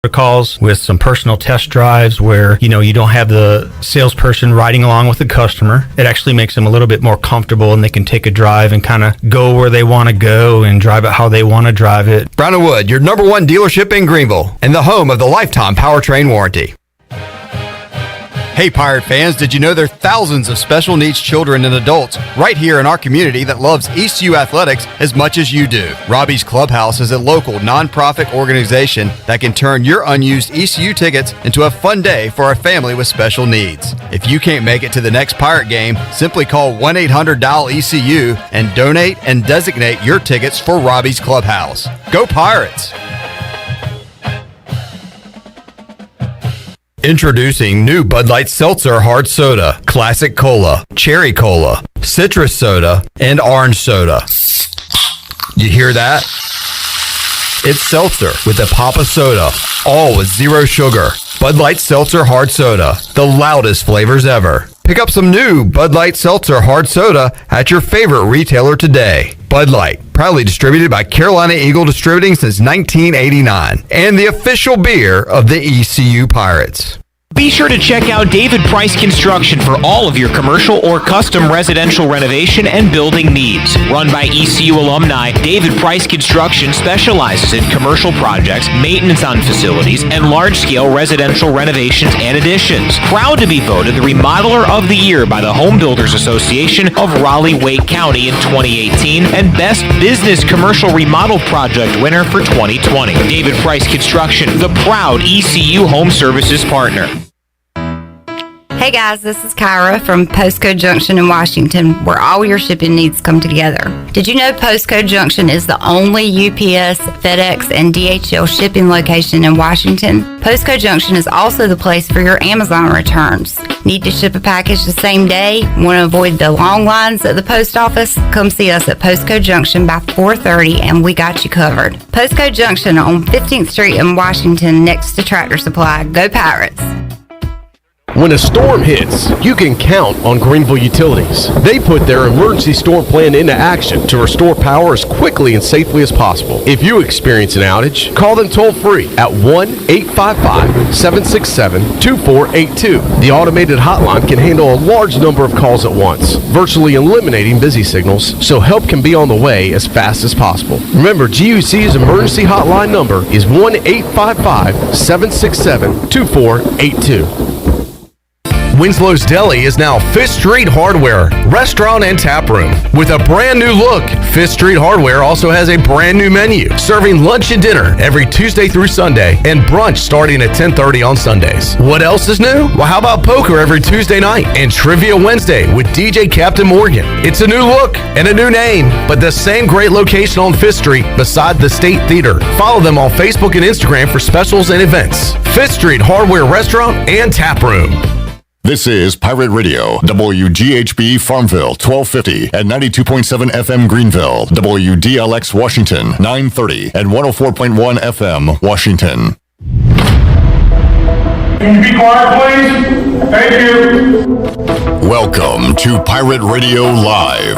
calls with some personal test drives where, you don't have the salesperson riding along with the customer. It actually makes them a little bit more comfortable, and they can take a drive and kind of go where they want to go and drive it how they want to drive it. Brown & Wood, your number one dealership in Greenville and the home of the lifetime powertrain warranty. Hey Pirate fans, did you know there are thousands of special needs children and adults right here in our community that loves ECU athletics as much as you do? Robbie's Clubhouse is a local nonprofit organization that can turn your unused ECU tickets into a fun day for a family with special needs. If you can't make it to the next Pirate game, simply call 1-800-DIAL-ECU and donate and designate your tickets for Robbie's Clubhouse. Go Pirates! Introducing new Bud Light Seltzer Hard Soda, Classic Cola, Cherry Cola, Citrus Soda, and Orange Soda. You hear that? It's seltzer with a pop of soda, all with zero sugar. Bud Light Seltzer Hard Soda, the loudest flavors ever. Pick up some new Bud Light Seltzer Hard Soda at your favorite retailer today. Bud Light, proudly distributed by Carolina Eagle Distributing since 1989, and the official beer of the ECU Pirates. Be sure to check out David Price Construction for all of your commercial or custom residential renovation and building needs. Run by ECU alumni, David Price Construction specializes in commercial projects, maintenance on facilities, and large-scale residential renovations and additions. Proud to be voted the Remodeler of the Year by the Home Builders Association of Raleigh-Wake County in 2018 and Best Business Commercial Remodel Project winner for 2020. David Price Construction, the proud ECU Home Services partner. Hey guys, this is Kyra from Postcode Junction in Washington, where all your shipping needs come together. Did you know Postcode Junction is the only UPS, FedEx, and DHL shipping location in Washington? Postcode Junction is also the place for your Amazon returns. Need to ship a package the same day? Want to avoid the long lines at the post office? Come see us at Postcode Junction by 4:30 and we got you covered. Postcode Junction on 15th Street in Washington next to Tractor Supply. Go Pirates! When a storm hits, you can count on Greenville Utilities. They put their emergency storm plan into action to restore power as quickly and safely as possible. If you experience an outage, call them toll-free at 1-855-767-2482. The automated hotline can handle a large number of calls at once, virtually eliminating busy signals, so help can be on the way as fast as possible. Remember, GUC's emergency hotline number is 1-855-767-2482. Winslow's Deli is now Fifth Street Hardware, restaurant and tap room. With a brand new look, Fifth Street Hardware also has a brand new menu, serving lunch and dinner every Tuesday through Sunday, and brunch starting at 10:30 on Sundays. What else is new? Well, how about poker every Tuesday night and Trivia Wednesday with DJ Captain Morgan? It's a new look and a new name, but the same great location on Fifth Street beside the State Theater. Follow them on Facebook and Instagram for specials and events. Fifth Street Hardware Restaurant and Tap Room. This is Pirate Radio, WGHB Farmville, 1250 and 92.7 FM Greenville, WDLX Washington, 930 and 104.1 FM Washington. Can you be quiet, please? Thank you. Welcome to Pirate Radio Live.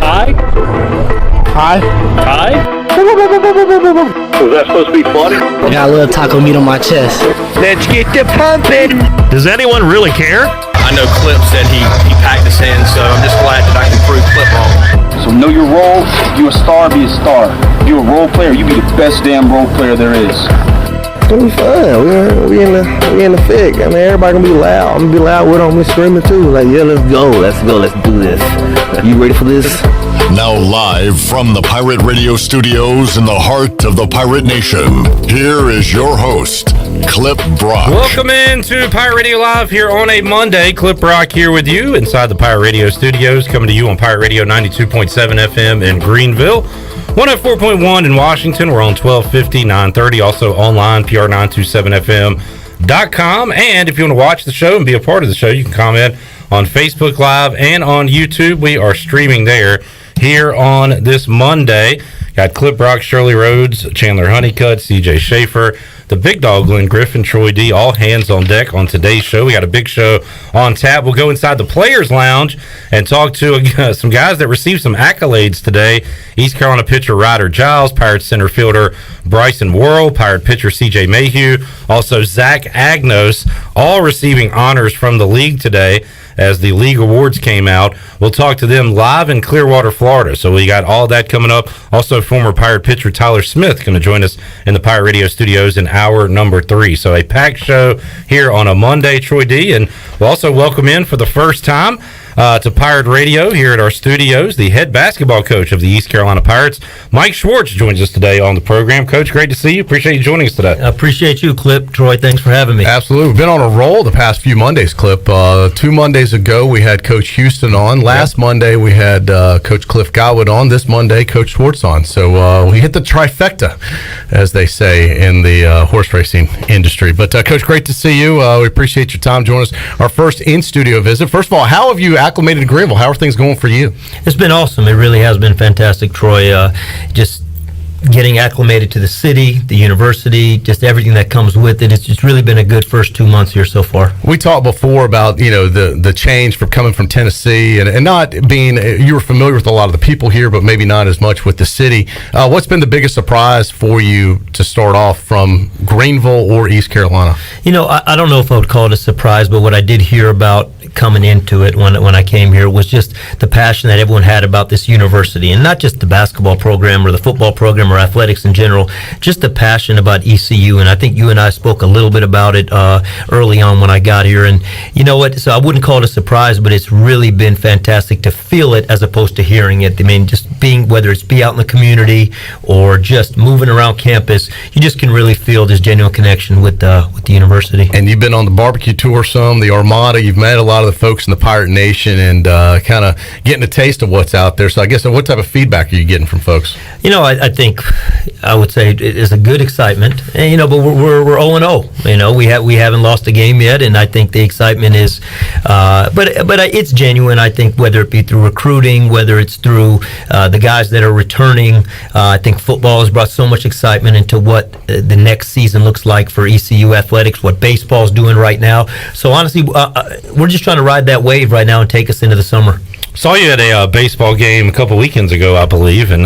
Hi. Hi. Hi. Was that supposed to be funny? I got a little taco meat on my chest. Let's get the pumping. Does anyone really care? I know Clip said he packed us in, so I'm just glad that I can prove Clip wrong. So know your role. You a star, be a star. You a role player, you be the best damn role player there is. It's gonna be fun. We in the thick. I mean, everybody gonna be loud. I'm gonna be loud with them. I'm screaming too. Like, yeah, let's go, let's do this. You ready for this? Now live from the Pirate Radio studios in the heart of the Pirate Nation, here is your host, Clip Brock. Welcome into Pirate Radio Live here on a Monday. Clip Brock here with you inside the Pirate Radio studios, coming to you on Pirate Radio 92.7 FM in Greenville, 104.1 in Washington. We're on 1250, 930, also online, PR927FM.com. And if you want to watch the show and be a part of the show, you can comment on Facebook Live and on YouTube. We are streaming there here on this Monday. Got Clip Brock, Shirley Rhodes, Chandler Honeycutt, CJ Schaefer, the big dog, Glenn Griffin, Troy D, all hands on deck on today's show. We got a big show on tap. We'll go inside the Players Lounge and talk to some guys that received some accolades today. East Carolina pitcher Ryder Giles, Pirates center fielder Bryson Worrell, Pirate pitcher C.J. Mayhew, also Zach Agnos, all receiving honors from the league today as the league awards came out. We'll talk to them live in Clearwater, Florida. So we got all that coming up. Also, former Pirate pitcher Tyler Smith going to join us in the Pirate Radio studios in hour number 3. So a packed show here on a Monday, Troy D. And we'll also welcome in for the first time to Pirate Radio here at our studios, the head basketball coach of the East Carolina Pirates, Mike Schwarts, joins us today on the program. Coach, great to see you. Appreciate you joining us today. I appreciate you, Clip. Troy, thanks for having me. Absolutely. We've been on a roll the past few Mondays, Clip. 2 Mondays ago, we had Coach Houston on. Last Monday, we had Coach Cliff Godwood on. This Monday, Coach Schwartz on. So we hit the trifecta, as they say in the horse racing industry. But, Coach, great to see you. We appreciate your time joining us. Our first in-studio visit. First of all, how have you acclimated to Greenville? How are things going for you? It's been awesome. It really has been fantastic, Troy. Just getting acclimated to the city, the university, just everything that comes with it. It's just really been a good first 2 months here so far. We talked before about, the change from coming from Tennessee and not being, you were familiar with a lot of the people here, but maybe not as much with the city. What's been the biggest surprise for you to start off from Greenville or East Carolina? I don't know if I would call it a surprise, but what I did hear about coming into it when I came here was just the passion that everyone had about this university, and not just the basketball program or the football program or athletics in general, just the passion about ECU. And I think you and I spoke a little bit about it early on when I got here. And you know what? So I wouldn't call it a surprise, but it's really been fantastic to feel it as opposed to hearing it. I mean, just being, whether it's be out in the community or just moving around campus, you just can really feel this genuine connection with the university. And you've been on the barbecue tour some, the Armada. You've met a lot of the folks in the Pirate Nation and kind of getting a taste of what's out there. So I guess what type of feedback are you getting from folks? I think I would say it is a good excitement, and, but we're 0-0. We haven't lost a game yet, and I think the excitement is, but it's genuine. I think whether it be through recruiting, whether it's through the guys that are returning, I think football has brought so much excitement into what the next season looks like for ECU athletics, what baseball's doing right now. So honestly, we're just trying to ride that wave right now and take us into the summer. Saw you at a baseball game a couple weekends ago, I believe, and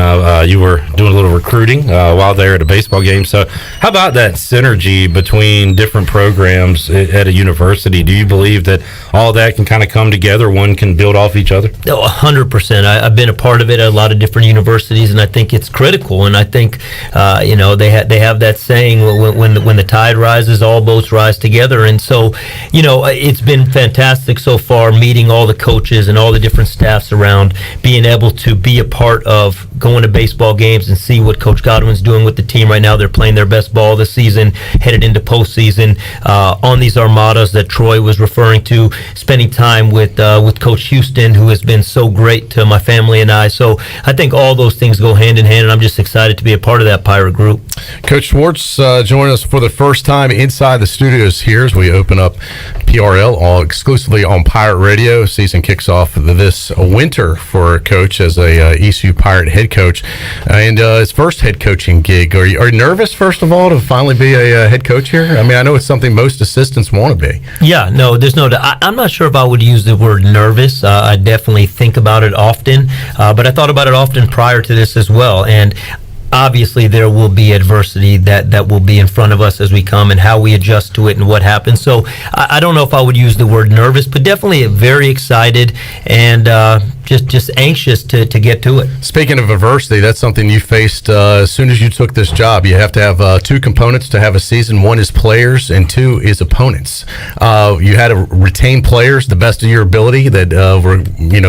you were doing a little recruiting while there at a baseball game. So how about that synergy between different programs at a university? Do you believe that all that can kind of come together, one can build off each other? 100%. I've been a part of it at a lot of different universities, and I think it's critical. And I think, they have that saying, when the tide rises, all boats rise together. And so, it's been fantastic so far, meeting all the coaches and all the different staffs around, being able to be a part of going to baseball games and see what Coach Godwin's doing with the team right now. They're playing their best ball this season, headed into postseason, on these Armadas that Troy was referring to, spending time with Coach Houston, who has been so great to my family and I. So I think all those things go hand in hand, and I'm just excited to be a part of that Pirate group. Coach Schwartz joining us for the first time inside the studios here as we open up PRL, all exclusively on Pirate Radio. Season kicks off this winter for Coach as a ECU Pirate head coach, and his first head coaching gig. Are you nervous, first of all, to finally be a head coach here? I mean, I know it's something most assistants want to be. Yeah, no, there's no doubt. I'm not sure if I would use the word nervous. I definitely think about it often, but I thought about it often prior to this as well. And obviously there will be adversity that will be in front of us as we come, and how we adjust to it and what happens. So I don't know if I would use the word nervous, but definitely very excited and just anxious to get to it. Speaking of adversity, that's something you faced as soon as you took this job. You have to have 2 components to have a season. 1 is players and 2 is opponents. You had to retain players the best of your ability that were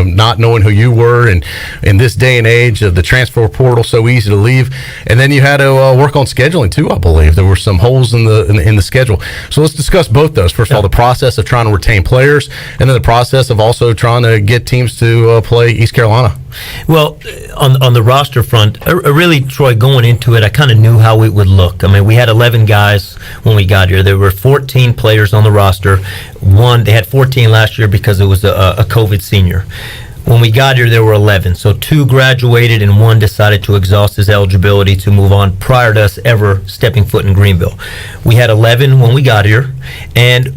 not knowing who you were, and in this day and age of the transfer portal, so easy to leave. And then you had to work on scheduling too, I believe. There were some holes in the schedule. So let's discuss both those. First of all, the process of trying to retain players, and then the process of also trying to get teams to play East Carolina. Well, on the roster front, really, Troy, going into it, I kind of knew how it would look. I mean, we had 11 guys when we got here. There were 14 players on the roster. They had 14 last year because it was a COVID senior. When we got here, there were 11. So 2 graduated and 1 decided to exhaust his eligibility to move on prior to us ever stepping foot in Greenville. We had 11 when we got here, and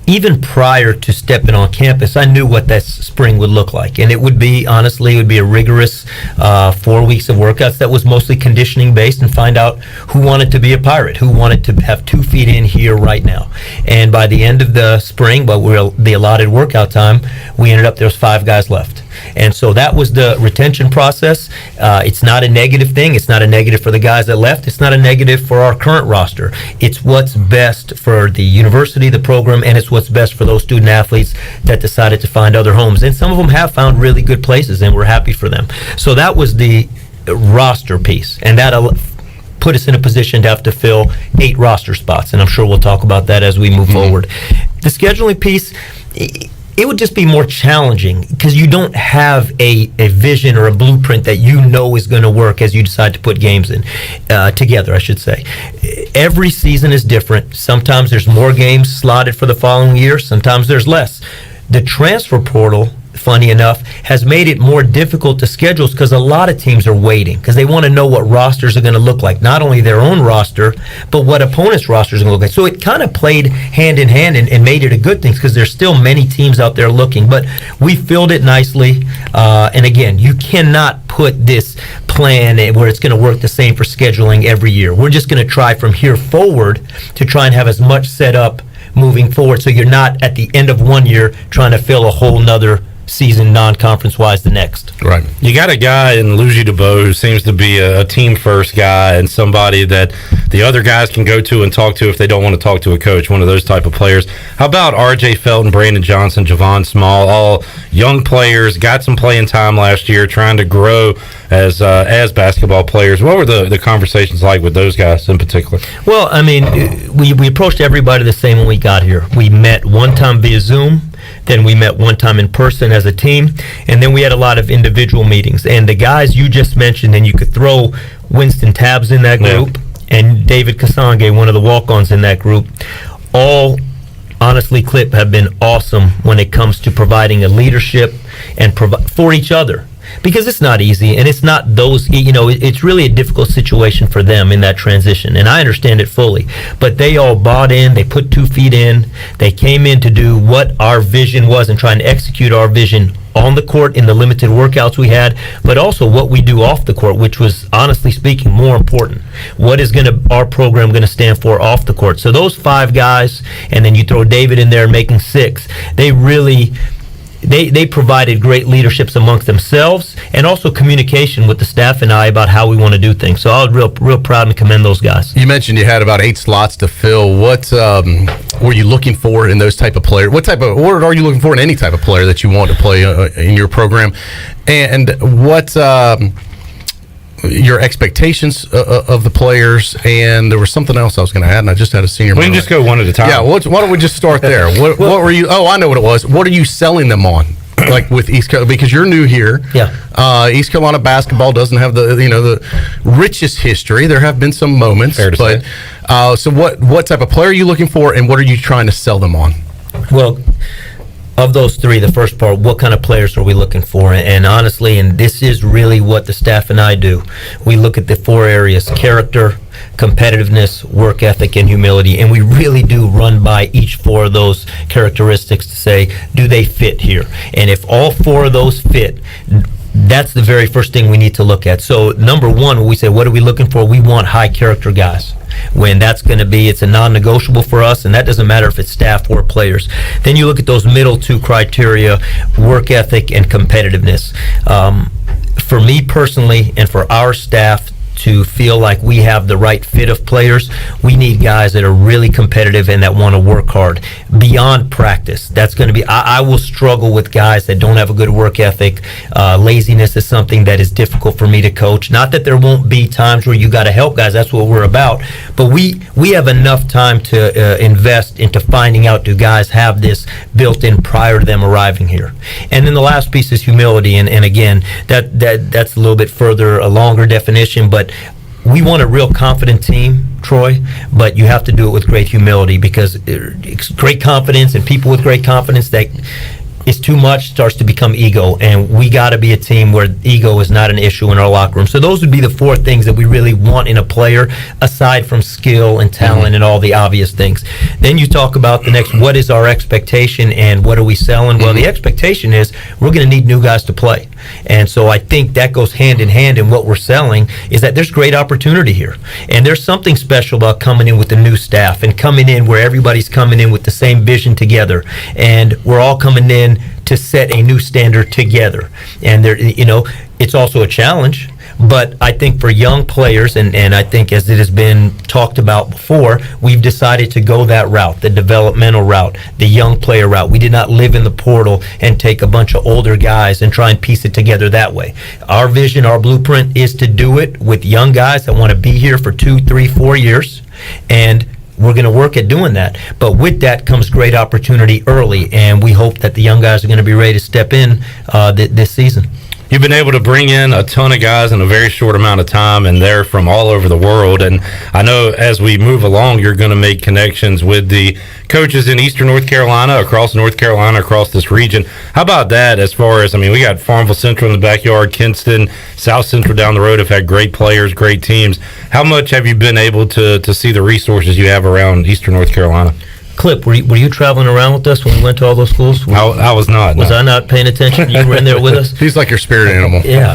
even prior to stepping on campus, I knew what that spring would look like. And it would be, honestly, it would be a rigorous 4 weeks of workouts that was mostly conditioning based, and find out who wanted to be a Pirate, who wanted to have 2 feet in here right now. And by the end of the spring, but the allotted workout time, we ended up, there was 5 guys left. And so that was the retention process. It's not a negative thing. It's not a negative for the guys that left. It's not a negative for our current roster. It's what's best for the university, the program, and it's what's best for those student athletes that decided to find other homes. And some of them have found really good places, and we're happy for them. So that was the roster piece, and that put us in a position to have to fill 8 roster spots, and I'm sure we'll talk about that as we move forward. The scheduling piece, it would just be more challenging because you don't have a vision or a blueprint that you know is going to work as you decide to put games in together, I should say. Every season is different. Sometimes there's more games slotted for the following year. Sometimes there's less. The transfer portal, funny enough, has made it more difficult to schedule because a lot of teams are waiting because they want to know what rosters are going to look like. Not only their own roster, but what opponents' rosters are going to look like. So it kind of played hand in hand and made it a good thing because there's still many teams out there looking. But we filled it nicely. And again, you cannot put this plan where it's going to work the same for scheduling every year. We're just going to try from here forward to try and have as much set up moving forward so you're not at the end of one year trying to fill a whole nother season non-conference wise the next. Right. You got a guy in Luigi DeBow who seems to be a team first guy and somebody that the other guys can go to and talk to if they don't want to talk to a coach, one of those type of players. How about RJ Felton, Brandon Johnson, Javon Small, all young players, got some playing time last year, trying to grow as basketball players. What were the conversations like with those guys in particular? Well, I mean, we approached everybody the same when we got here. We met one time via Zoom, then we met one time in person as a team, and then we had a lot of individual meetings. And the guys you just mentioned, and you could throw Winston Tabbs in that group, and David Kasange, one of the walk-ons in that group, all honestly, Clip, have been awesome when it comes to providing a leadership and for each other. Because it's not easy, and it's not those, it's really a difficult situation for them in that transition, and I understand it fully. But they all bought in, they put 2 feet in, they came in to do what our vision was and trying to execute our vision on the court in the limited workouts we had, but also what we do off the court, which was, honestly speaking, more important. What is our program going to stand for off the court? So those 5 guys, and then you throw David in there making 6, they really... They provided great leaderships amongst themselves and also communication with the staff and I about how we want to do things. So I was real proud and commend those guys. You mentioned you had about 8 slots to fill. What were you looking for in those type of players? What are you looking for in any type of player that you want to play in your program? And what your expectations of the players? And there was something else I was going to add, and I just had a senior. We can just go one at a time. Yeah, why don't we just start there? What were you? Oh, I know what it was. What are you selling them on? Like with East Carolina, because you're new here. Yeah. East Carolina basketball doesn't have the richest history. There have been some moments, but so what type of player are you looking for, and what are you trying to sell them on? Well, of those 3, the first part, what kind of players are we looking for? And honestly, and this is really what the staff and I do, we look at the 4 areas: character, competitiveness, work ethic, and humility. And we really do run by each 4 of those characteristics to say, do they fit here? And if all 4 of those fit, that's the very first thing we need to look at. So number 1, when we say, what are we looking for? We want high character guys. When that's going to be, it's a non-negotiable for us, and that doesn't matter if it's staff or players. Then you look at those middle 2 criteria: work ethic and competitiveness. For me personally, and for our staff to feel like we have the right fit of players, we need guys that are really competitive and that want to work hard beyond practice. That's going to be, I will struggle with guys that don't have a good work ethic. Laziness is something that is difficult for me to coach. Not that there won't be times where you got to help guys, that's what we're about, but we have enough time to invest into finding out, do guys have this built in prior to them arriving here? And then the last piece is humility, and again, that's a little bit further, a longer definition, but we want a real confident team, Troy, but you have to do it with great humility, because it's great confidence and people with great confidence that is too much, starts to become ego, and we got to be a team where ego is not an issue in our locker room. So those would be the 4 things that we really want in a player, aside from skill and talent and all the obvious things. Then you talk about the next, what is our expectation and what are we selling? Well, the expectation is we're going to need new guys to play. And so I think that goes hand in hand in what we're selling, is that there's great opportunity here. And there's something special about coming in with the new staff and coming in where everybody's coming in with the same vision together. And we're all coming in to set a new standard together. And there, it's also a challenge. But I think for young players, and I think as it has been talked about before, we've decided to go that route, the developmental route, the young player route. We did not live in the portal and take a bunch of older guys and try and piece it together that way. Our vision, our blueprint is to do it with young guys that want to be here for 2, 3, 4 years. And we're going to work at doing that. But with that comes great opportunity early, and we hope that the young guys are going to be ready to step in this season. You've been able to bring in a ton of guys in a very short amount of time, and they're from all over the world. And I know as we move along, you're going to make connections with the coaches in Eastern North Carolina, across this region. How about that as far as, we got Farmville Central in the backyard, Kinston, South Central down the road have had great players, great teams. How much have you been able to see the resources you have around Eastern North Carolina? Clip, were you traveling around with us when we went to all those schools? I was not. Was I not paying attention? You were in there with us? He's like your spirit animal. Yeah.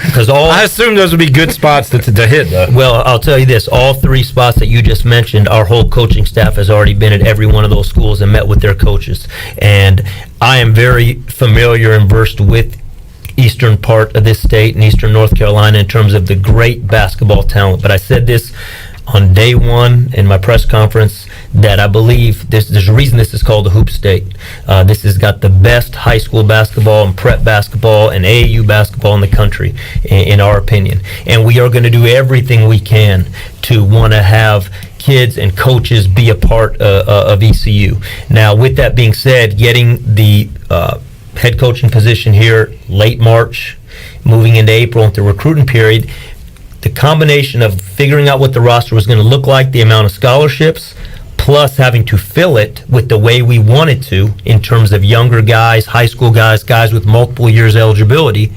Because I assume those would be good spots to hit, though. Well, I'll tell you this. All 3 spots that you just mentioned, our whole coaching staff has already been at every one of those schools and met with their coaches. And I am very familiar and versed with eastern part of this state and Eastern North Carolina in terms of the great basketball talent. But I said this on day 1 in my press conference, that I believe there's a reason this is called the Hoop State. This has got the best high school basketball and prep basketball and AAU basketball in the country, in our opinion. And we are going to do everything we can to want to have kids and coaches be a part of ECU. Now, with that being said, getting the head coaching position here late March, moving into April into recruiting period, the combination of figuring out what the roster was going to look like, the amount of scholarships, plus having to fill it with the way we wanted to in terms of younger guys, high school guys, guys with multiple years eligibility,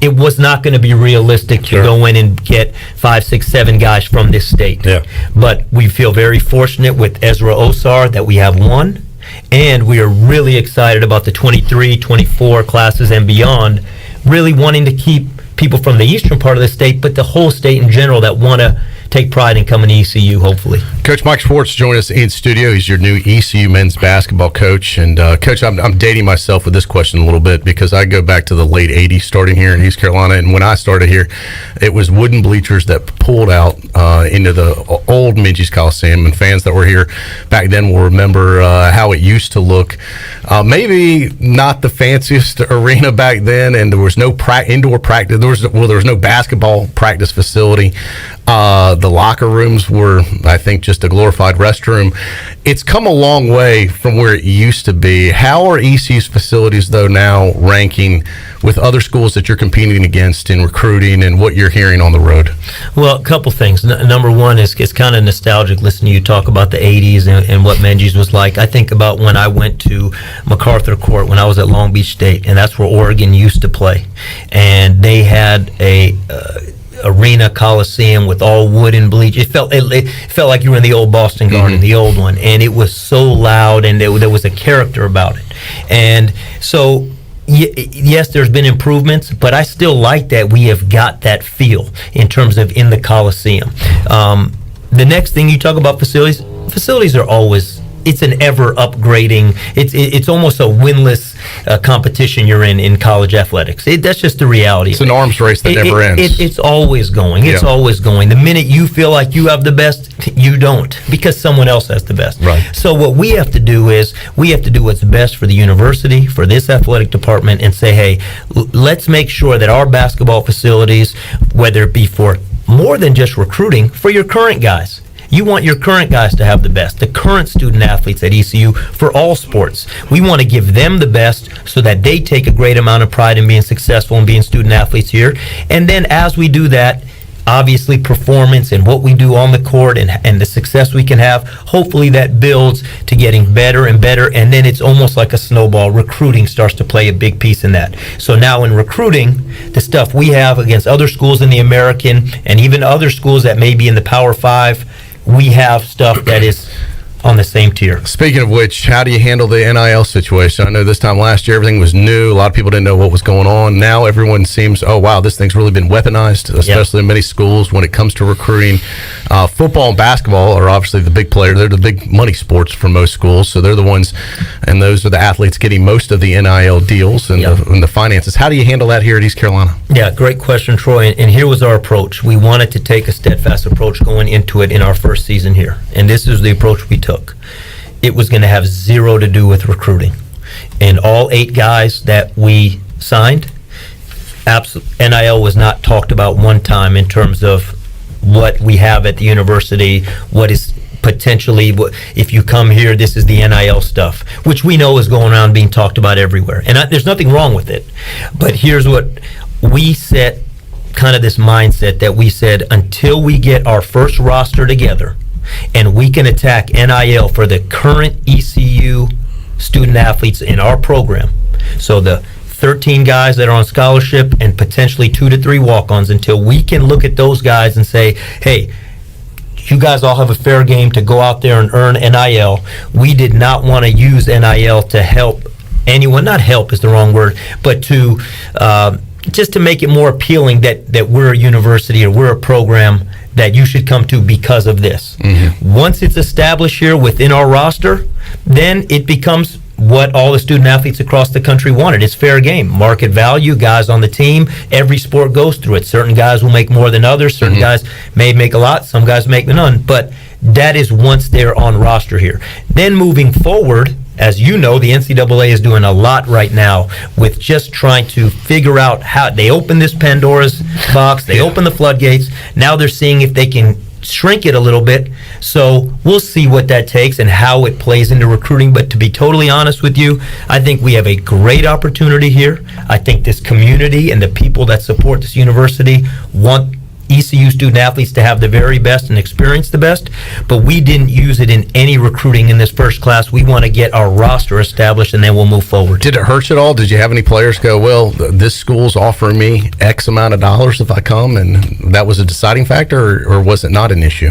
it was not going to be realistic to go in and get 5, 6, 7 guys from this state. Yeah. But we feel very fortunate with Ezra Osar that we have 1, and we are really excited about the 23, 24 classes and beyond, really wanting to keep people from the eastern part of the state, but the whole state in general that want to take pride in coming to ECU, hopefully. Coach Mike Schwarts joined us in studio. He's your new ECU men's basketball coach. And, Coach, I'm dating myself with this question a little bit because I go back to the late 80s starting here in East Carolina. And when I started here, it was wooden bleachers that pulled out into the old Minges Coliseum. And fans that were here back then will remember how it used to look. Maybe not the fanciest arena back then, and there was no indoor practice. There was no basketball practice facility. The locker rooms were, I think, just a glorified restroom. It's come a long way from where it used to be. How are ECU's facilities, though, now ranking with other schools that you're competing against in recruiting and what you're hearing on the road? Well, a couple things. Number one is it's kind of nostalgic listening to you talk about the 80s and what Minges was like. I think about when I went to MacArthur Court when I was at Long Beach State, and that's where Oregon used to play. And they had a arena coliseum with all wooden bleach. It felt like you were in the old Boston Garden, the old one, and it was so loud, and there was a character about it. And so yes, there's been improvements, but I still like that we have got that feel in terms of in the Coliseum. The next thing you talk about facilities are always, it's an ever upgrading. It's almost a winless competition you're in college athletics. That's just the reality. It's an arms race that never ends. It's always going. It's always going. The minute you feel like you have the best, you don't, because someone else has the best. Right. So what we have to do is we have to do what's best for the university, for this athletic department, and say, hey, let's make sure that our basketball facilities, whether it be for more than just recruiting, for your current guys. You want your current guys to have the best, the current student athletes at ECU for all sports. We want to give them the best so that they take a great amount of pride in being successful and being student athletes here. And then as we do that, obviously performance and what we do on the court and the success we can have, hopefully that builds to getting better and better, and then it's almost like a snowball. Recruiting starts to play a big piece in that. So now in recruiting, the stuff we have against other schools in the American and even other schools that may be in the Power 5, we have stuff that is on the same tier. Speaking of which, how do you handle the NIL situation? I know this time last year everything was new. A lot of people didn't know what was going on. Now everyone seems, oh wow, this thing's really been weaponized, especially in many schools when it comes to recruiting. Football and basketball are obviously the big player. They're the big money sports for most schools, so they're the ones, and those are the athletes getting most of the NIL deals and, the finances. How do you handle that here at East Carolina? Yeah, great question, Troy. And here was our approach. We wanted to take a steadfast approach going into it in our first season here, and this is the approach we took. It was going to have zero to do with recruiting. And all 8 guys that we signed, NIL was not talked about one time in terms of what we have at the university, what is potentially, if you come here, this is the NIL stuff, which we know is going around being talked about everywhere. And there's nothing wrong with it. But here's what we set, kind of this mindset that we said, until we get our first roster together, and we can attack NIL for the current ECU student athletes in our program. So the 13 guys that are on scholarship and potentially 2 to 3 walk-ons, until we can look at those guys and say, hey, you guys all have a fair game to go out there and earn NIL. We did not want to use NIL to help anyone. Not help is the wrong word, but to just to make it more appealing that we're a university or we're a program that you should come to because of this. Mm-hmm. Once it's established here within our roster, then it becomes what all the student athletes across the country wanted. It's fair game. Market value, guys on the team, every sport goes through it. Certain guys will make more than others. Certain guys may make a lot. Some guys make none. But that is once they're on roster here. Then moving forward, as you know, the NCAA is doing a lot right now with just trying to figure out how they open this Pandora's box, they open the floodgates. Now they're seeing if they can shrink it a little bit. So we'll see what that takes and how it plays into recruiting. But to be totally honest with you, I think we have a great opportunity here. I think this community and the people that support this university want ECU student athletes to have the very best and experience the best, but we didn't use it in any recruiting in this first class. We want to get our roster established and then we'll move forward. Did it hurt you at all? Did you have any players go, well, this school's offering me X amount of dollars if I come, and that was a deciding factor, or was it not an issue?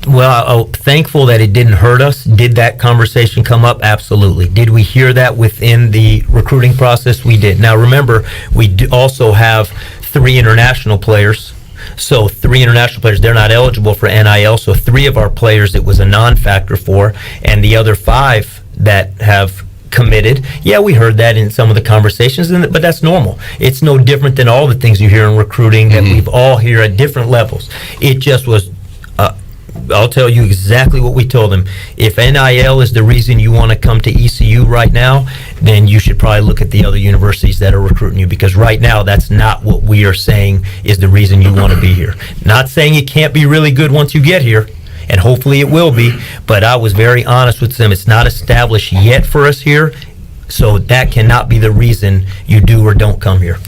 Well, I'm thankful that it didn't hurt us. Did that conversation come up? Absolutely. Did we hear that within the recruiting process? We did. Now remember, we do also have 3 international players. So 3 international players, they're not eligible for NIL. So 3 of our players it was a non-factor for, and the other 5 that have committed. Yeah, we heard that in some of the conversations, but that's normal. It's no different than all the things you hear in recruiting that we've all hear at different levels. It just was, I'll tell you exactly what we told them. If NIL is the reason you want to come to ECU right now, then you should probably look at the other universities that are recruiting you, because right now that's not what we are saying is the reason you want to be here. Not saying it can't be really good once you get here, and hopefully it will be, but I was very honest with them. It's not established yet for us here, so that cannot be the reason you do or don't come here.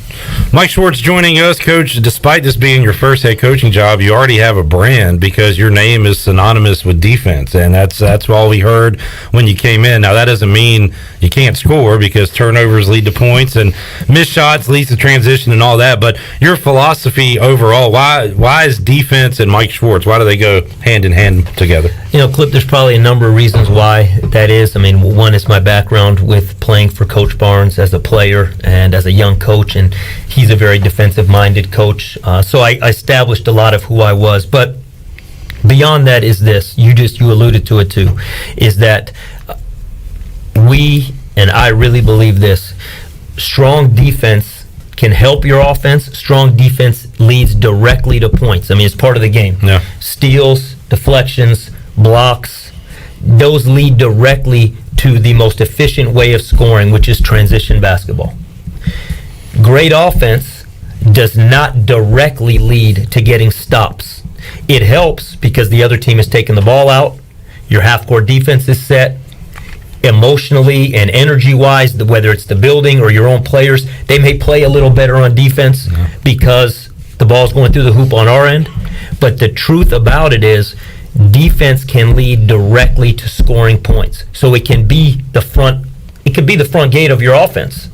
Mike Schwarts joining us. Coach, despite this being your first head coaching job, you already have a brand because your name is synonymous with defense, and that's all we heard when you came in. Now, that doesn't mean you can't score, because turnovers lead to points and missed shots leads to transition and all that, but your philosophy overall, why is defense and Mike Schwarts, why do they go hand in hand together? You know, Clip, there's probably a number of reasons why that is. I mean, one is my background with playing for Coach Barnes as a player and as a young coach, and he's a very defensive-minded coach. So I established a lot of who I was. But beyond that is this, you alluded to it too, is that we, and I really believe this, strong defense can help your offense. Strong defense leads directly to points. I mean, it's part of the game. Yeah. Steals, deflections, blocks, those lead directly to the most efficient way of scoring, which is transition basketball. Great offense does not directly lead to getting stops. It helps because the other team is taking the ball out, your half-court defense is set, emotionally and energy-wise, whether it's the building or your own players, they may play a little better on defense because the ball's going through the hoop on our end. But the truth about it is, defense can lead directly to scoring points. So it can be the front gate of your offense.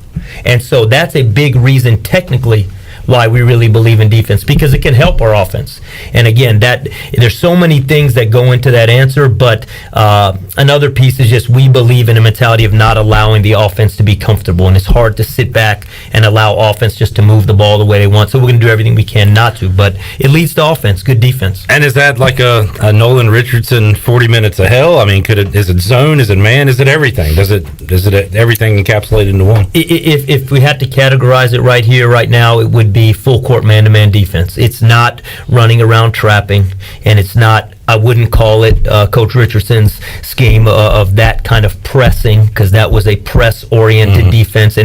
And so that's a big reason technically why we really believe in defense, because it can help our offense. And again, that there's so many things that go into that answer, but another piece is just we believe in a mentality of not allowing the offense to be comfortable, and it's hard to sit back and allow offense just to move the ball the way they want. So we're going to do everything we can not to, but it leads to offense, good defense. And is that like a Nolan Richardson 40 minutes of hell? I mean, is it zone? Is it man? Is it everything? Does it everything encapsulated into one? If we had to categorize it right here, right now, it would be full court man-to-man defense. It's not running around trapping, and it's not, I wouldn't call it Coach Richardson's scheme of that kind of pressing, because that was a press-oriented defense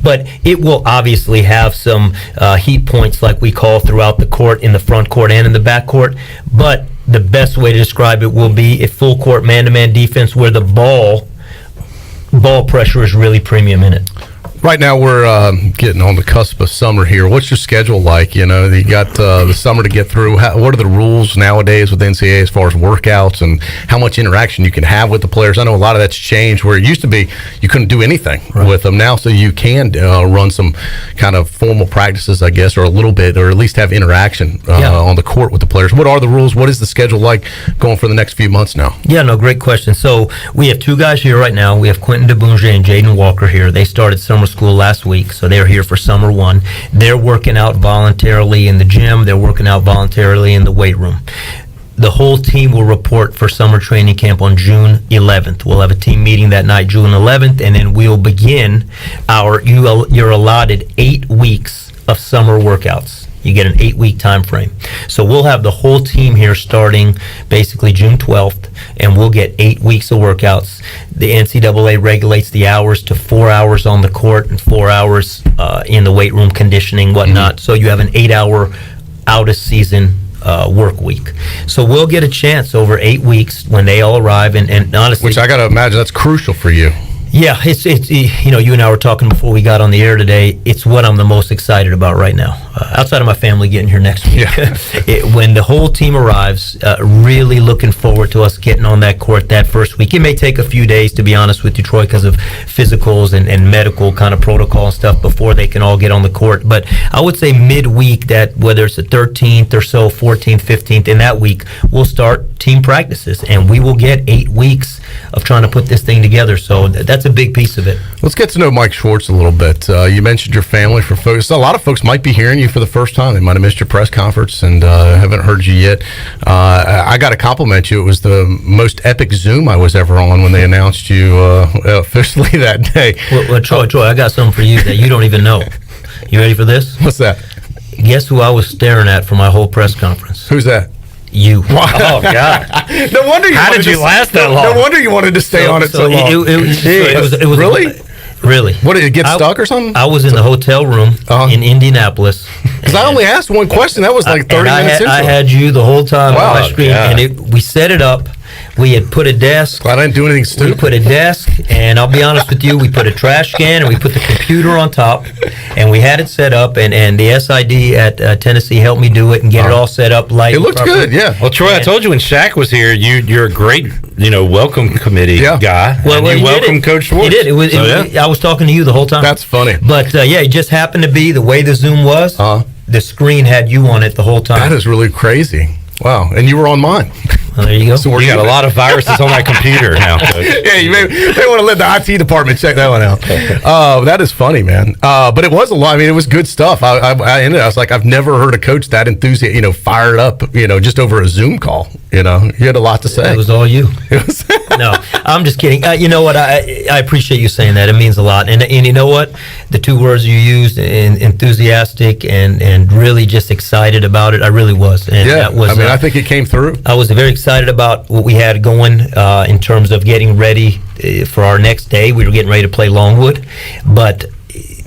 but it will obviously have some heat points like we call throughout the court, in the front court and in the back court. But the best way to describe it will be a full court man-to-man defense where the ball pressure is really premium in it. Right now, we're getting on the cusp of summer here. What's your schedule like? You know, you got the summer to get through. What are the rules nowadays with the NCAA as far as workouts and how much interaction you can have with the players? I know a lot of that's changed, where it used to be you couldn't do anything with them. Now, so you can run some kind of formal practices, I guess, or a little bit, or at least have interaction on the court with the players. What are the rules? What is the schedule like going for the next few months now? Yeah, no, great question. So we have two guys here right now. We have Quentin DeBounger and Jaden Walker here. They started summer school last week, so they're here for summer one. They're working out voluntarily in the gym. They're working out voluntarily in the weight room. The whole team will report for summer training camp on June 11th. We'll have a team meeting that night, June 11th, and then we'll begin you're allotted 8 weeks of summer workouts. You get an 8-week time frame. So we'll have the whole team here starting basically June 12th, and we'll get 8 weeks of workouts. The NCAA regulates the hours to 4 hours on the court and 4 hours in the weight room, conditioning, whatnot. So you have an 8-hour out-of-season work week. So we'll get a chance over 8 weeks when they all arrive, and honestly, which I got to imagine that's crucial for you. Yeah, it's you know, you and I were talking before we got on the air today. It's what I'm the most excited about right now, outside of my family getting here next week. Yeah. When the whole team arrives, really looking forward to us getting on that court that first week. It may take a few days, to be honest with you, Troy, because of physicals and medical kind of protocol and stuff before they can all get on the court. But I would say midweek, that whether it's the 13th or so, 14th, 15th, in that week, we'll start team practices, and we will get 8 weeks of trying to put this thing together. So that's a big piece of it. Let's get to know Mike Schwarts a little bit. You mentioned your family. For folks, a lot of folks might be hearing you for the first time. They might have missed your press conference and haven't heard you yet. I got to compliment you. It was the most epic Zoom I was ever on when they announced you officially that day. Well, Troy, I got something for you that you don't even know. You ready for this? What's that? Guess who I was staring at for my whole press conference? Who's that? You. Oh, God. No wonder you How did you last that long? No wonder you wanted to stay on it so long. It was really? Really? What, did it get stuck or something? I was in the hotel room in Indianapolis. Because I only asked one question. That was like 30 minutes into I had you the whole time on my screen. Yeah. And we set it up. We had put a desk. Glad I didn't do anything stupid. We put a desk, and I'll be honest with you, we put a trash can, and we put the computer on top, and we had it set up, and the SID at Tennessee helped me do it and get it all set up. It looked good, yeah. Well, Troy, I told you when Shaq was here, you're a great, welcome committee guy. Well, you welcome Coach Schwartz. He did. I was talking to you the whole time. That's funny. But, it just happened to be the way the Zoom was. The screen had you on it the whole time. That is really crazy. Wow. And you were on mine. Well, there you go. So you got a lot of viruses on that computer now, Coach. Yeah, you may want to let the IT department check that one out. That is funny, man. But it was a lot. I mean, it was good stuff. I was like, I've never heard a coach that enthusiastic, fired up, just over a Zoom call. You had a lot to say. It was all you. No, I'm just kidding. You know what? I appreciate you saying that. It means a lot. And you know what? The two words you used, enthusiastic and really just excited about it, I really was. And that was, I think it came through. I was very excited about what we had going in terms of getting ready for our next day. We were getting ready to play Longwood. But,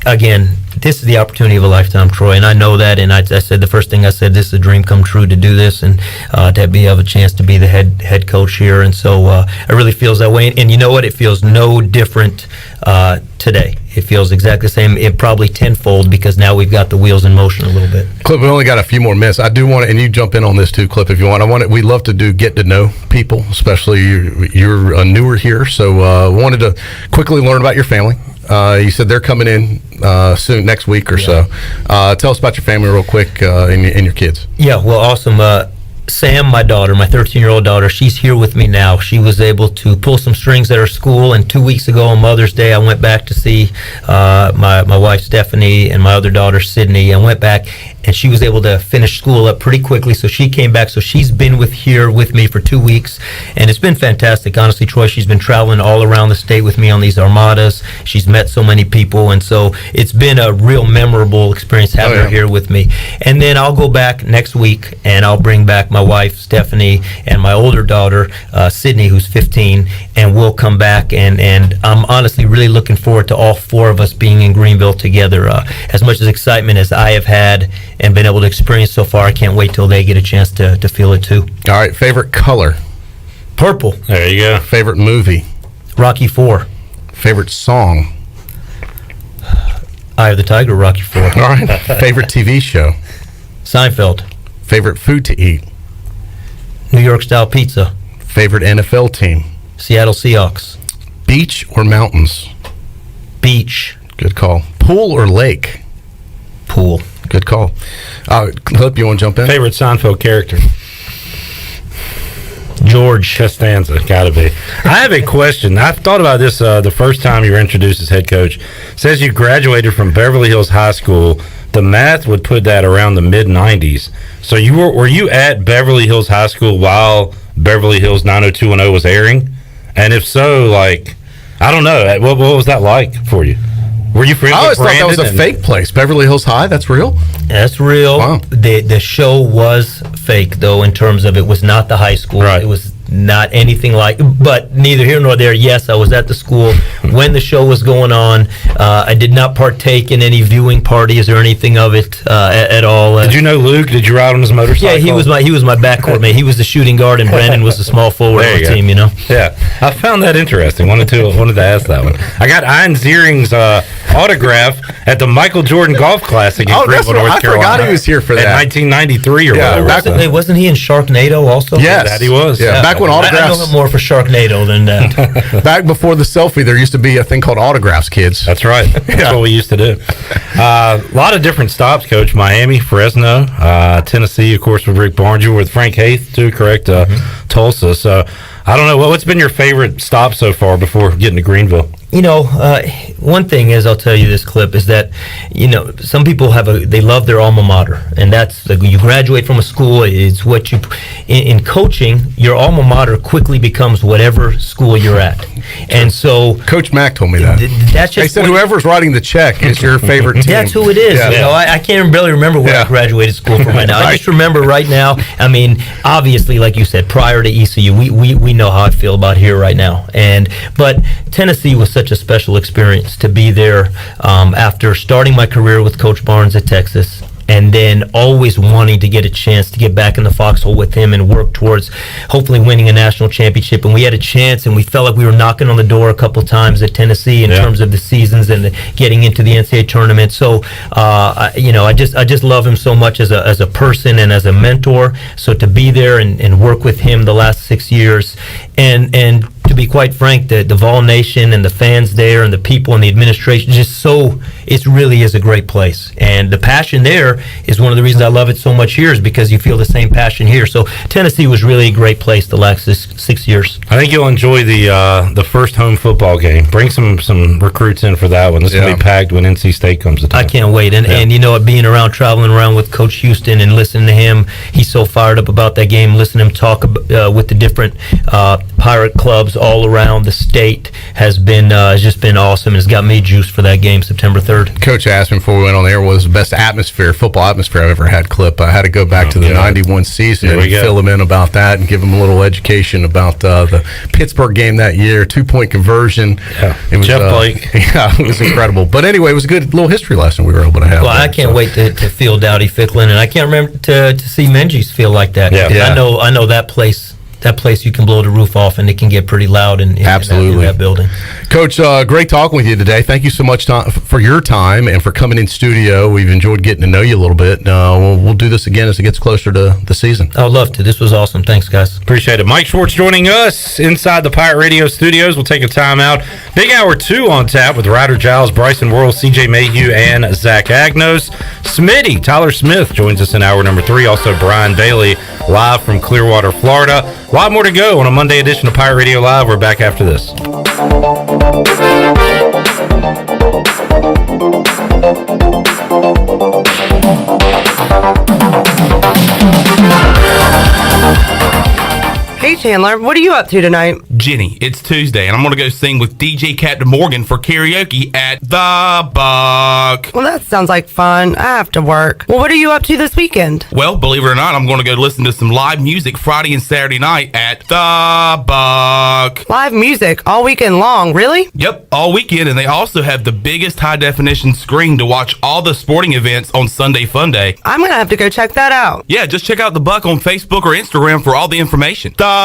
again, this is the opportunity of a lifetime, Troy, and I know that. And I said the first thing I said, this is a dream come true to do this and to have a chance to be the head coach here. And so it really feels that way. And you know what? It feels no different today. it feels exactly the same. It probably tenfold because now we've got the wheels in motion a little bit. Clip, we only got a few more minutes. I do want to, and you jump in on this too, Clip, if you want. We love to do get to know people, especially you're newer here, so wanted to quickly learn about your family. You said they're coming in soon, next week or so. Tell us about your family real quick and your kids. Yeah, well, awesome. Sam, my daughter, my 13-year-old daughter, she's here with me now. She was able to pull some strings at her school, and 2 weeks ago on Mother's Day, I went back to see my wife, Stephanie, and my other daughter, Sydney. I went back, and she was able to finish school up pretty quickly, so she came back. So she's been here with me for 2 weeks, and it's been fantastic. Honestly, Troy, she's been traveling all around the state with me on these armadas. She's met so many people, and so it's been a real memorable experience having her here with me. And then I'll go back next week, and I'll bring back my wife, Stephanie, and my older daughter, Sydney, who's 15, and we'll come back, and I'm honestly really looking forward to all four of us being in Greenville together. As much as excitement as I have had and been able to experience so far, I can't wait till they get a chance to feel it too. All right, favorite color? Purple. There you go. Favorite movie? Rocky IV. Favorite song? Eye of the Tiger, Rocky IV. All right. Favorite TV show? Seinfeld. Favorite food to eat? New York style pizza. Favorite NFL team? Seattle Seahawks. Beach or mountains? Beach. Good call. Pool or lake? Pool. Good call. Clip, you want to jump in? Favorite Seinfeld character? George Costanza, gotta be. I have a question. I've thought about this the first time you were introduced as head coach. It says you graduated from Beverly Hills High School. The math would put that around the mid-90s. So were you at Beverly Hills High School while Beverly Hills 90210 was airing? And if so, like, I don't know, what was that like for you? Were you friends I always with thought that was Brandon a fake place. Beverly Hills High, that's real? That's real. Wow. The show was fake, though, in terms of it was not the high school. Right. It was not anything like, but neither here nor there. Yes, I was at the school when the show was going on. I did not partake in any viewing parties or anything of it at all. Did you know Luke? Did you ride on his motorcycle? Yeah, he was my backcourt mate. He was the shooting guard, and Brandon was the small forward of the team. You know. Yeah, I found that interesting. Wanted to ask that one. I got Ian Ziering's autograph at the Michael Jordan Golf Classic in Greenville, North Carolina. I forgot he was here for that. In 1993 or whatever. Wasn't he in Sharknado also? Yes, that he was. Yeah, back when autographs. I know him more for Sharknado than that. Back before the selfie, there used to be a thing called autographs, kids. That's right. That's what we used to do. A lot of different stops, Coach. Miami, Fresno, Tennessee, of course, with Rick Barnes. You were with Frank Haith, too, correct? Tulsa. So, I don't know. What's been your favorite stop so far before getting to Greenville? You know, one thing is, I'll tell you this, Clip, is that, you know, some people they love their alma mater, and that's like when you graduate from a school, it's what in coaching, your alma mater quickly becomes whatever school you're at. And so Coach Mack told me that. That's just they said whoever's writing the check is your favorite team. That's who it is. Yeah. You know, I can't really remember where I graduated school from right now. I just remember right now, I mean, obviously, like you said, prior to ECU, we know how I feel about here right now. But Tennessee was such a special experience to be there after starting my career with Coach Barnes at Texas, and then always wanting to get a chance to get back in the foxhole with him and work towards hopefully winning a national championship. And we had a chance, and we felt like we were knocking on the door a couple times at Tennessee in terms of the seasons and getting into the NCAA tournament. So, I just love him so much as a person and as a mentor. So to be there and work with him the last 6 years, and to be quite frank, the Vol Nation and the fans there and the people and the administration, it really is a great place. And the passion there is one of the reasons I love it so much here, is because you feel the same passion here. So Tennessee was really a great place the last 6 years. I think you'll enjoy the first home football game. Bring some recruits in for that one. This will be packed when NC State comes to town. I can't wait. And you know, being around, traveling around with Coach Houston and listening to him, he's so fired up about that game. Listening to him talk with the different Pirate clubs all around the state has just been awesome, and it's got me juiced for that game September 3rd. Coach asked me before we went on the air what was the best football atmosphere I've ever had. Clip. I had to go back to the 91 season and fill him in about that and give him a little education about the Pittsburgh game that year, 2-point conversion. Yeah. It was, Jeff Blake. Yeah, it was incredible. But anyway, it was a good little history lesson we were able to have. Well, I can't wait to feel Dowdy Ficklin, and I can't remember to see Menzies feel like that. Yeah. I know that place that place you can blow the roof off, and it can get pretty loud in that building. Coach, great talking with you today. Thank you so much for your time and for coming in studio. We've enjoyed getting to know you a little bit. We'll do this again as it gets closer to the season. I would love to. This was awesome. Thanks, guys. Appreciate it. Mike Schwarts joining us inside the Pirate Radio studios. We'll take a time out. Big Hour 2 on tap with Ryder Giles, Bryson Worrell, CJ Mayhew, and Zach Agnos. Smitty, Tyler Smith joins us in hour number 3. Also, Brian Bailey, live from Clearwater, Florida. A lot more to go on a Monday edition of Pirate Radio Live. We're back after this. Hey Chandler, what are you up to tonight? Jenny, it's Tuesday, and I'm going to go sing with DJ Captain Morgan for karaoke at The Buck. Well, that sounds like fun. I have to work. Well, what are you up to this weekend? Well, believe it or not, I'm going to go listen to some live music Friday and Saturday night at The Buck. Live music all weekend long, really? Yep, all weekend, and they also have the biggest high-definition screen to watch all the sporting events on Sunday Fun Day. I'm going to have to go check that out. Yeah, just check out The Buck on Facebook or Instagram for all the information. The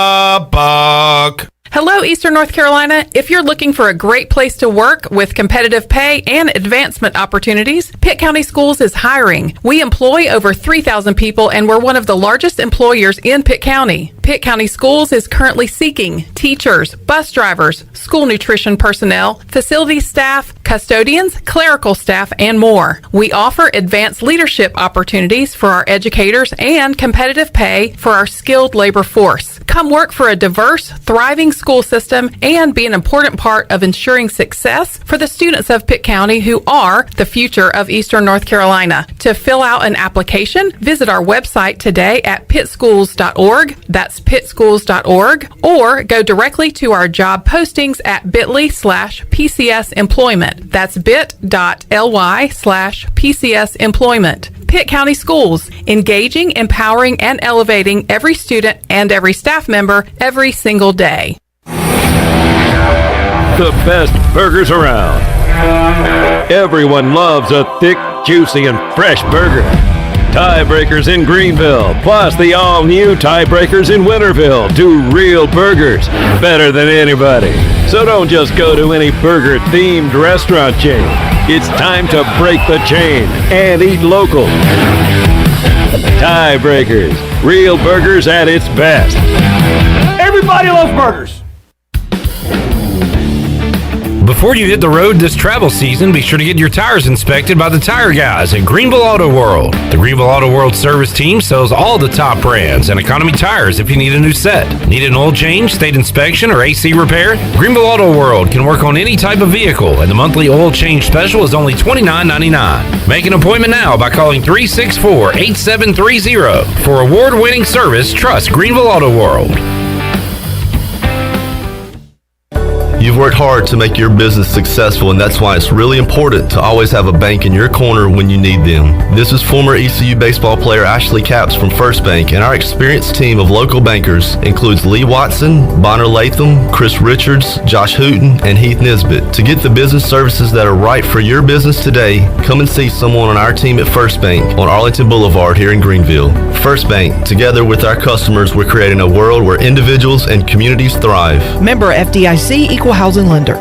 Buck. Hello, Eastern North Carolina. If you're looking for a great place to work with competitive pay and advancement opportunities, Pitt County Schools is hiring. We employ over 3,000 people, and we're one of the largest employers in Pitt County. Pitt County Schools is currently seeking teachers, bus drivers, school nutrition personnel, facility staff, custodians, clerical staff, and more. We offer advanced leadership opportunities for our educators and competitive pay for our skilled labor force. Come work for a diverse, thriving school system and be an important part of ensuring success for the students of Pitt County who are the future of Eastern North Carolina. To fill out an application, visit our website today at pittschools.org. That's pittschools.org, or go directly to our job postings at bit.ly/PCS employment. That's bit.ly/PCS employment. Pitt County Schools, engaging, empowering, and elevating every student and every staff member every single day. The best burgers around. Everyone loves a thick, juicy, and fresh burger. Tiebreakers in Greenville, plus the all-new Tiebreakers in Winterville, do real burgers better than anybody. So don't just go to any burger-themed restaurant chain. It's time to break the chain and eat local. Tiebreakers, real burgers at its best. Everybody loves burgers. Before you hit the road this travel season, be sure to get your tires inspected by the tire guys at Greenville Auto World. The Greenville Auto World service team sells all the top brands and economy tires if you need a new set. Need an oil change, state inspection, or AC repair? Greenville Auto World can work on any type of vehicle, and the monthly oil change special is only $29.99. Make an appointment now by calling 364-8730. For award-winning service, trust Greenville Auto World. You've worked hard to make your business successful, and that's why it's really important to always have a bank in your corner when you need them. This is former ECU baseball player Ashley Capps from First Bank, and our experienced team of local bankers includes Lee Watson, Bonner Latham, Chris Richards, Josh Hooten, and Heath Nisbet. To get the business services that are right for your business today, come and see someone on our team at First Bank on Arlington Boulevard here in Greenville. First Bank, together with our customers, we're creating a world where individuals and communities thrive. Member FDIC, Equal Housing Lender.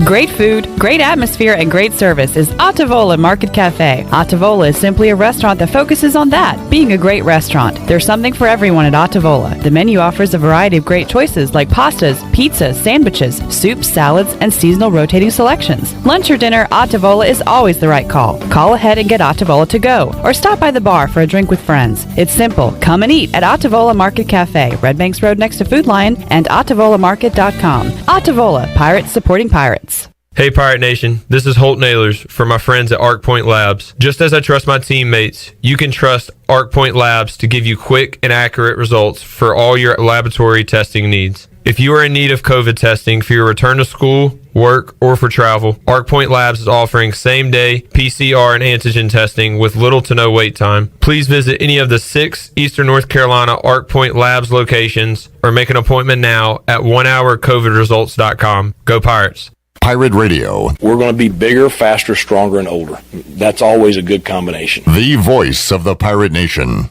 Great food, great atmosphere, and great service is Ottavola Market Cafe. Ottavola is simply a restaurant that focuses on that, being a great restaurant. There's something for everyone at Ottavola. The menu offers a variety of great choices like pastas, pizzas, sandwiches, soups, salads, and seasonal rotating selections. Lunch or dinner, Ottavola is always the right call. Call ahead and get Ottavola to go, or stop by the bar for a drink with friends. It's simple. Come and eat at Ottavola Market Cafe, Red Banks Road next to Food Lion, and OttavolaMarket.com. Ottavola, pirates supporting pirates. Hey Pirate Nation, this is Holt Nailers for my friends at Arc Point Labs. Just as I trust my teammates, you can trust Arc Point Labs to give you quick and accurate results for all your laboratory testing needs. If you are in need of COVID testing for your return to school, work, or for travel, Arc Point Labs is offering same-day PCR and antigen testing with little to no wait time. Please visit any of the 6 Eastern North Carolina Arc Point Labs locations or make an appointment now at onehourcovidresults.com. Go Pirates! Pirate Radio. We're going to be bigger, faster, stronger, and older. That's always a good combination. The voice of the Pirate Nation.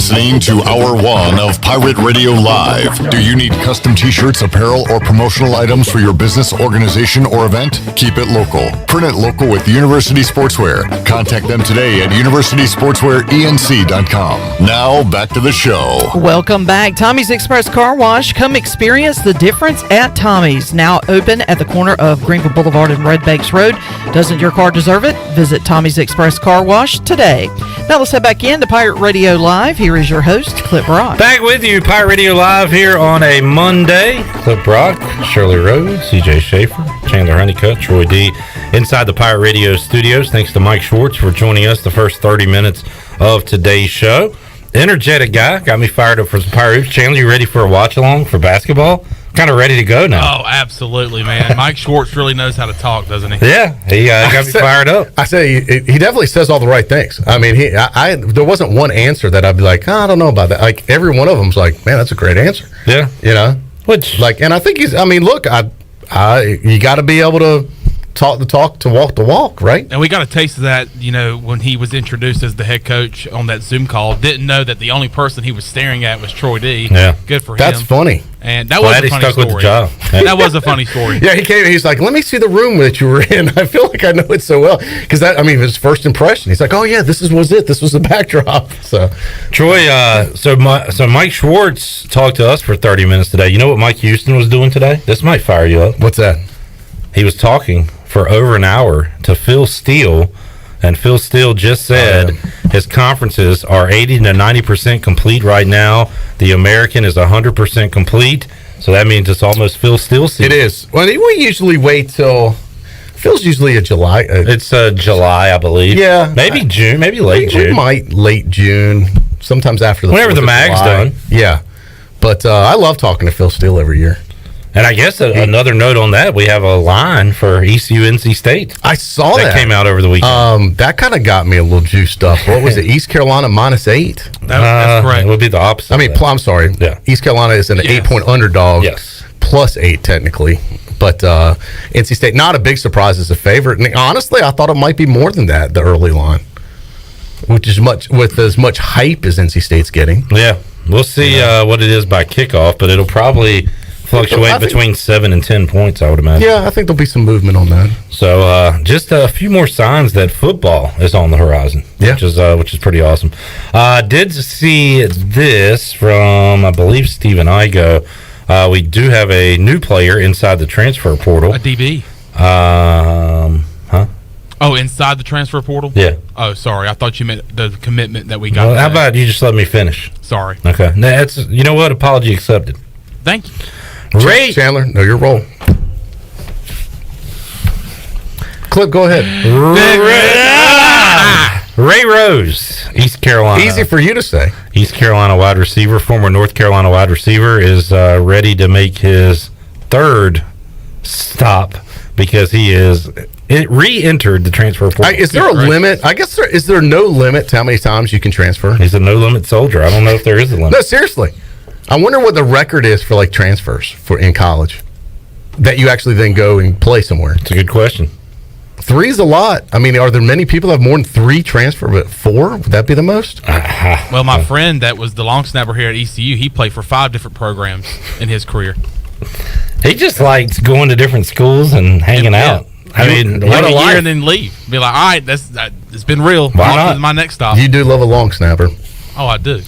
listening to Hour 1 of Pirate Radio Live. Do you need custom t-shirts, apparel, or promotional items for your business, organization, or event? Keep it local. Print it local with University Sportswear. Contact them today at universitysportswearenc.com. Now, back to the show. Welcome back. Tommy's Express Car Wash. Come experience the difference at Tommy's. Now open at the corner of Greenville Boulevard and Red Banks Road. Doesn't your car deserve it? Visit Tommy's Express Car Wash today. Now let's head back in to Pirate Radio Live. Here is your host, Clip Brock. Back with you, Pirate Radio Live here on a Monday. Clip Brock, Shirley Rhodes, CJ Schaefer, Chandler Honeycutt, Troy D. Inside the Pirate Radio studios. Thanks to Mike Schwarts for joining us the first 30 minutes of today's show. Energetic guy, got me fired up for some Pirate Hoops. Chandler, you ready for a watch along for basketball? Kind of ready to go now. Oh, absolutely, man. Mike Schwartz really knows how to talk, doesn't he? Yeah, he got me fired up. I say he definitely says all the right things. I mean, there wasn't one answer that I'd be like, I don't know about that. Like every one of them's like, man, that's a great answer. Yeah, and I think he's. I mean, look, you got to be able to talk the talk to walk the walk, right? And we got a taste of that, when he was introduced as the head coach on that Zoom call. Didn't know that the only person he was staring at was Troy D. Yeah, good for him. That's funny. And that was a funny story. With the job. That was a funny story. Yeah, he came. He's like, "Let me see the room that you were in." I feel like I know it so well because his first impression. He's like, "Oh yeah, this was it. This was the backdrop." So, Troy. So Mike Schwartz talked to us for 30 minutes today. You know what Mike Houston was doing today? This might fire you up. What's that? He was talking for over an hour to Phil Steele, and Phil Steele just said his conferences are 80 to 90% complete right now. The American is 100% complete, so that means it's almost Phil Steele season. It is. Well, we usually wait till Phil's usually a July. It's July, I believe. Yeah, maybe June, maybe late June. We might late June, sometimes after whenever the mag's done. Yeah, but I love talking to Phil Steele every year. And I guess another note on that, we have a line for ECU NC State. I saw that. That came out over the weekend. That kind of got me a little juiced up. What was it? East Carolina -8. That's correct. It would be the opposite. I mean, I'm sorry. Yeah. East Carolina is an 8-point underdog. Yes. +8 technically. But NC State, not a big surprise as a favorite. And honestly, I thought it might be more than that, the early line. Which is with as much hype as NC State's getting. Yeah. We'll see what it is by kickoff, but it'll probably fluctuate between 7 and 10 points, I would imagine. Yeah, I think there'll be some movement on that. So just a few more signs that football is on the horizon, which is pretty awesome. Did see this from, I believe, Stephen Igo. We do have a new player inside the transfer portal. A DB. Oh, inside the transfer portal? Yeah. Oh, sorry. I thought you meant the commitment that we got. Well, how about you just let me finish? Sorry. Okay. That's, you know what? Apology accepted. Thank you. Ray Chandler, know your role. Clip, go ahead. Ray Rose, East Carolina. Easy for you to say. East Carolina wide receiver, former North Carolina wide receiver, is ready to make his third stop because he is re-entered the transfer portal. Is there a limit? I guess is there no limit to how many times you can transfer? He's a no-limit soldier. I don't know if there is a limit. No, seriously. I wonder what the record is for transfers in college that you actually then go and play somewhere. It's a good question. 3 is a lot. I mean, are there many people that have more than 3 transfer? But 4, would that be the most? Well, my friend that was the long snapper here at ECU, he played for 5 different programs in his career. He just likes going to different schools and hanging out. I mean, what a year and then leave. Be like, all right, it's been real. Why not? This is my next stop. You do love a long snapper. Oh, I do.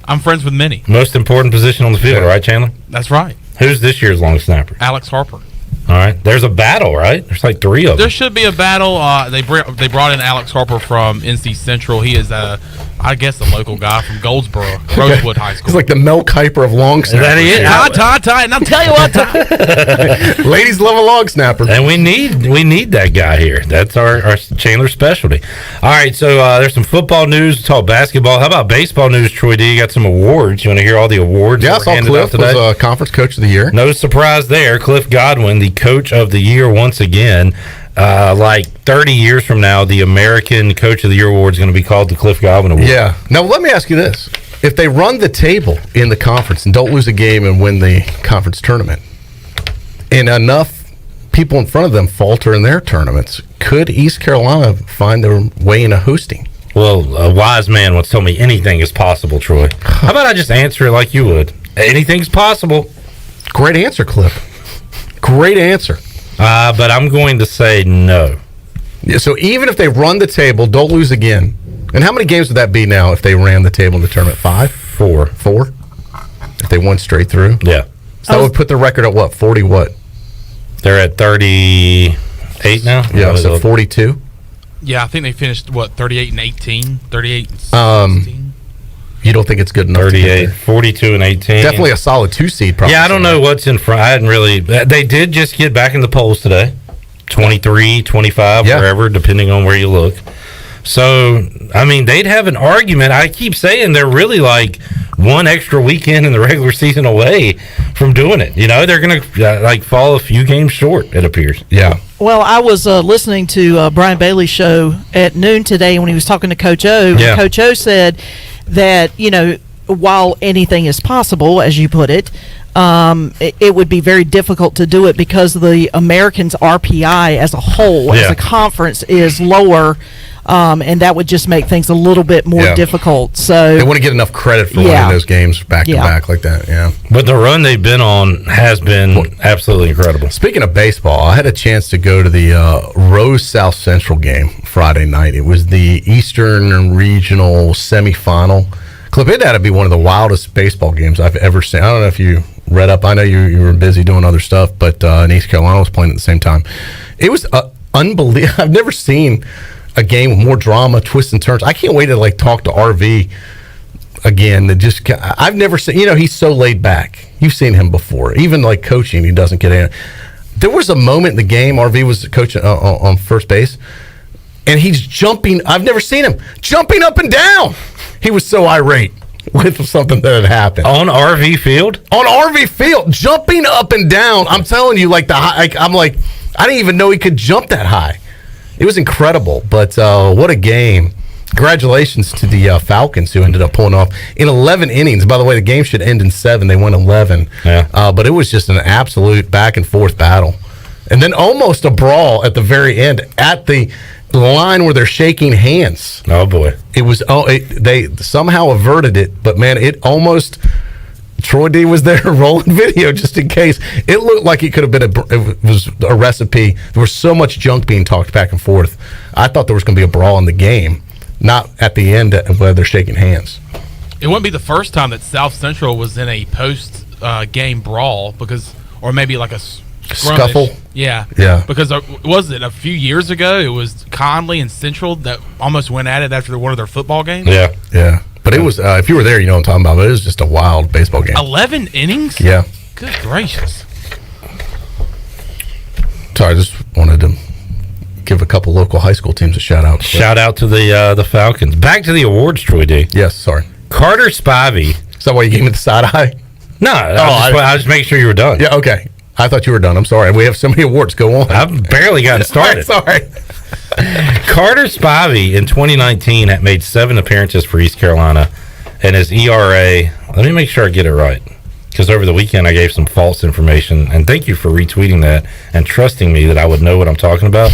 I'm friends with many. Most important position on the field, right, Chandler? That's right. Who's this year's long snapper? Alex Harper. All right. There's a battle, right? There's 3 of them. There should be a battle. They brought in Alex Harper from NC Central. He is, I guess, a local guy from Goldsboro, Rosewood High School. He's like the Mel Kiper of long snappers. That he is. Tie. And I'll tell you what, ladies love a long snapper. And we need that guy here. That's our Chandler specialty. All right, so there's some football news. Talk basketball. How about baseball news, Troy D? You got some awards. You want to hear all the awards? Yeah, I saw Cliff was Conference Coach of the Year. No surprise there. Cliff Godwin, the Coach of the Year once again. 30 years from now, the American Coach of the Year Award is going to be called the Cliff Godwin Award. Yeah. Now, let me ask you this. If they run the table in the conference and don't lose a game and win the conference tournament, and enough people in front of them falter in their tournaments, could East Carolina find their way into hosting? Well, a wise man once told me anything is possible, Troy. How about I just answer it like you would? Anything's possible. Great answer, Clip. Great answer. But I'm going to say no. Yeah, so even if they run the table, don't lose again. And how many games would that be now if they ran the table in the tournament? 5? 4. If they won straight through? Yeah. So that would put the record at what? 40 what? They're at 38 now? Yeah, so 42. Yeah, I think they finished, 38 and 18? 38 and 16? You don't think it's good enough? 38, 42 and 18. Definitely a solid 2 seed, probably. Yeah, I don't know what's in front. I hadn't really. They did just get back in the polls today. 23, 25, wherever, depending on where you look. So, I mean, they'd have an argument. I keep saying they're really like one extra weekend in the regular season away from doing it. You know, they're going to fall a few games short, it appears. Yeah. Well, I was listening to Brian Bailey's show at noon today when he was talking to Coach O. Yeah. Coach O said that, while anything is possible, as you put it, it would be very difficult to do it because the Americans' RPI as a whole, as a conference, is lower, and that would just make things a little bit more difficult. So they wouldn't get enough credit for winning those games back to back like that. Yeah, but the run they've been on has been absolutely incredible. Speaking of baseball, I had a chance to go to the Rose South Central game Friday night. It was the Eastern Regional semifinal. Clip, it had to be one of the wildest baseball games I've ever seen. I don't know if you read up. I know you were busy doing other stuff, but in East Carolina was playing at the same time. It was unbelievable. I've never seen a game with more drama, twists and turns. I can't wait to talk to RV again. I've never seen. He's so laid back. You've seen him before, even coaching. He doesn't get in. There was a moment in the game. RV was coaching on first base, and he's jumping. I've never seen him jumping up and down. He was so irate with something that had happened on RV Field. On RV Field, jumping up and down. I'm telling you, I'm like, I didn't even know he could jump that high. It was incredible. But what a game! Congratulations to the Falcons who ended up pulling off in 11 innings. By the way, the game should end in 7. They won 11. Yeah. But it was just an absolute back and forth battle, and then almost a brawl at the very end at the line where they're shaking hands. Oh boy, it was. They somehow averted it, but man, it almost. Troy D was there rolling video just in case. It looked like it could have been it was a recipe. There was so much junk being talked back and forth. I thought there was going to be a brawl in the game, not at the end where they're shaking hands. It wouldn't be the first time that South Central was in a post game brawl or maybe like a scuffle. Yeah. Because was it a few years ago? It was Conley and Central that almost went at it after one of their football games. Yeah. But it was if you were there, you know what I'm talking about. But it was just a wild baseball game. 11 innings. Yeah. Good gracious. Sorry, I just wanted to give a couple local high school teams a shout out. Shout out to the Falcons. Back to the awards, Troy D. Yes, sorry. Carter Spivey. Is that why you gave me the side eye? No, I was just making sure you were done. Yeah, okay. I thought you were done. I'm sorry. We have so many awards. Go on. I've barely gotten started. Sorry. Carter Spivey in 2019 had made 7 appearances for East Carolina, and his ERA, let me make sure I get it right, because over the weekend I gave some false information, and thank you for retweeting that and trusting me that I would know what I'm talking about.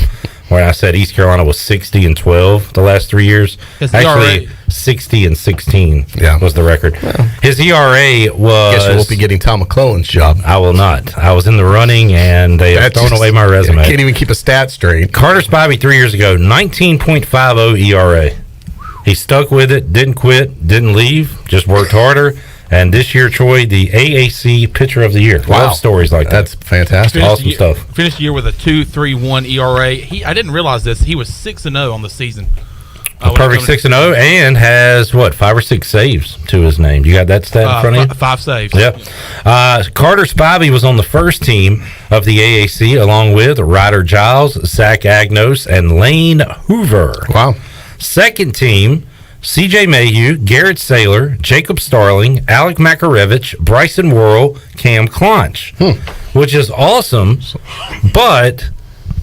When I said East Carolina was 60-12 the last 3 years, actually 60-16 was the record. Well, his ERA was. Guess you won't be getting Tom McClellan's job. I will not. I was in the running, and they have thrown away my resume. Can't even keep a stat straight. Carter Spivey 3 years ago, 19.50 ERA. He stuck with it, didn't quit, didn't leave, just worked harder. And this year, Troy, the AAC Pitcher of the Year. Wow. Love stories like that. That's fantastic. Awesome stuff. Finished the year with a 2.31 ERA. I didn't realize this. He was 6-0 on the season. A perfect 6-0 and has, 5 or 6 saves to his name. You got that stat in front of you? 5 saves. Yep. Carter Spivey was on the first team of the AAC along with Ryder Giles, Zach Agnos, and Lane Hoover. Wow. Second team, C.J. Mayhew, Garrett Saylor, Jacob Starling, Alec Makarevich, Bryson Worrell, Cam Clonch, which is awesome, but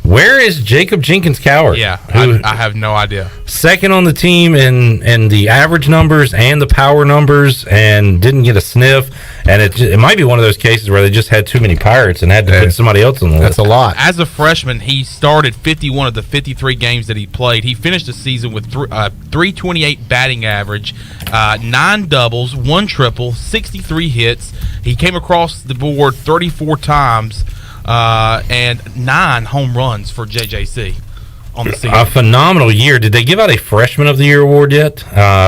Where is Jacob Jenkins Coward? Yeah, I have no idea. Second on the team in the average numbers and the power numbers, and didn't get a sniff. And it might be one of those cases where they just had too many Pirates and had to put somebody else on the list. That's a lot. As a freshman, he started 51 of the 53 games that he played. He finished the season with 328 batting average, 9 doubles, 1 triple, 63 hits. He came across the board 34 times. And 9 home runs for JJC on the season. A phenomenal year. Did they give out a Freshman of the Year award yet?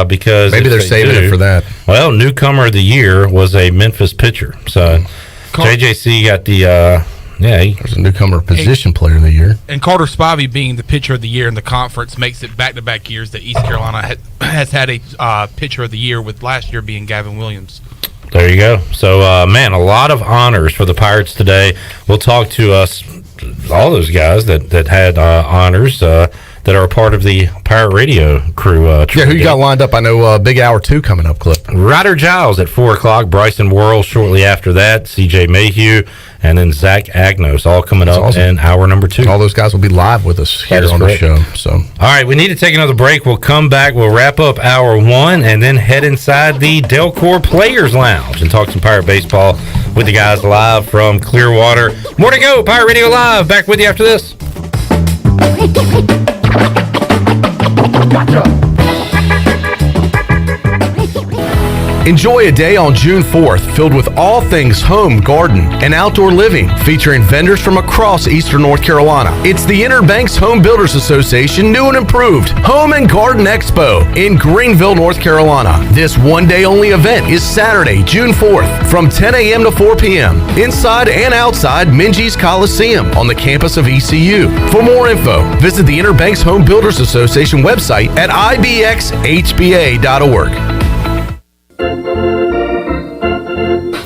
Because maybe they're saving it for that. Well, Newcomer of the Year was a Memphis pitcher. So JJC got the there's a newcomer position player of the year. And Carter Spivey being the pitcher of the year in the conference makes it back-to-back years that East Carolina has had a pitcher of the year, with last year being Gavin Williams. There you go. So, man, a lot of honors for the Pirates today. We'll talk to all those guys that had honors that are a part of the Pirate Radio crew. Who you got lined up? I know Big Hour 2 coming up, Clip. Ryder Giles at 4 o'clock, Bryson Worrell shortly after that, CJ Mayhew, and then Zach Agnos, all coming up in hour number 2. All those guys will be live with us here on the show. So, all right, we need to take another break. We'll come back. We'll wrap up hour 1 and then head inside the Delcor Players Lounge and talk some Pirate baseball with the guys live from Clearwater. More to go. Pirate Radio Live. Back with you after this. Enjoy a day on June 4th filled with all things home, garden, and outdoor living, featuring vendors from across Eastern North Carolina. It's the Inner Banks Home Builders Association new and improved Home and Garden Expo in Greenville, North Carolina. This one-day-only event is Saturday, June 4th from 10 a.m. to 4 p.m. inside and outside Minges Coliseum on the campus of ECU. For more info, visit the Inner Banks Home Builders Association website at ibxhba.org.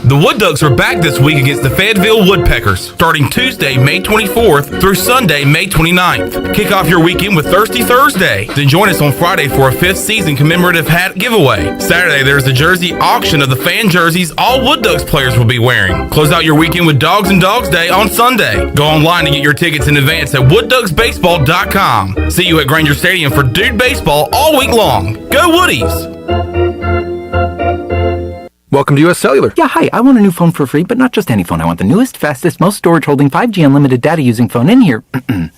The Wood Ducks are back this week against the Fayetteville Woodpeckers, starting Tuesday, May 24th through Sunday, May 29th. Kick off your weekend with Thirsty Thursday. Then join us on Friday for a 5th season commemorative hat giveaway. Saturday, there's the jersey auction of the fan jerseys all Wood Ducks players will be wearing. Close out your weekend with Dogs and Dogs Day on Sunday. Go online to get your tickets in advance at woodducksbaseball.com. See you at Granger Stadium for Dude Baseball all week long. Go Woodies! Welcome to U.S. Cellular. Yeah, hi. I want a new phone for free, but not just any phone. I want the newest, fastest, most storage holding 5G unlimited data using phone in here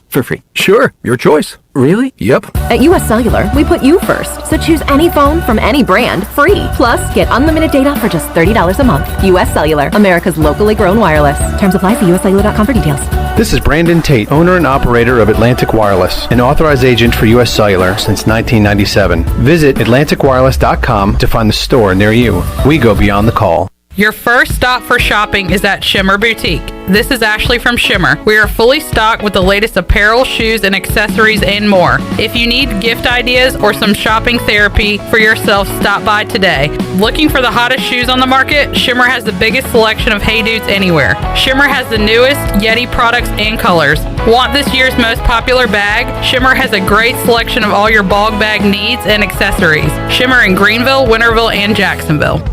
for free. Sure, your choice. Really? Yep. At U.S. Cellular, we put you first. So choose any phone from any brand free. Plus, get unlimited data for just $30 a month. U.S. Cellular, America's locally grown wireless. Terms apply. See uscellular.com for details. This is Brandon Tate, owner and operator of Atlantic Wireless, an authorized agent for U.S. Cellular since 1997. Visit atlanticwireless.com to find the store near you. We go beyond the call. Your first stop for shopping is at Shimmer Boutique. This is Ashley from Shimmer. We are fully stocked with the latest apparel, shoes, and accessories and more. If you need gift ideas or some shopping therapy for yourself, stop by today. Looking for the hottest shoes on the market? Shimmer has the biggest selection of Hey Dudes anywhere. Shimmer has the newest Yeti products and colors. Want this year's most popular bag? Shimmer has a great selection of all your bog bag needs and accessories. Shimmer in Greenville, Winterville, and Jacksonville.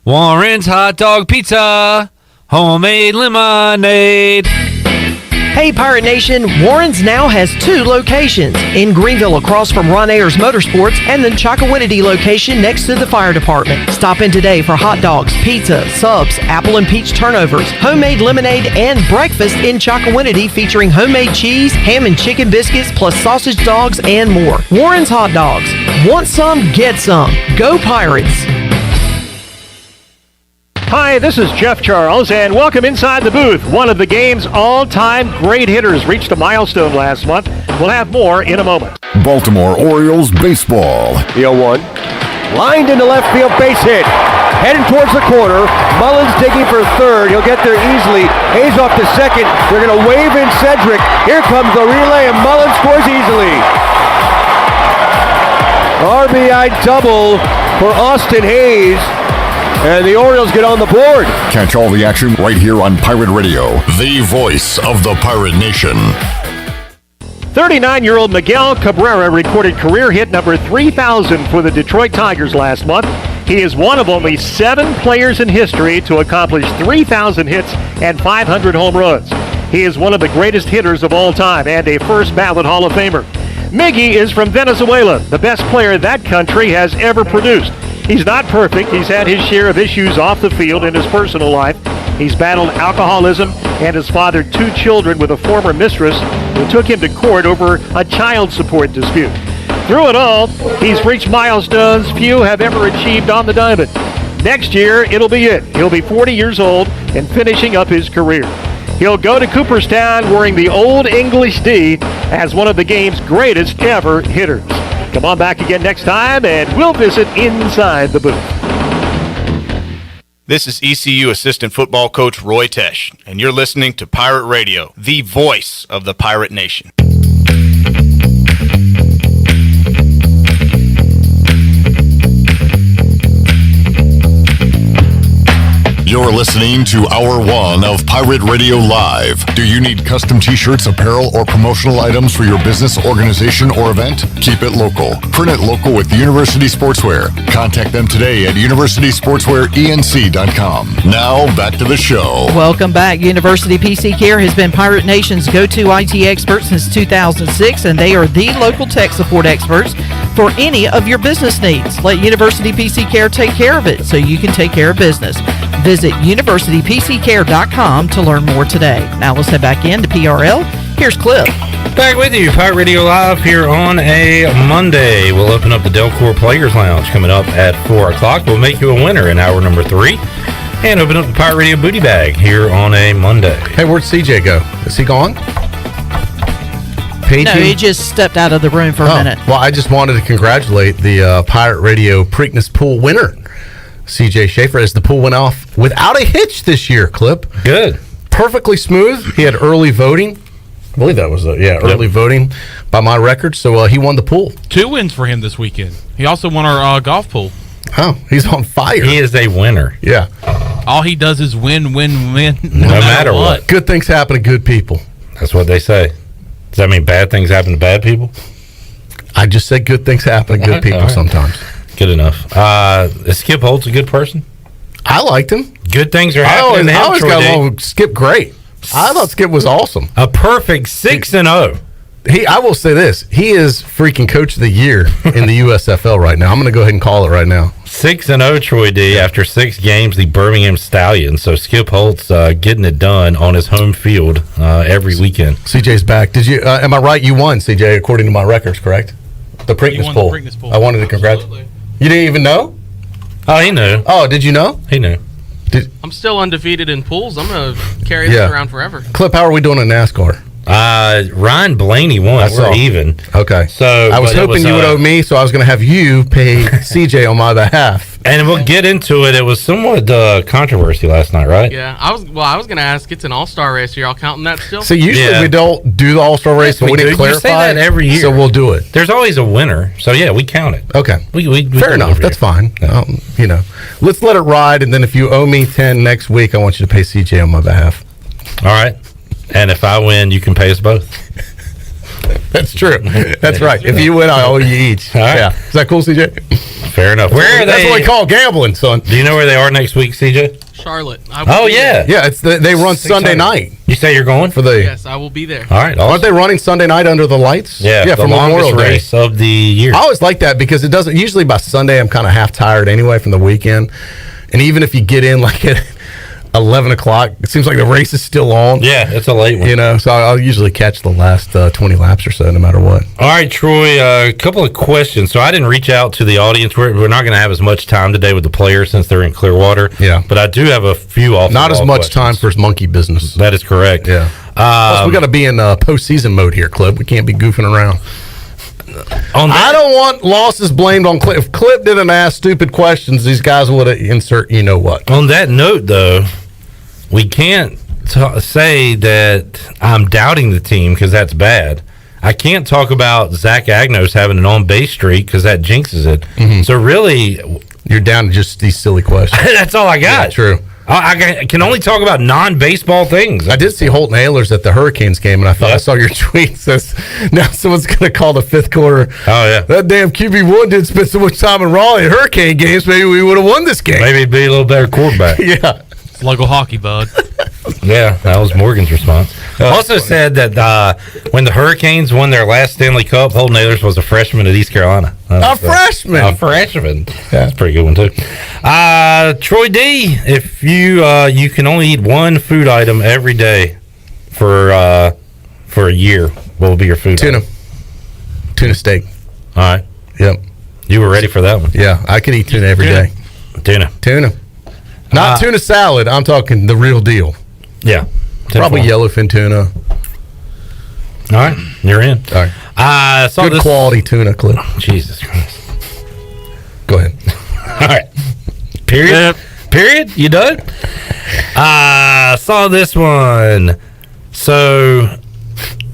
Warren's Hot Dog Pizza, homemade lemonade. Hey, Pirate Nation, Warren's now has 2 locations. In Greenville, across from Ron Ayers Motorsports, and the Chocowinity location next to the fire department. Stop in today for hot dogs, pizza, subs, apple and peach turnovers, homemade lemonade, and breakfast in Chocowinity featuring homemade cheese, ham and chicken biscuits, plus sausage dogs, and more. Warren's Hot Dogs. Want some? Get some. Go Pirates. Hi, this is Jeff Charles, and welcome inside the booth. One of the game's all-time great hitters reached a milestone last month. We'll have more in a moment. Baltimore Orioles baseball. The 0-1. Lined into left field, base hit. Heading towards the corner. Mullins digging for third. He'll get there easily. Hayes off to second. They're going to wave in Cedric. Here comes the relay, and Mullins scores easily. RBI double for Austin Hayes. And the Orioles get on the board. Catch all the action right here on Pirate Radio, the voice of the Pirate Nation. 39-year-old Miguel Cabrera recorded career hit number 3,000 for the Detroit Tigers last month. He is one of only 7 players in history to accomplish 3,000 hits and 500 home runs. He is one of the greatest hitters of all time and a first ballot Hall of Famer. Miggy is from Venezuela, the best player that country has ever produced. He's not perfect. He's had his share of issues off the field in his personal life. He's battled alcoholism and has fathered 2 children with a former mistress who took him to court over a child support dispute. Through it all, he's reached milestones few have ever achieved on the diamond. Next year, it'll be it. He'll be 40 years old and finishing up his career. He'll go to Cooperstown wearing the Old English D as one of the game's greatest ever hitters. Come on back again next time, and we'll visit inside the booth. This is ECU Assistant Football Coach Roy Tesh, and you're listening to Pirate Radio, the voice of the Pirate Nation. You're listening to Hour 1 of Pirate Radio Live. Do you need custom t-shirts, apparel, or promotional items for your business, organization, or event? Keep it local. Print it local with University Sportswear. Contact them today at universitysportswearenc.com. Now, back to the show. Welcome back. University PC Care has been Pirate Nation's go-to IT expert since 2006, and they are the local tech support experts for any of your business needs. Let University PC Care take care of it so you can take care of business. Visit universitypccare.com to learn more today. Now let's head back into PRL. Here's Cliff. Back with you, Pirate Radio Live here on a Monday. We'll open up the Delcor Players Lounge coming up at 4 o'clock. We'll make you a winner in hour number 3. And open up the Pirate Radio Booty Bag here on a Monday. Hey, where'd CJ go? Is he gone? No, he just stepped out of the room for a minute. Well, I just wanted to congratulate the Pirate Radio Preakness Pool winner, CJ Schaefer, as the pool went off without a hitch this year, Clip. Good. Perfectly smooth. He had early voting. I believe that was early voting by my record. So he won the pool. 2 wins for him this weekend. He also won our golf pool. Oh, he's on fire. He is a winner. Yeah. All he does is win, no matter what. Good things happen to good people. That's what they say. Does that mean bad things happen to bad people? I just said good things happen to good people sometimes. Good enough. Is Skip Holtz a good person? I liked him. Good things are happening. I always got along with Skip great. I thought Skip was awesome. A perfect 6-0. I will say this. He is freaking coach of the year in the USFL right now. I'm going to go ahead and call it right now. 6-0 Troy D after 6 games, the Birmingham Stallions. So Skip Holtz getting it done on his home field every weekend. CJ's back. Did you? Am I right? You won, CJ, according to my records, correct? The Preakness poll. I wanted to congratulate. You didn't even know? Oh, he knew. Oh, did you know? He knew. I'm still undefeated in pools. I'm going to carry this around forever. Clip, how are we doing in NASCAR? Ryan Blaney won. We're even. Okay. So I was hoping you would owe me, so I was going to have you pay CJ on my behalf. And we'll get into it. It was somewhat controversy last night, right? Yeah. I was going to ask. It's an all-star race. Are y'all counting that still? So usually we don't do the all-star race, so we didn't clarify. You say that every year. So we'll do it. There's always a winner. So yeah, we count it. Okay. We Fair enough. That's fine. Let's let it ride, and then if you owe me 10 next week, I want you to pay CJ on my behalf. All right. And if I win, you can pay us both. That's true. That's right. If you win, I owe you each. All right. Yeah. Is that cool, CJ? Fair enough. Where are they? That's what we call gambling, son. Do you know where they are next week, CJ? Charlotte. Yeah. Yeah, they run Sunday night. You say you're going for the? Yes, I will be there. All right. Aren't they running Sunday night under the lights? Yeah, for Memorial Day race of the year. I always like that because it doesn't. Usually by Sunday, I'm kind of half tired anyway from the weekend, and even if you get in like at 11 o'clock, it seems like the race is still on. Yeah, it's a late one. So I'll usually catch the last 20 laps or so, no matter what. All right, Troy, a couple of questions. So I didn't reach out to the audience. We're not going to have as much time today with the players since they're in Clearwater. Yeah. But I do have a few off. Not as much time for monkey business. That is correct. Yeah. Plus, we got to be in postseason mode here, Clip. We can't be goofing around. I don't want losses blamed on Clip. If Clip didn't ask stupid questions, these guys would have insert you know what. On that note, though, we can't say that I'm doubting the team because that's bad. I can't talk about Zach Agnos having an on-base streak because that jinxes it. Mm-hmm. So really, you're down to just these silly questions. That's all I got. Yeah, true. I can only talk about non-baseball things. I did see Holton Ahlers at the Hurricanes game, and I thought I saw your tweet says now someone's going to call the fifth quarter. Oh yeah, that damn QB1 didn't spend so much time in Raleigh at Hurricane games. Maybe we would have won this game. Maybe he'd be a little better quarterback. Yeah. Sluggo hockey, bud. Yeah, that was Morgan's response. Also said that when the Hurricanes won their last Stanley Cup, Holton Ahlers was a freshman at East Carolina. Freshman. A freshman. That's a pretty good one too. Troy D, if you can only eat one food item every day for a year, what will be your food? Tuna steak. All right. Yep. You were ready for that one. Yeah, I could eat tuna every day. Tuna. Not tuna salad. I'm talking the real deal. Yeah. Probably yellowfin tuna. All right. You're in. All right. Good quality tuna, Clip. Jesus Christ. Go ahead. All right. Period. You done? Saw this one. So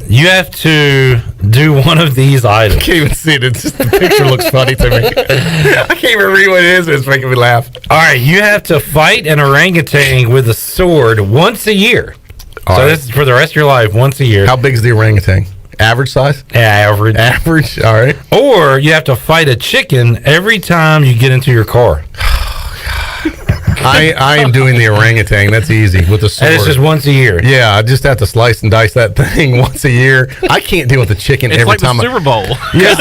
you have to do one of these items. I can't even see it. It's just, the picture looks funny to me. I can't even read what it is, but it's making me laugh. All right. You have to fight an orangutan with a sword once a year. This is for the rest of your life, once a year. How big is the orangutan? Average size? Average. Average, all right. Or you have to fight a chicken every time you get into your car. I am doing the orangutan. That's easy with the sword. And it's just once a year. Yeah, I just have to slice and dice that thing once a year. I can't deal with the chicken every time. It's like the Super Bowl. Yes,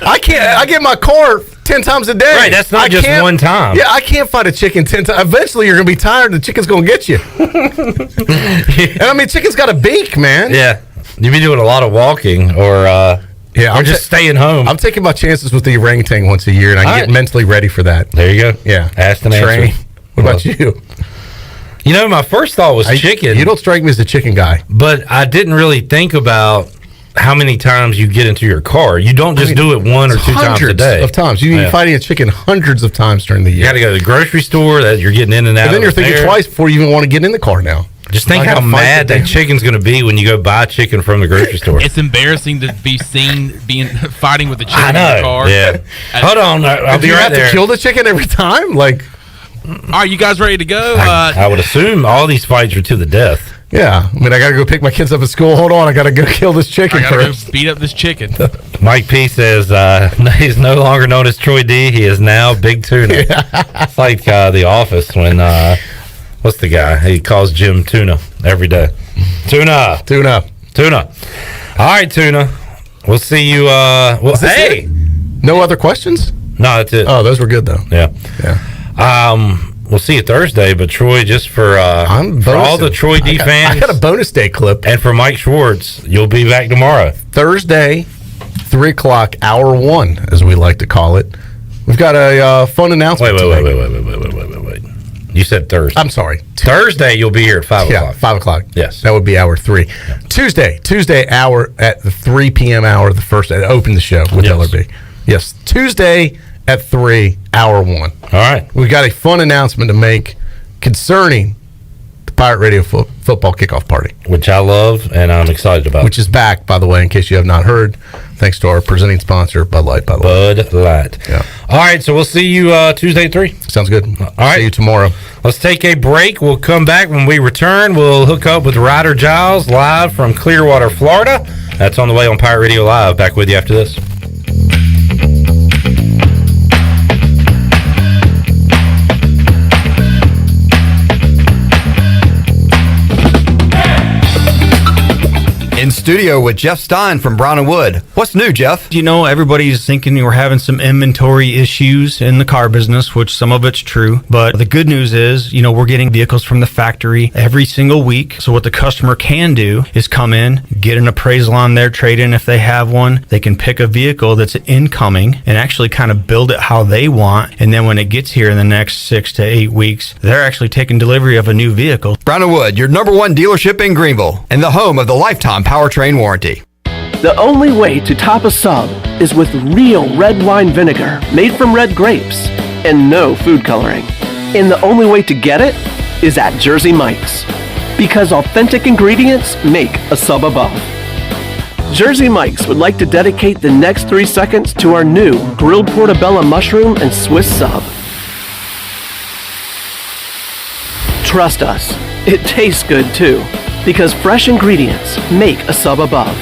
I can't. I get my car 10 times a day. Right, that's not just one time. Yeah, I can't fight a chicken 10 times. Eventually, you're going to be tired and the chicken's going to get you. And I mean, chicken's got a beak, man. Yeah. You be doing a lot of walking or I'm just staying home. I'm taking my chances with the orangutan once a year, and I get mentally ready for that. There you go. Yeah. Asked and answered. What about you? You know, my first thought was chicken. You don't strike me as the chicken guy. But I didn't really think about how many times you get into your car. You don't just do it one or two times a day. Hundreds of times. You be fighting a chicken hundreds of times during the year. You got to go to the grocery store. That you're getting in and out. And then you're thinking there. twice before you even want to get in the car now. Just think how mad that chicken's going to be when you go buy chicken from the grocery store. It's embarrassing to be seen fighting with a chicken I know. in the car. Yeah. Hold on. I'll be you right have there. to kill the chicken every time? Like, Are you guys ready to go? I would assume all these fights are to the death. yeah. I mean, I got to go pick my kids up at school. Hold on. I got to go kill this chicken I gotta first. go beat up this chicken. Mike P says he's no longer known as Troy D. He is now Big Tuna. It's like The Office when what's the guy? He calls Jim Tuna every day. Tuna. All right, Tuna. We'll see you. Hey. No other questions? No, that's it. Oh, those were good though. Yeah. We'll see you Thursday, but Troy, just for all the Troy D fans, I got a bonus day clip. And for Mike Schwarts, you'll be back tomorrow. Thursday, 3 o'clock, hour 1, as we like to call it. We've got a fun announcement. Wait. You said Thursday. I'm sorry. Thursday, you'll be here at 5 o'clock. Yeah, 5 o'clock. Yes. That would be hour 3. Yeah. Tuesday, hour at the 3 p.m. hour, the first, open the show with LRB. Yes, Tuesday at 3, hour 1. All right. We've got a fun announcement to make concerning the Pirate Radio football kickoff party. Which I love and I'm excited about. Which is back, by the way, in case you have not heard. Thanks to our presenting sponsor, Bud Light, by the way. Bud Light. Yeah. All right, so we'll see you Tuesday at 3. Sounds good. All right. See you tomorrow. Let's take a break. We'll come back. When we return, we'll hook up with Ryder Giles live from Clearwater, Florida. That's on the way on Pirate Radio Live. Back with you after this. In studio with Jeff Stein from Brown & Wood. What's new, Jeff? You know, everybody's thinking we're having some inventory issues in the car business, which some of it's true. But the good news is, you know, we're getting vehicles from the factory every single week. So what the customer can do is come in, get an appraisal on their trade-in if they have one. They can pick a vehicle that's incoming and actually kind of build it how they want. And then when it gets here in the next 6 to 8 weeks, they're actually taking delivery of a new vehicle. Brown & Wood, your #1 dealership in Greenville and the home of the lifetime powertrain warranty. The only way to top a sub is with real red wine vinegar made from red grapes and no food coloring. And the only way to get it is at Jersey Mike's, because authentic ingredients make a sub above. Jersey Mike's would like to dedicate the next 3 seconds to our new grilled portobello mushroom and Swiss sub. Trust us, it tastes good too, because fresh ingredients make a sub above.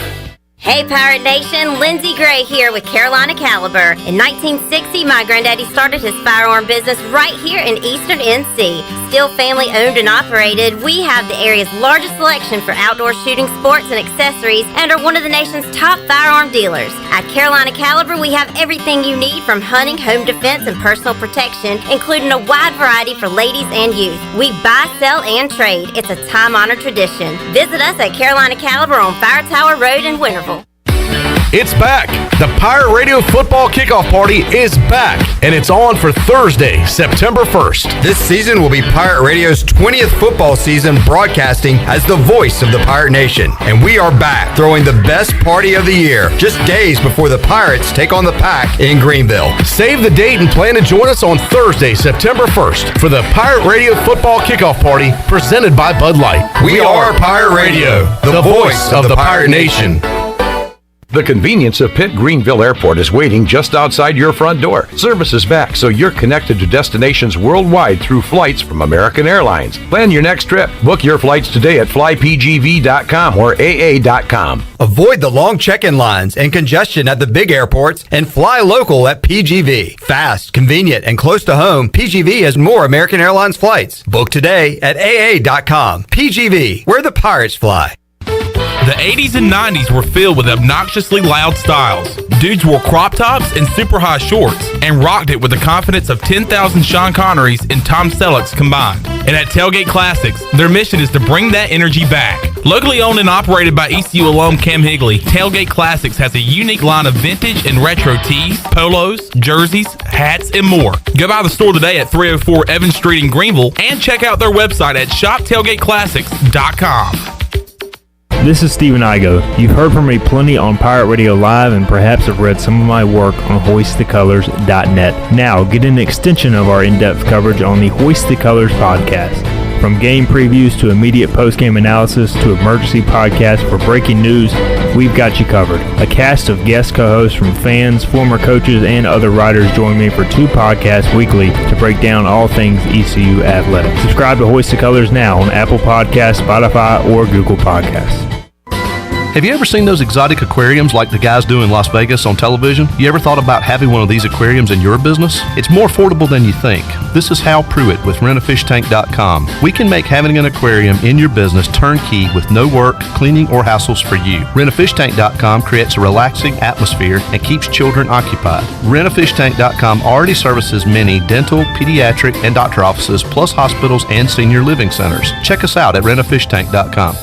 Hey Pirate Nation, Lindsay Gray here with Carolina Caliber. In 1960, my granddaddy started his firearm business right here in Eastern NC. Still family owned and operated, we have the area's largest selection for outdoor shooting sports and accessories and are one of the nation's top firearm dealers. At Carolina Caliber, we have everything you need from hunting, home defense, and personal protection, including a wide variety for ladies and youth. We buy, sell, and trade. It's a time-honored tradition. Visit us at Carolina Caliber on Fire Tower Road in Winterville. It's back. The Pirate Radio Football Kickoff Party is back, and it's on for Thursday, September 1st. This season will be Pirate Radio's 20th football season, broadcasting as the voice of the Pirate Nation. And we are back, throwing the best party of the year, just days before the Pirates take on the Pack in Greenville. Save the date and plan to join us on Thursday, September 1st for the Pirate Radio Football Kickoff Party presented by Bud Light. We are Pirate Radio, the voice of the Pirate Nation. The convenience of Pitt Greenville Airport is waiting just outside your front door. Service is back, so you're connected to destinations worldwide through flights from American Airlines. Plan your next trip. Book your flights today at flypgv.com or aa.com. Avoid the long check-in lines and congestion at the big airports and fly local at PGV. Fast, convenient, and close to home, PGV has more American Airlines flights. Book today at aa.com. PGV, where the Pirates fly. The 80s and 90s were filled with obnoxiously loud styles. Dudes wore crop tops and super high shorts and rocked it with the confidence of 10,000 Sean Connerys and Tom Sellecks combined. And at Tailgate Classics, their mission is to bring that energy back. Locally owned and operated by ECU alum Cam Higley, Tailgate Classics has a unique line of vintage and retro tees, polos, jerseys, hats, and more. Go by the store today at 304 Evans Street in Greenville and check out their website at shoptailgateclassics.com. This is Steven Igo. You've heard from me plenty on Pirate Radio Live and perhaps have read some of my work on hoistthecolors.net. Now, get an extension of our in-depth coverage on the Hoist the Colors podcast. From game previews to immediate post-game analysis to emergency podcasts for breaking news, we've got you covered. A cast of guest co-hosts from fans, former coaches, and other writers join me for 2 podcasts weekly to break down all things ECU athletics. Subscribe to Hoist the Colors now on Apple Podcasts, Spotify, or Google Podcasts. Have you ever seen those exotic aquariums like the guys do in Las Vegas on television? You ever thought about having one of these aquariums in your business? It's more affordable than you think. This is Hal Pruitt with rentafishtank.com. We can make having an aquarium in your business turnkey with no work, cleaning, or hassles for you. Rentafishtank.com creates a relaxing atmosphere and keeps children occupied. Rentafishtank.com already services many dental, pediatric, and doctor offices, plus hospitals and senior living centers. Check us out at rentafishtank.com.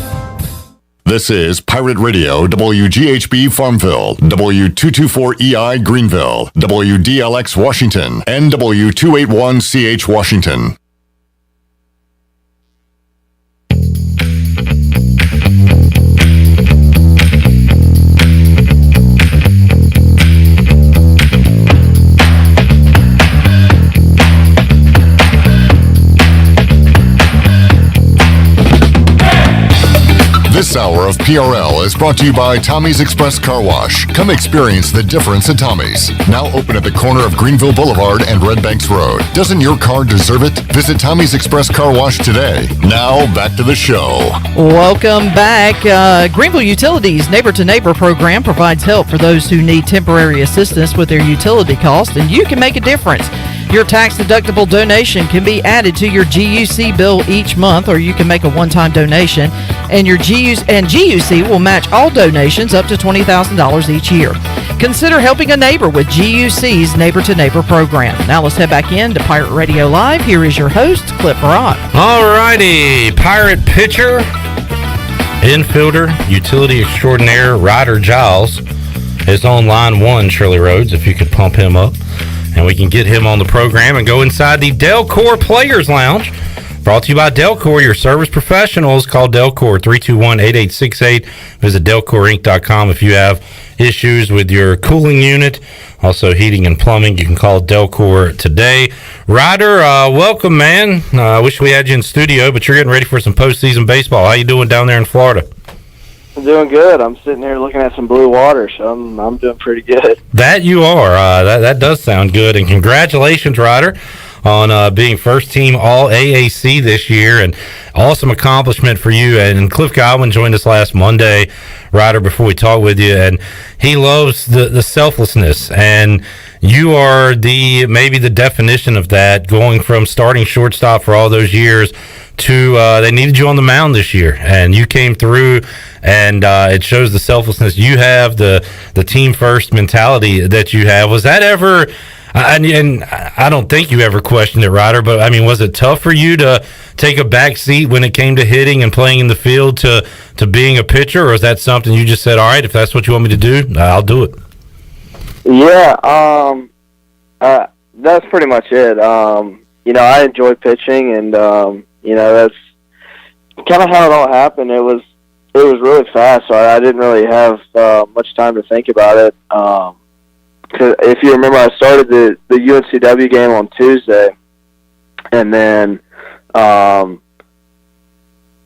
This is Pirate Radio, WGHB Farmville, W224EI Greenville, WDLX Washington, and W281CH Washington. This hour of PRL is brought to you by Tommy's Express Car Wash. Come experience the difference at Tommy's. Now open at the corner of Greenville Boulevard and Red Banks Road. Doesn't your car deserve it? Visit Tommy's Express Car Wash today. Now back to the show. Welcome back. Greenville Utilities Neighbor to Neighbor program provides help for those who need temporary assistance with their utility costs, and you can make a difference. Your tax-deductible donation can be added to your GUC bill each month, or you can make a one-time donation, and your GUC will match all donations up to $20,000 each year. Consider helping a neighbor with GUC's Neighbor to Neighbor program. Now let's head back in to Pirate Radio Live. Here is your host, Clip Rock. All righty, Pirate pitcher, infielder, utility extraordinaire, Ryder Giles is on line 1, Shirley Rhodes, if you could pump him up. And we can get him on the program and go inside the Delcor Players Lounge. Brought to you by Delcor, your service professionals. Call Delcor, 321-8868. Visit DelcorInc.com if you have issues with your cooling unit. Also, heating and plumbing. You can call Delcor today. Ryder, welcome, man. I wish we had you in studio, but you're getting ready for some postseason baseball. How you doing down there in Florida? I'm doing good. I'm sitting here looking at some blue water, so I'm doing pretty good. That you are. That does sound good. And congratulations, Ryder, on being first team All AAC this year, and awesome accomplishment for you. And Cliff Godwin joined us last Monday, Ryder, before we talked with you, and he loves the selflessness, and you are maybe the definition of that, going from starting shortstop for all those years to they needed you on the mound this year, and you came through, and it shows the selflessness you have, the team first mentality that you have. Was that ever, and I don't think you ever questioned it, Ryder, but I mean, was it tough for you to take a back seat when it came to hitting and playing in the field to being a pitcher, or is that something you just said, all right, if that's what you want me to do, I'll do it? Yeah, that's pretty much it. I enjoy pitching, and that's kind of how it all happened. It was really fast, so I didn't really have much time to think about it. 'Cause if you remember, I started the UNCW game on Tuesday, and then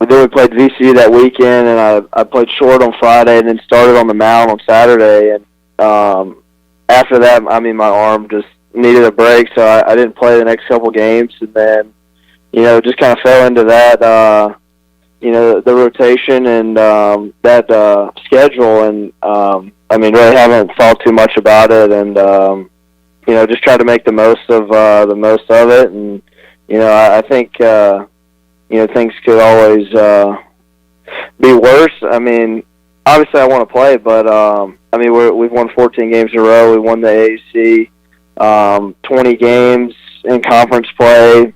we played VCU that weekend, and I played short on Friday, and then started on the mound on Saturday, and after that, I mean, my arm just needed a break, so I didn't play the next couple games, and then, just kind of fell into that, the rotation and that schedule, and I mean, really haven't thought too much about it, and just try to make the most of it, and I think things could always be worse. I mean, obviously I want to play, but I mean, we've won 14 games in a row. We won the AAC, 20 games in conference play.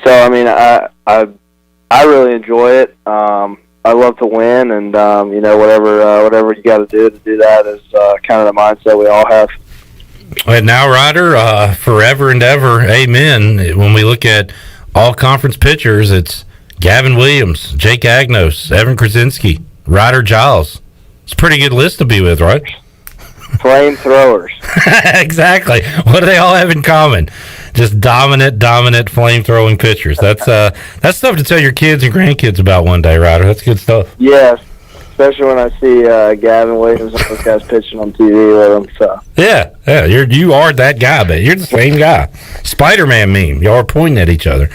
So I mean, I really enjoy it. I love to win, and whatever you got to do that is kind of the mindset we all have. And now, Ryder, forever and ever, amen. When we look at all conference pitchers, it's Gavin Williams, Jake Agnos, Evan Krasinski, Ryder Giles. It's a pretty good list to be with, right? Flamethrowers. Exactly. What do they all have in common? Just dominant flame-throwing pitchers. That's stuff to tell your kids and grandkids about one day, Ryder. That's good stuff. Yes, especially when I see Gavin Williams and those guys pitching on TV with them. So yeah, you are that guy, but you're the same guy. Spider-Man meme. Y'all are pointing at each other.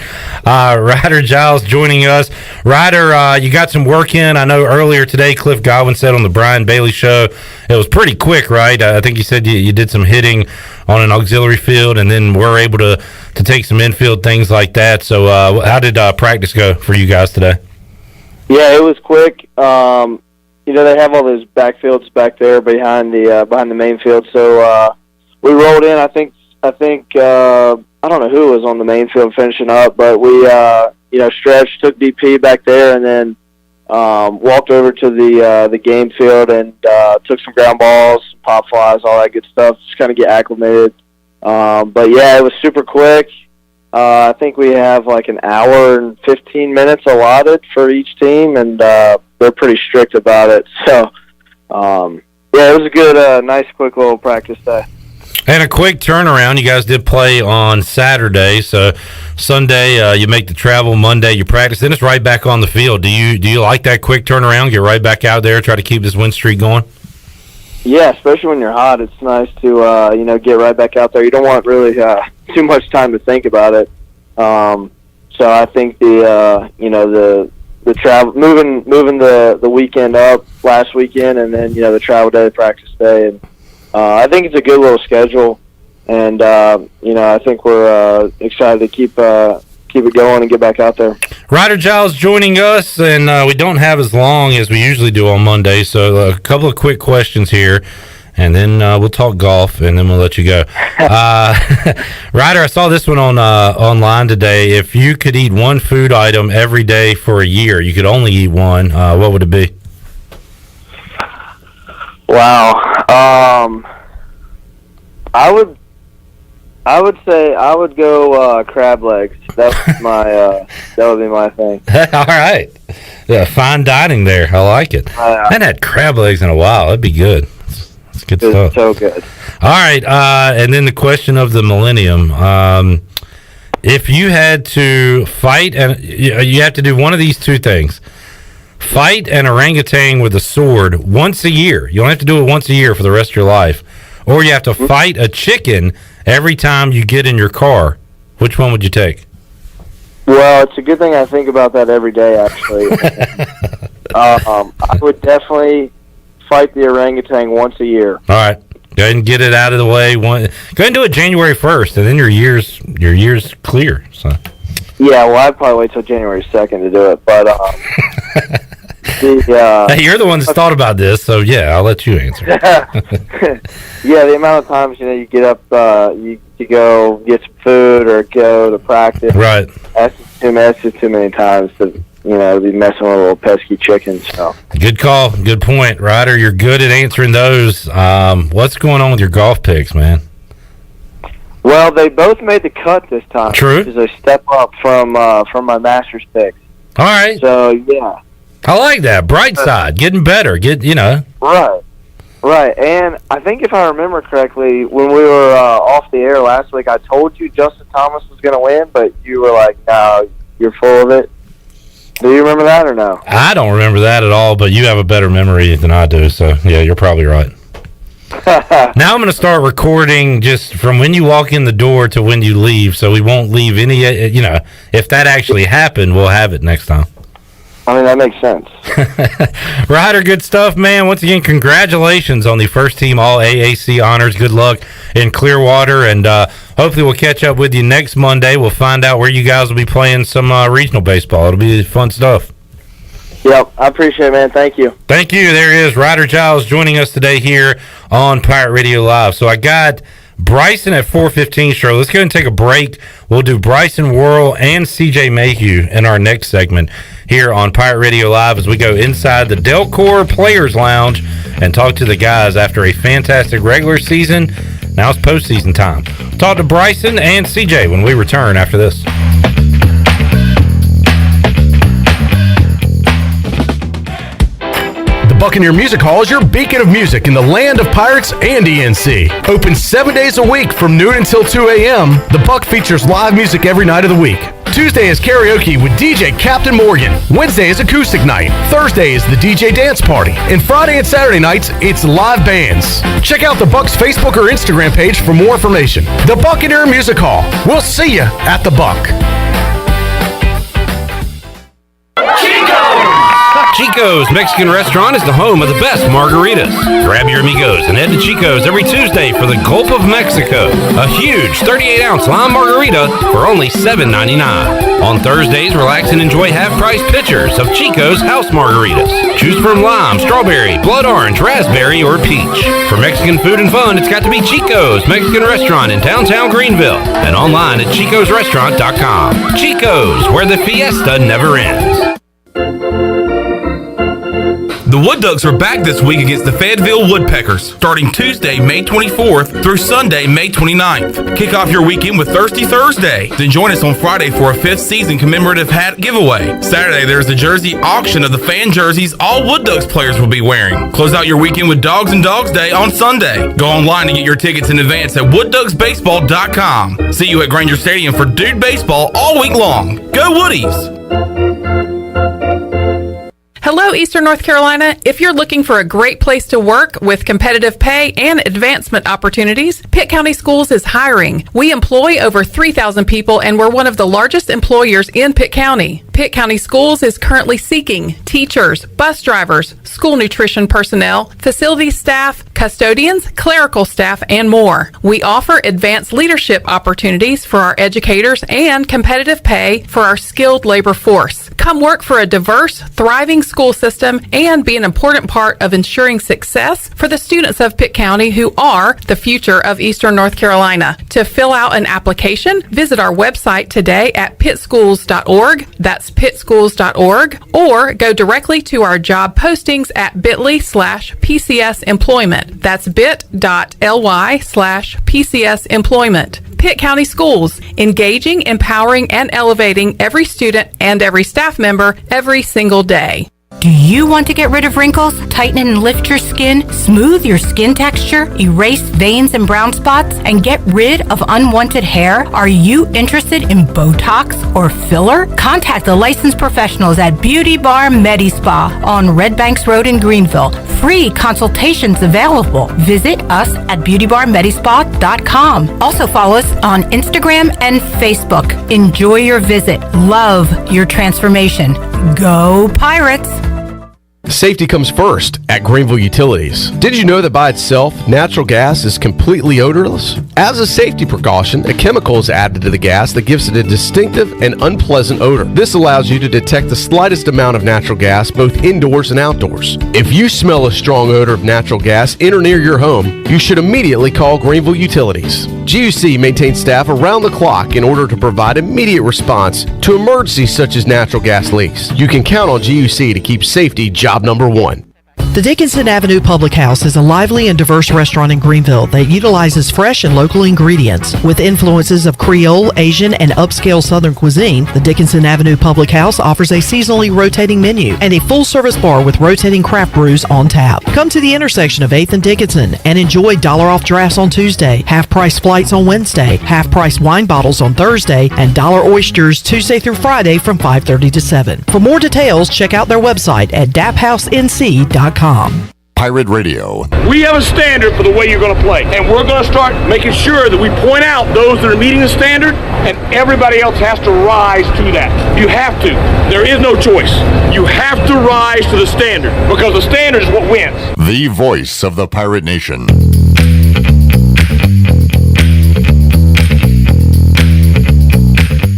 Ryder Giles joining us. Ryder, you got some work in. I know earlier today, Cliff Godwin said on the Brian Bailey show, it was pretty quick, right? I think you said you did some hitting on an auxiliary field, and then we're able to take some infield, things like that. So how did practice go for you guys today? Yeah, it was quick. They have all those backfields back there behind the main field. So we rolled in. I think I don't know who was on the main field finishing up, but we stretched, took DP back there, and then walked over to the game field and took some ground balls, some pop flies, all that good stuff, just kind of get acclimated. But yeah, it was super quick. I think we have like an hour and 15 minutes allotted for each team, and they're pretty strict about it. So yeah, it was a good, nice, quick little practice day. And a quick turnaround. You guys did play on Saturday, so Sunday you make the travel. Monday you practice, then it's right back on the field. Do you like that quick turnaround? Get right back out there, try to keep this win streak going. Yeah, especially when you're hot, it's nice to get right back out there. You don't want really too much time to think about it. So I think the travel moving the weekend up last weekend, and then the travel day, practice day, and I think it's a good little schedule, and I think we're excited to keep it going and get back out there. Ryder Giles joining us, and we don't have as long as we usually do on Monday, so a couple of quick questions here, and then we'll talk golf, and then we'll let you go. Ryder, I saw this one on online today. If you could eat one food item every day for a year, you could only eat one, what would it be? Wow. I would say I would go crab legs. That's that would be my thing. All right. Yeah, fine dining there. I like it. I haven't had crab legs in a while. That'd be good. That's good stuff. So good. All right. And then the question of the millennium. If you had to fight, and you have to do one of these two things. Fight an orangutan with a sword once a year. You don't have to do it once a year for the rest of your life. Or you have to fight a chicken every time you get in your car. Which one would you take? Well, it's a good thing I think about that every day, actually. I would definitely fight the orangutan once a year. All right. Go ahead and get it out of the way. Go ahead and do it January 1st, and then your year's clear. So. Yeah, well, I'd probably wait till January 2nd to do it. But hey, you're the one that's thought about this, so yeah, I'll let you answer. Yeah, the amount of times you get up, you go get some food or go to practice. Right. That's just too many times to be messing with a little pesky chickens. So. Good call. Good point, Ryder. You're good at answering those. What's going on with your golf picks, man? Well, they both made the cut this time. True. Which is a step up from my Masters picks. All right. So yeah. I like that. Bright side, getting better. Right. And I think if I remember correctly, when we were off the air last week, I told you Justin Thomas was going to win, but you were like, "No, you're full of it." Do you remember that or no? I don't remember that at all, but you have a better memory than I do, so yeah, you're probably right. Now I'm going to start recording just from when you walk in the door to when you leave, so we won't leave any, if that actually happened, we'll have it next time. I mean, that makes sense. Ryder, good stuff, man. Once again, congratulations on the first team All AAC honors. Good luck in Clearwater, and hopefully we'll catch up with you next Monday. We'll find out where you guys will be playing some regional baseball. It'll be fun stuff. Yep, I appreciate it, man. Thank you. Thank you. There he is, Ryder Giles, joining us today here on Pirate Radio Live. So I got Bryson at 4:15 show. Let's go and take a break. We'll do Bryson Worrell and CJ Mayhew in our next segment here on Pirate Radio Live as we go inside the Delcor Players Lounge and talk to the guys after a fantastic regular season. Now it's postseason time. Talk to Bryson and CJ when we return after this. Buccaneer Music Hall is your beacon of music in the land of Pirates and ENC. Open 7 days a week from noon until 2 a.m., the Buck features live music every night of the week. Tuesday is karaoke with DJ Captain Morgan. Wednesday is acoustic night. Thursday is the DJ dance party. And Friday and Saturday nights, it's live bands. Check out the Buck's Facebook or Instagram page for more information. The Buccaneer Music Hall. We'll see you at the Buck. Chico's Mexican Restaurant is the home of the best margaritas. Grab your amigos and head to Chico's every Tuesday for the Gulf of Mexico. A huge 38-ounce lime margarita for only $7.99. On Thursdays, relax and enjoy half-price pitchers of Chico's house margaritas. Choose from lime, strawberry, blood orange, raspberry, or peach. For Mexican food and fun, it's got to be Chico's Mexican Restaurant in downtown Greenville and online at chicosrestaurant.com. Chico's, where the fiesta never ends. The Wood Ducks are back this week against the Fayetteville Woodpeckers, starting Tuesday, May 24th through Sunday, May 29th. Kick off your weekend with Thirsty Thursday. Then join us on Friday for a 5th season commemorative hat giveaway. Saturday, there's the jersey auction of the fan jerseys all Wood Ducks players will be wearing. Close out your weekend with Dogs and Dogs Day on Sunday. Go online to get your tickets in advance at woodducksbaseball.com. See you at Granger Stadium for Dude Baseball all week long. Go Woodies! Hello, Eastern North Carolina. If you're looking for a great place to work with competitive pay and advancement opportunities, Pitt County Schools is hiring. We employ over 3,000 people, and we're one of the largest employers in Pitt County. Pitt County Schools is currently seeking teachers, bus drivers, school nutrition personnel, facility staff, custodians, clerical staff, and more. We offer advanced leadership opportunities for our educators and competitive pay for our skilled labor force. Come work for a diverse, thriving school system and be an important part of ensuring success for the students of Pitt County who are the future of Eastern North Carolina. To fill out an application, visit our website today at pittschools.org. That's pittschools.org, or go directly to our job postings at bit.ly/PCS employment. That's bit.ly/PCS employment. Pitt County Schools, engaging, empowering, and elevating every student and every staff member every single day. Do you want to get rid of wrinkles, tighten and lift your skin, smooth your skin texture, erase veins and brown spots, and get rid of unwanted hair? Are you interested in Botox or filler? Contact the licensed professionals at Beauty Bar MediSpa on Red Banks Road in Greenville. Free consultations available. Visit us at beautybarmedispa.com. Also follow us on Instagram and Facebook. Enjoy your visit. Love your transformation. Go Pirates! Safety comes first at Greenville Utilities. Did you know that by itself, natural gas is completely odorless? As a safety precaution, a chemical is added to the gas that gives it a distinctive and unpleasant odor. This allows you to detect the slightest amount of natural gas both indoors and outdoors. If you smell a strong odor of natural gas in or near your home, you should immediately call Greenville Utilities. GUC maintains staff around the clock in order to provide immediate response to emergencies such as natural gas leaks. You can count on GUC to keep safety job number one. The Dickinson Avenue Public House is a lively and diverse restaurant in Greenville that utilizes fresh and local ingredients. With influences of Creole, Asian, and upscale Southern cuisine, the Dickinson Avenue Public House offers a seasonally rotating menu and a full-service bar with rotating craft brews on tap. Come to the intersection of 8th and Dickinson and enjoy $1 off drafts on Tuesday, half-price flights on Wednesday, half-price wine bottles on Thursday, and $1 oysters Tuesday through Friday from 5:30 to 7. For more details, check out their website at daphousенc.com. Pirate Radio. We have a standard for the way you're going to play, and we're going to start making sure that we point out those that are meeting the standard, and everybody else has to rise to that. You have to. There is no choice. You have to rise to the standard, because the standard is what wins. The voice of the Pirate Nation.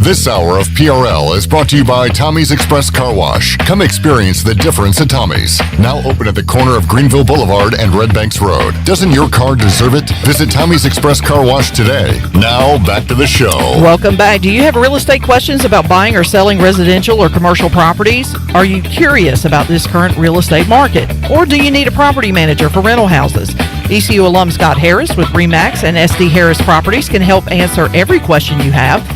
This hour of PRL is brought to you by Tommy's Express Car Wash. Come experience the difference at Tommy's. Now open at the corner of Greenville Boulevard and Red Banks Road. Doesn't your car deserve it? Visit Tommy's Express Car Wash today. Now back to the show. Welcome back. Do you have real estate questions about buying or selling residential or commercial properties? Are you curious about this current real estate market? Or do you need a property manager for rental houses? ECU alum Scott Harris with RE/MAX and SD Harris Properties can help answer every question you have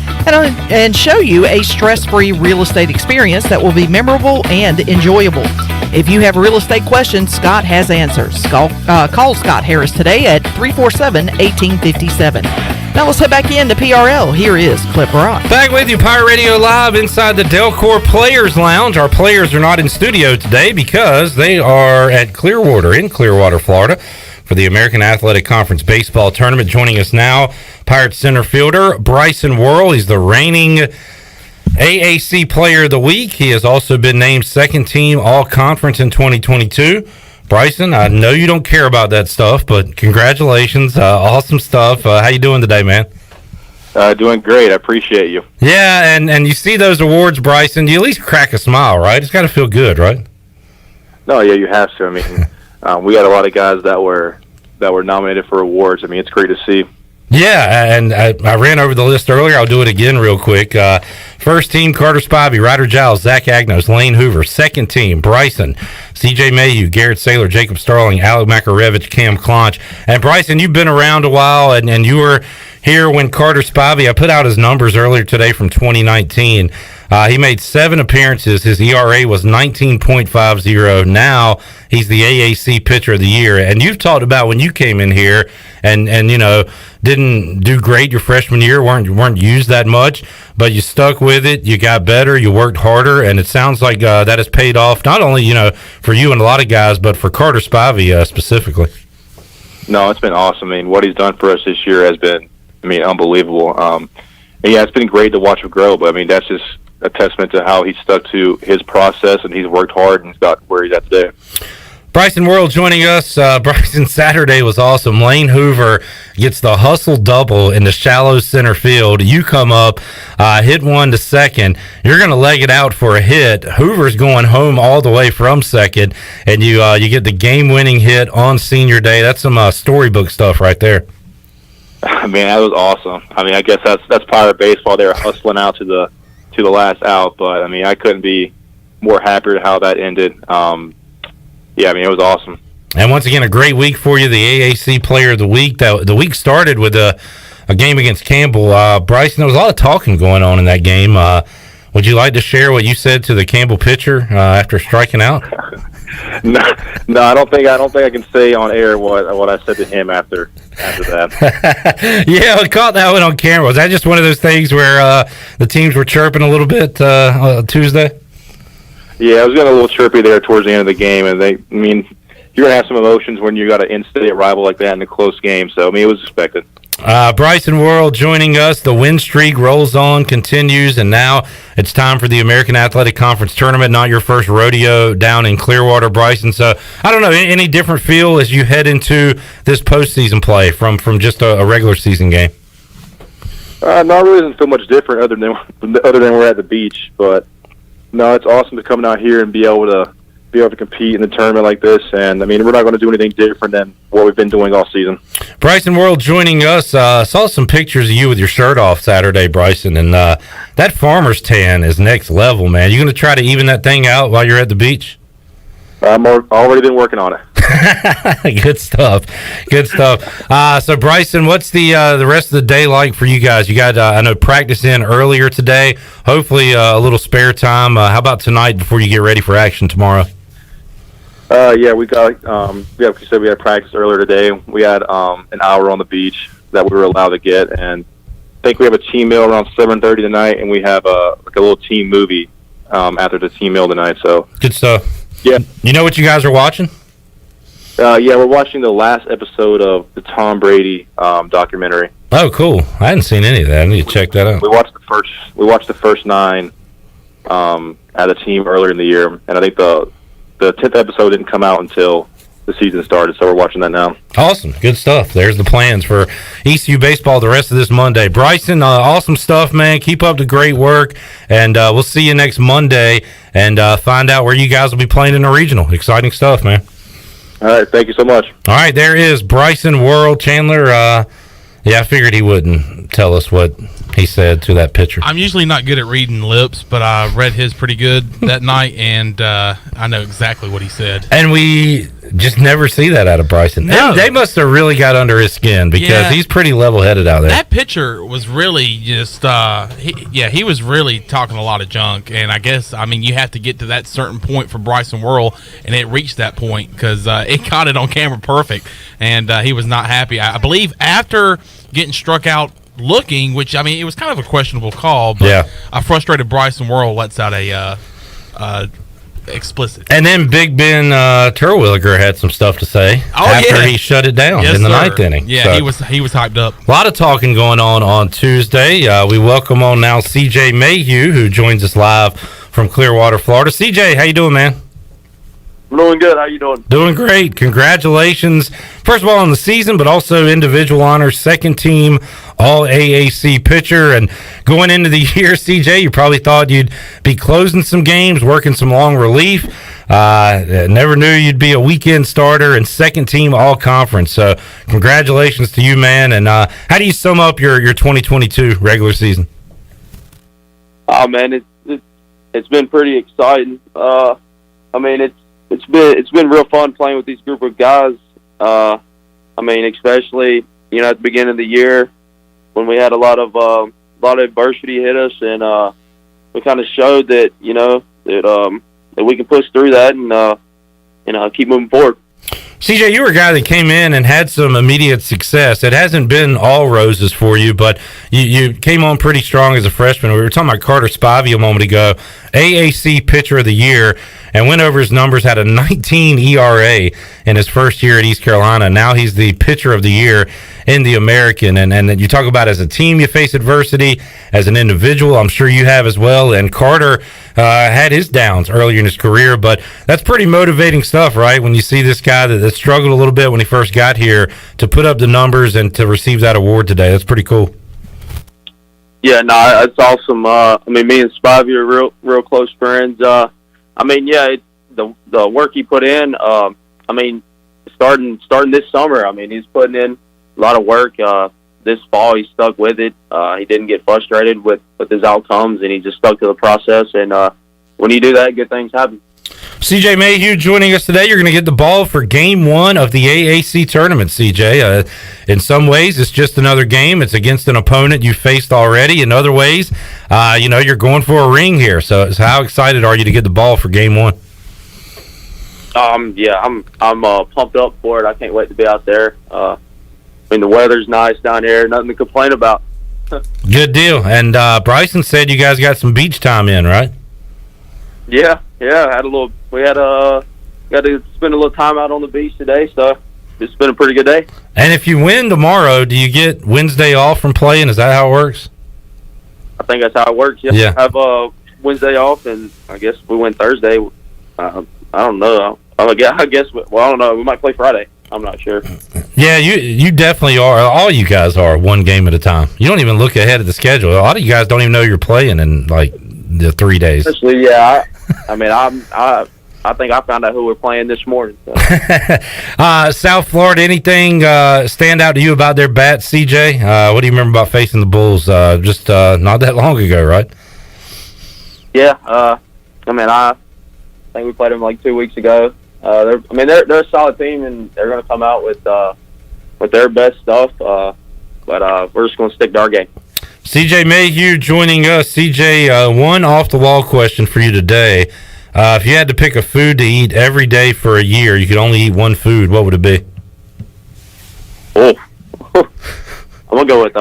and show you a stress-free real estate experience that will be memorable and enjoyable. If you have real estate questions, Scott has answers. Call Scott Harris today at 347-1857. Now let's head back into PRL. Here is Clip Rock. Back with you, Pirate Radio Live inside the Delcor Players Lounge. Our players are not in studio today because they are at Clearwater in Clearwater, Florida, for the American Athletic Conference Baseball Tournament. Joining us now, Pirate center fielder Bryson Worrell. He's the reigning AAC Player of the Week. He has also been named second team All-Conference in 2022. Bryson, I know you don't care about that stuff, but congratulations. Awesome stuff. How you doing today, man? Doing great. I appreciate you. Yeah, and you see those awards, Bryson, you at least crack a smile, right? It's got to feel good, right? No, yeah, you have to. I mean, we got a lot of guys that were nominated for awards. I mean, it's great to see. Yeah, and I ran over the list earlier. I'll do it again real quick. First team, Carter Spivey, Ryder Giles, Zach Agnos, Lane Hoover. Second team, Bryson, C.J. Mayu, Garrett Saylor, Jacob Starling, Alec Makarevich, Cam Clonch. And Bryson, you've been around a while, and you were here when Carter Spivey, I put out his numbers earlier today from 2019. He made 7 appearances. His ERA was 19.50. Now he's the AAC Pitcher of the Year. And you've talked about when you came in here and you know, didn't do great your freshman year, weren't used that much, but you stuck with it. You got better. You worked harder, and it sounds like that has paid off. Not only for you and a lot of guys, but for Carter Spivey specifically. No, it's been awesome. I mean, what he's done for us this year has been, unbelievable. And yeah, it's been great to watch him grow. But I mean, that's just a testament to how he's stuck to his process and he's worked hard and he's got where he's at today. Bryson Worrell joining us. Bryson, Saturday was awesome. Lane Hoover gets the hustle double in the shallow center field. You come up, hit one to second. You're going to leg it out for a hit. Hoover's going home all the way from second, and you get the game-winning hit on senior day. That's some storybook stuff right there. Man, that was awesome. I mean, I guess that's Pirate baseball. They were hustling out to the last out, but I mean, I couldn't be more happier how that ended. Yeah, I mean, it was awesome. And once again, a great week for you, the AAC Player of the Week. The week started with a game against Campbell. Bryson, there was a lot of talking going on in that game. Would you like to share what you said to the Campbell pitcher after striking out? No, I don't think I can say on air what I said to him after that. Yeah, I caught that one on camera. Was that just one of those things where the teams were chirping a little bit Tuesday? Yeah, I was getting a little chirpy there towards the end of the game, and you're gonna have some emotions when you got an in-state rival like that in a close game. So it was expected. Bryson Worrell joining us. The win streak rolls on, continues, and now it's time for the American Athletic Conference Tournament. Not your first rodeo down in Clearwater, Bryson. So I don't know, any different feel as you head into this postseason play from just a regular season game? No, it really doesn't feel much different other than we're at the beach. But no, it's awesome to come out here and be able to compete in a tournament like this. And we're not going to do anything different than what we've been doing all season. Bryson Worrell joining us. Saw some pictures of you with your shirt off Saturday, Bryson, and that farmer's tan is next level, man. You going to try to even that thing out while you're at the beach? I'm already been working on it. Good stuff. So Bryson, what's the rest of the day like for you guys? You got I know practice in earlier today. Hopefully a little spare time. How about tonight before you get ready for action tomorrow? Yeah, we got like you said, we had practice earlier today. We had an hour on the beach that we were allowed to get, and I think we have a team meal around 7:30 tonight, and we have a little team movie after the team meal tonight. So good stuff. Yeah. You know what you guys are watching? Yeah, we're watching the last episode of the Tom Brady documentary. Oh, cool. I hadn't seen any of that. I need to check that out. We watched the first 9 at a team earlier in the year, and I think the 10th episode didn't come out until the season started, so we're watching that now. Awesome. Good stuff. There's the plans for ECU baseball the rest of this Monday. Bryson, awesome stuff, man. Keep up the great work, and we'll see you next Monday and find out where you guys will be playing in the regional. Exciting stuff, man. All right. Thank you so much. All right. There is Bryson Worrell. Chandler, yeah, I figured he wouldn't tell us what he said to that pitcher. I'm usually not good at reading lips, but I read his pretty good that night, and I know exactly what he said. And we just never see that out of Bryson. No. They must have really got under his skin because he's pretty level-headed out there. That pitcher was really just, he was really talking a lot of junk, and I guess, you have to get to that certain point for Bryson Worrell, and it reached that point because it caught it on camera perfect, and he was not happy. I believe after getting struck out looking, which it was kind of a questionable call, but a frustrated Bryson Worrell lets out a explicit. And then Big Ben Terwilliger had some stuff to say after he shut it down in the ninth inning. Yeah, So, he was hyped up. a lot of talking going on Tuesday. We welcome on now CJ Mayhew, who joins us live from Clearwater, Florida. CJ, how you doing, man? I'm doing good. How you doing? Doing great. Congratulations, first of all, on the season, but also individual honors, second team All-AAC pitcher. And going into the year, CJ, you probably thought you'd be closing some games, working some long relief. Never knew you'd be a weekend starter and second team All-Conference. So congratulations to you, man. And how do you sum up your 2022 regular season? Oh, man, it's been pretty exciting. It's been real fun playing with these group of guys. Especially at the beginning of the year when we had a lot of adversity hit us, and we kind of showed that that we can push through that and keep moving forward. CJ, you were a guy that came in and had some immediate success. It hasn't been all roses for you, but you came on pretty strong as a freshman. We were talking about Carter Spivey a moment ago, AAC Pitcher of the Year, and went over his numbers, had a 19 ERA in his first year at East Carolina. Now he's the Pitcher of the Year in the American. And you talk about as a team you face adversity, as an individual, I'm sure you have as well. And Carter had his downs earlier in his career, but that's pretty motivating stuff, right? When you see this guy that struggled a little bit when he first got here to put up the numbers and to receive that award today. That's pretty cool. Yeah, no, it's awesome. Me and Spivey are real close friends. The work he put in. Starting this summer. He's putting in a lot of work. This fall, he stuck with it. He didn't get frustrated with his outcomes, and he just stuck to the process. And when you do that, good things happen. CJ Mayhew joining us today. You're going to get the ball for Game 1 of the AAC tournament, CJ. In some ways, it's just another game. It's against an opponent you faced already. In other ways, You're going for a ring here. So how excited are you to get the ball for game one? Yeah, I'm pumped up for it. I can't wait to be out there. The weather's nice down here. Nothing to complain about. Good deal. And Bryson said you guys got some beach time in, right? Yeah. We had got to spend a little time out on the beach today, so it's been a pretty good day. And if you win tomorrow, do you get Wednesday off from playing? Is that how it works? I think that's how it works. Yeah. I have Wednesday off, and I guess we win Thursday. I don't know. I guess. Well, I don't know. We might play Friday. I'm not sure. Yeah, you definitely are. All you guys are one game at a time. You don't even look ahead of the schedule. A lot of you guys don't even know you're playing in like the 3 days. Especially, yeah. I think I found out who we're playing this morning. So. South Florida, anything stand out to you about their bats, CJ? What do you remember about facing the Bulls just not that long ago, right? Yeah, I think we played them like 2 weeks ago. They're a solid team, and they're going to come out with their best stuff. But we're just going to stick to our game. CJ Mayhew joining us. CJ, one off the wall question for you today. If you had to pick a food to eat every day for a year, you could only eat one food. What would it be? Oh, I'm gonna go with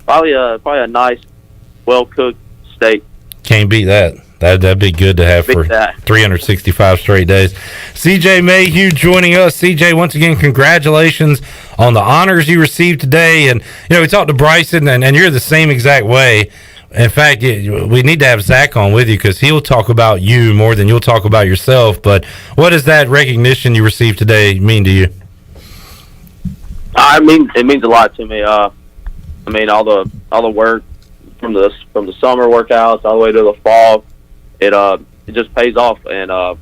probably a nice, well cooked steak. Can't beat that. That'd be good to have for 365 straight days. CJ Mayhew joining us. CJ, once again, congratulations on the honors you received today. And we talked to Bryson, and you're the same exact way. In fact, we need to have Zach on with you because he'll talk about you more than you'll talk about yourself. But what does that recognition you received today mean to you? It means a lot to me. All the work from the summer workouts all the way to the fall, it just pays off. And I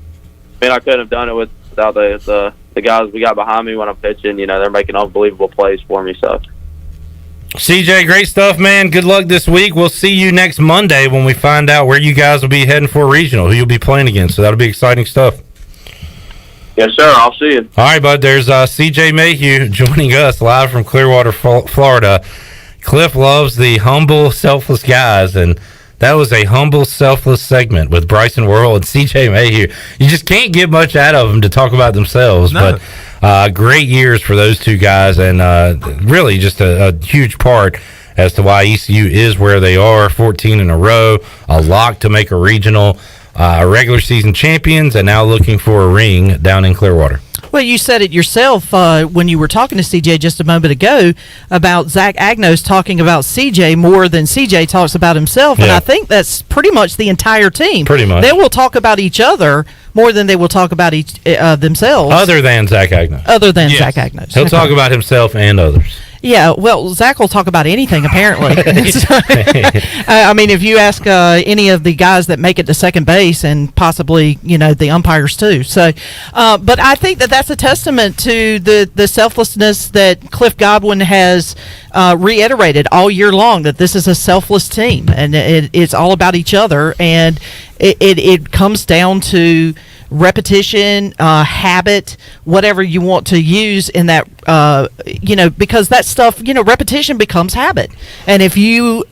couldn't have done it without the guys we got behind me when I'm pitching. They're making unbelievable plays for me. So. CJ, great stuff, man. Good luck this week. We'll see you next Monday when we find out where you guys will be heading for a regional, who you'll be playing against. So that'll be exciting stuff. Yes, sir. I'll see you. All right, bud. There's CJ Mayhew joining us live from Clearwater, Florida. Cliff loves the humble, selfless guys, and that was a humble, selfless segment with Bryson Worrell and CJ Mayhew. You just can't get much out of them to talk about themselves, No. but great years for those two guys, and really just a huge part as to why ECU is where they are, 14 in a row, a lock to make a regional, regular season champions, and now looking for a ring down in Clearwater. Well, you said it yourself when you were talking to CJ just a moment ago about Zach Agnos talking about CJ more than CJ talks about himself. And I think that's pretty much the entire team. Pretty much. They will talk about each other more than they will talk about themselves. Other than Zach Agnos. Zach Agnos. He'll talk about himself and others. Yeah, well, Zach will talk about anything, apparently. If you ask any of the guys that make it to second base and possibly, the umpires too. So, but I think that's a testament to the selflessness that Cliff Godwin has reiterated all year long, that this is a selfless team and it's all about each other. And it comes down to repetition, habit, whatever you want to use in that, because that stuff, repetition becomes habit. And if you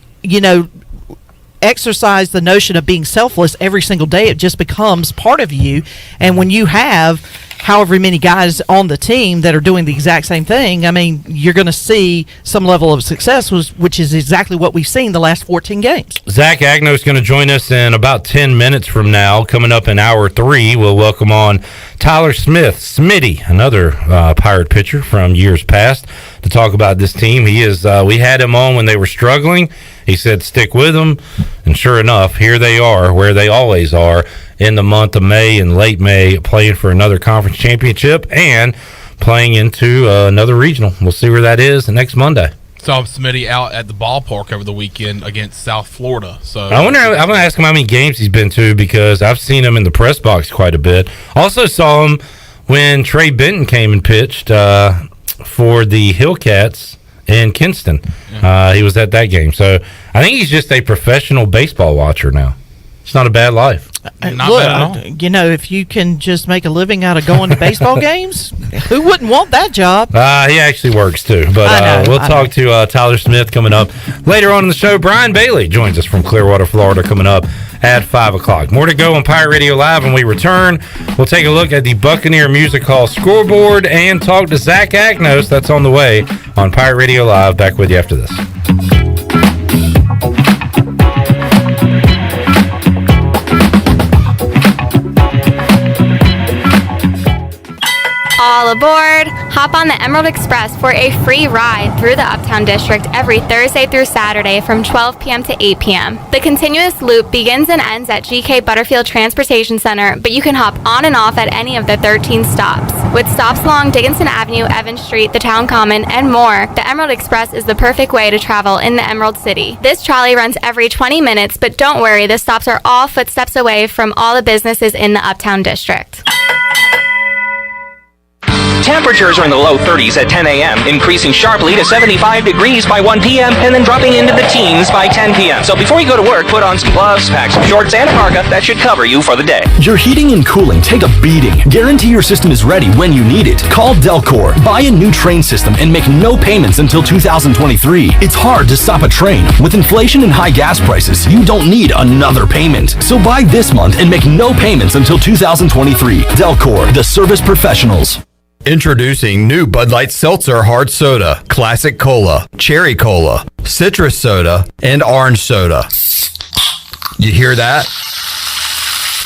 exercise the notion of being selfless every single day, it just becomes part of you. And when you have however many guys on the team that are doing the exact same thing, you're going to see some level of success, which is exactly what we've seen the last 14 games. Zach Agnos is going to join us in about 10 minutes from now. Coming up in hour 3, we'll welcome on Tyler Smith, Smitty, another Pirate pitcher from years past, to talk about this team. He is. We had him on when they were struggling. He said, stick with them. And sure enough, here they are, where they always are, in the month of May and late May, playing for another conference championship and playing into another regional. We'll see where that is next Monday. Saw Smitty out at the ballpark over the weekend against South Florida. So I'm going to ask him how many games he's been to, because I've seen him in the press box quite a bit. Also saw him when Trey Benton came and pitched for the Hillcats in Kinston. He was at that game. So I think he's just a professional baseball watcher now. It's not a bad life. Not Look, bad at all. you know, if you can just make a living out of going to baseball games, who wouldn't want that job? He actually works too. But I know, we'll I talk to Tyler Smith coming up later on in the show. Brian Bailey joins us from Clearwater, Florida, coming up at 5 o'clock. More to go on Pirate Radio Live when we return. We'll take a look at the Buccaneer Music Hall scoreboard and talk to Zach Agnos. That's on the way on Pirate Radio Live. Back with you after this. All aboard! Hop on the Emerald Express for a free ride through the Uptown District every Thursday through Saturday from 12 p.m. to 8 p.m. The continuous loop begins and ends at GK Butterfield Transportation Center, but you can hop on and off at any of the 13 stops. With stops along Dickinson Avenue, Evans Street, the Town Common, and more, the Emerald Express is the perfect way to travel in the Emerald City. This trolley runs every 20 minutes, but don't worry, the stops are all footsteps away from all the businesses in the Uptown District. Temperatures are in the low 30s at 10 a.m., increasing sharply to 75 degrees by 1 p.m., and then dropping into the teens by 10 p.m. So before you go to work, put on some gloves, pack some shorts, and a parka. That should cover you for the day. Your heating and cooling take a beating. Guarantee your system is ready when you need it. Call Delcor. Buy a new train system and make no payments until 2023. It's hard to stop a train. With inflation and high gas prices, you don't need another payment. So buy this month and make no payments until 2023. Delcor, the service professionals. Introducing new Bud Light Seltzer Hard Soda, Classic Cola, Cherry Cola, Citrus Soda, and Orange Soda. You hear that?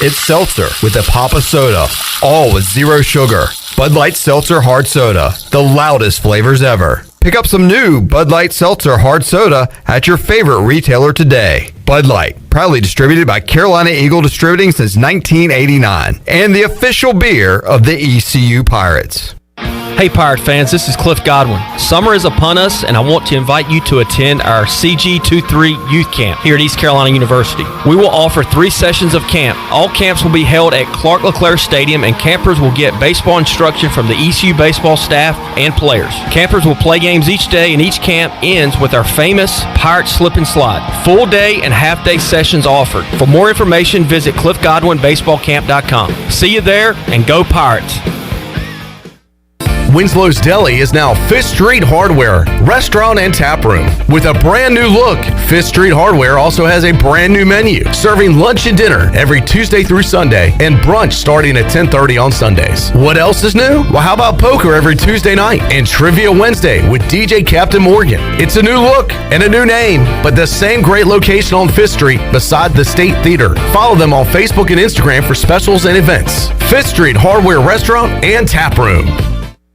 It's seltzer with a pop of soda, all with zero sugar. Bud Light Seltzer Hard Soda, the loudest flavors ever. Pick up some new Bud Light Seltzer Hard Soda at your favorite retailer today. Bud Light, proudly distributed by Carolina Eagle Distributing since 1989, and the official beer of the ECU Pirates. Hey Pirate fans, this is Cliff Godwin. Summer is upon us, and I want to invite you to attend our CG23 Youth Camp here at East Carolina University. We will offer 3 sessions of camp. All camps will be held at Clark LeClaire Stadium, and campers will get baseball instruction from the ECU baseball staff and players. Campers will play games each day, and each camp ends with our famous Pirate Slip and Slide. Full day and half day sessions offered. For more information, visit cliffgodwinbaseballcamp.com. See you there, and go Pirates! Winslow's Deli is now Fifth Street Hardware, restaurant and tap room. With a brand new look, Fifth Street Hardware also has a brand new menu, serving lunch and dinner every Tuesday through Sunday, and brunch starting at 10:30 on Sundays. What else is new? Well, how about poker every Tuesday night and Trivia Wednesday with DJ Captain Morgan? It's a new look and a new name, but the same great location on Fifth Street beside the State Theater. Follow them on Facebook and Instagram for specials and events. Fifth Street Hardware Restaurant and Tap Room.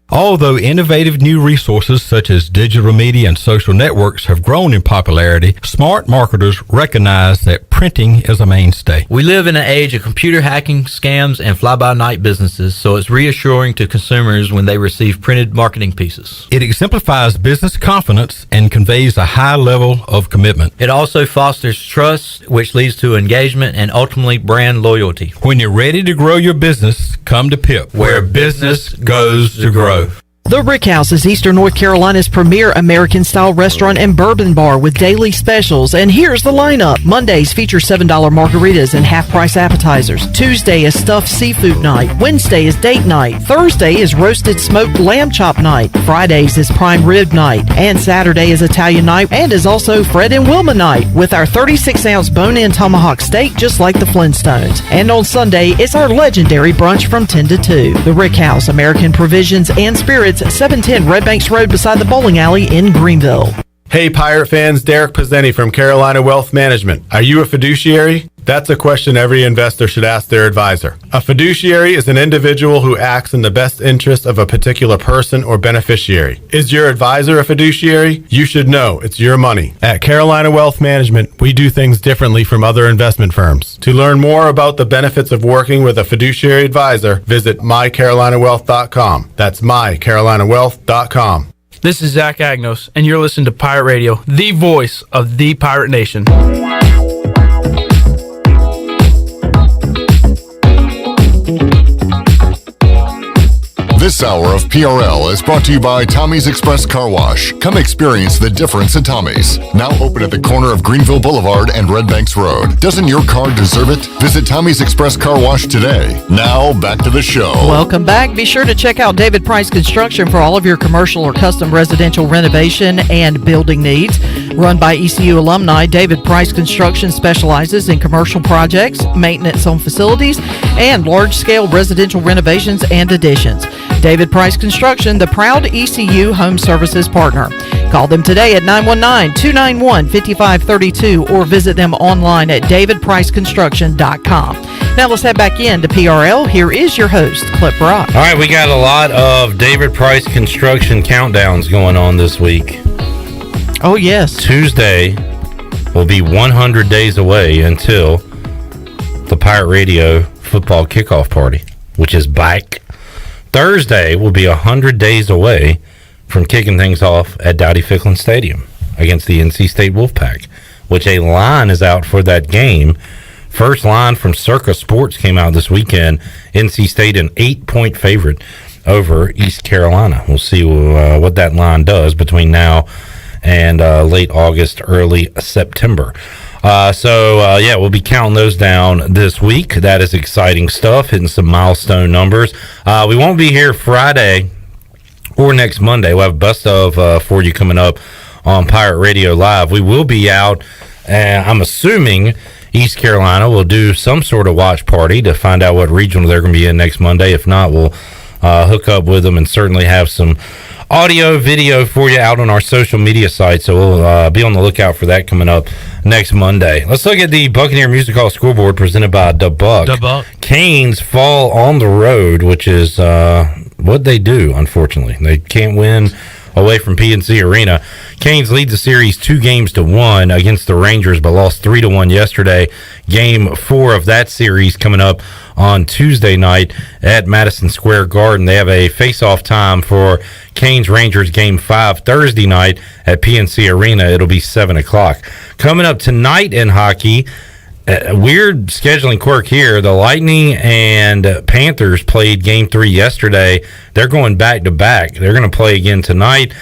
Although innovative new resources such as digital media and social networks have grown in popularity, smart marketers recognize that printing is a mainstay. We live in an age of computer hacking, scams, and fly-by-night businesses, so it's reassuring to consumers when they receive printed marketing pieces. It exemplifies business confidence and conveys a high level of commitment. It also fosters trust, which leads to engagement and ultimately brand loyalty. When you're ready to grow your business, come to PIP, where business goes to grow. The Rick House is Eastern North Carolina's premier American-style restaurant and bourbon bar with daily specials. And here's the lineup. Mondays feature $7 margaritas and half-price appetizers. Tuesday is stuffed seafood night. Wednesday is date night. Thursday is roasted smoked lamb chop night. Fridays is prime rib night. And Saturday is Italian night and is also Fred and Wilma night with our 36-ounce bone-in tomahawk steak just like the Flintstones. And on Sunday, it's our legendary brunch from 10 to 2. The Rick House, American Provisions and Spirits, 710 Red Banks Road beside the bowling alley in Greenville. Hey Pirate fans, Derek Pizzeni from Carolina Wealth Management. Are you a fiduciary? That's a question every investor should ask their advisor. A fiduciary is an individual who acts in the best interest of a particular person or beneficiary. Is your advisor a fiduciary? You should know it's your money. At Carolina Wealth Management, we do things differently from other investment firms. To learn more about the benefits of working with a fiduciary advisor, visit mycarolinawealth.com. That's mycarolinawealth.com. This is Zach Agnos, and you're listening to Pirate Radio, the voice of the Pirate Nation. This This hour of PRL is brought to you by Tommy's Express Car Wash. Come experience the difference at Tommy's. Now open at the corner of Greenville Boulevard and Red Banks Road. Doesn't your car deserve it? Visit Tommy's Express Car Wash today. Now back to the show. Welcome back. Be sure to check out David Price Construction for all of your commercial or custom residential renovation and building needs. Run by ECU alumni, David Price Construction specializes in commercial projects, maintenance on facilities, and large-scale residential renovations and additions. David Price Construction, the proud ECU Home Services partner. Call them today at 919-291-5532 or visit them online at davidpriceconstruction.com. Now let's head back in to PRL. Here is your host, Clip Rock. All right, we got a lot of David Price Construction countdowns going on this week. Oh, yes. Tuesday will be 100 days away until the Pirate Radio football kickoff party, which is back. Thursday will be 100 days away from kicking things off at Dowdy Ficklin Stadium against the NC State Wolfpack, which a line is out for that game. First line from Circa Sports came out this weekend. NC State an 8-point favorite over East Carolina. We'll see what that line does between now and late August, early September. We'll be counting those down this week. That is exciting stuff, hitting some milestone numbers. We won't be here Friday or next Monday. We'll have best of for you coming up on Pirate Radio Live. We will be out, I'm assuming East Carolina will do some sort of watch party to find out what regional they're going to be in next Monday. If not, we'll hook up with them and certainly have some audio, video for you out on our social media site. So we'll be on the lookout for that coming up next Monday. Let's look at the Buccaneer Music Hall scoreboard presented by Da Buck. Canes fall on the road, which is what they do, unfortunately. They can't win away from PNC Arena. Canes lead the series 2-1 against the Rangers, but lost 3-1 yesterday. Game 4 of that series coming up on Tuesday night at Madison Square Garden. They have a face-off time for Canes Rangers Game 5 Thursday night at PNC Arena. It'll be 7 o'clock. Coming up tonight in hockey, weird scheduling quirk here. The Lightning and Panthers played Game 3 yesterday. They're going back-to-back. They're going to play again tonight.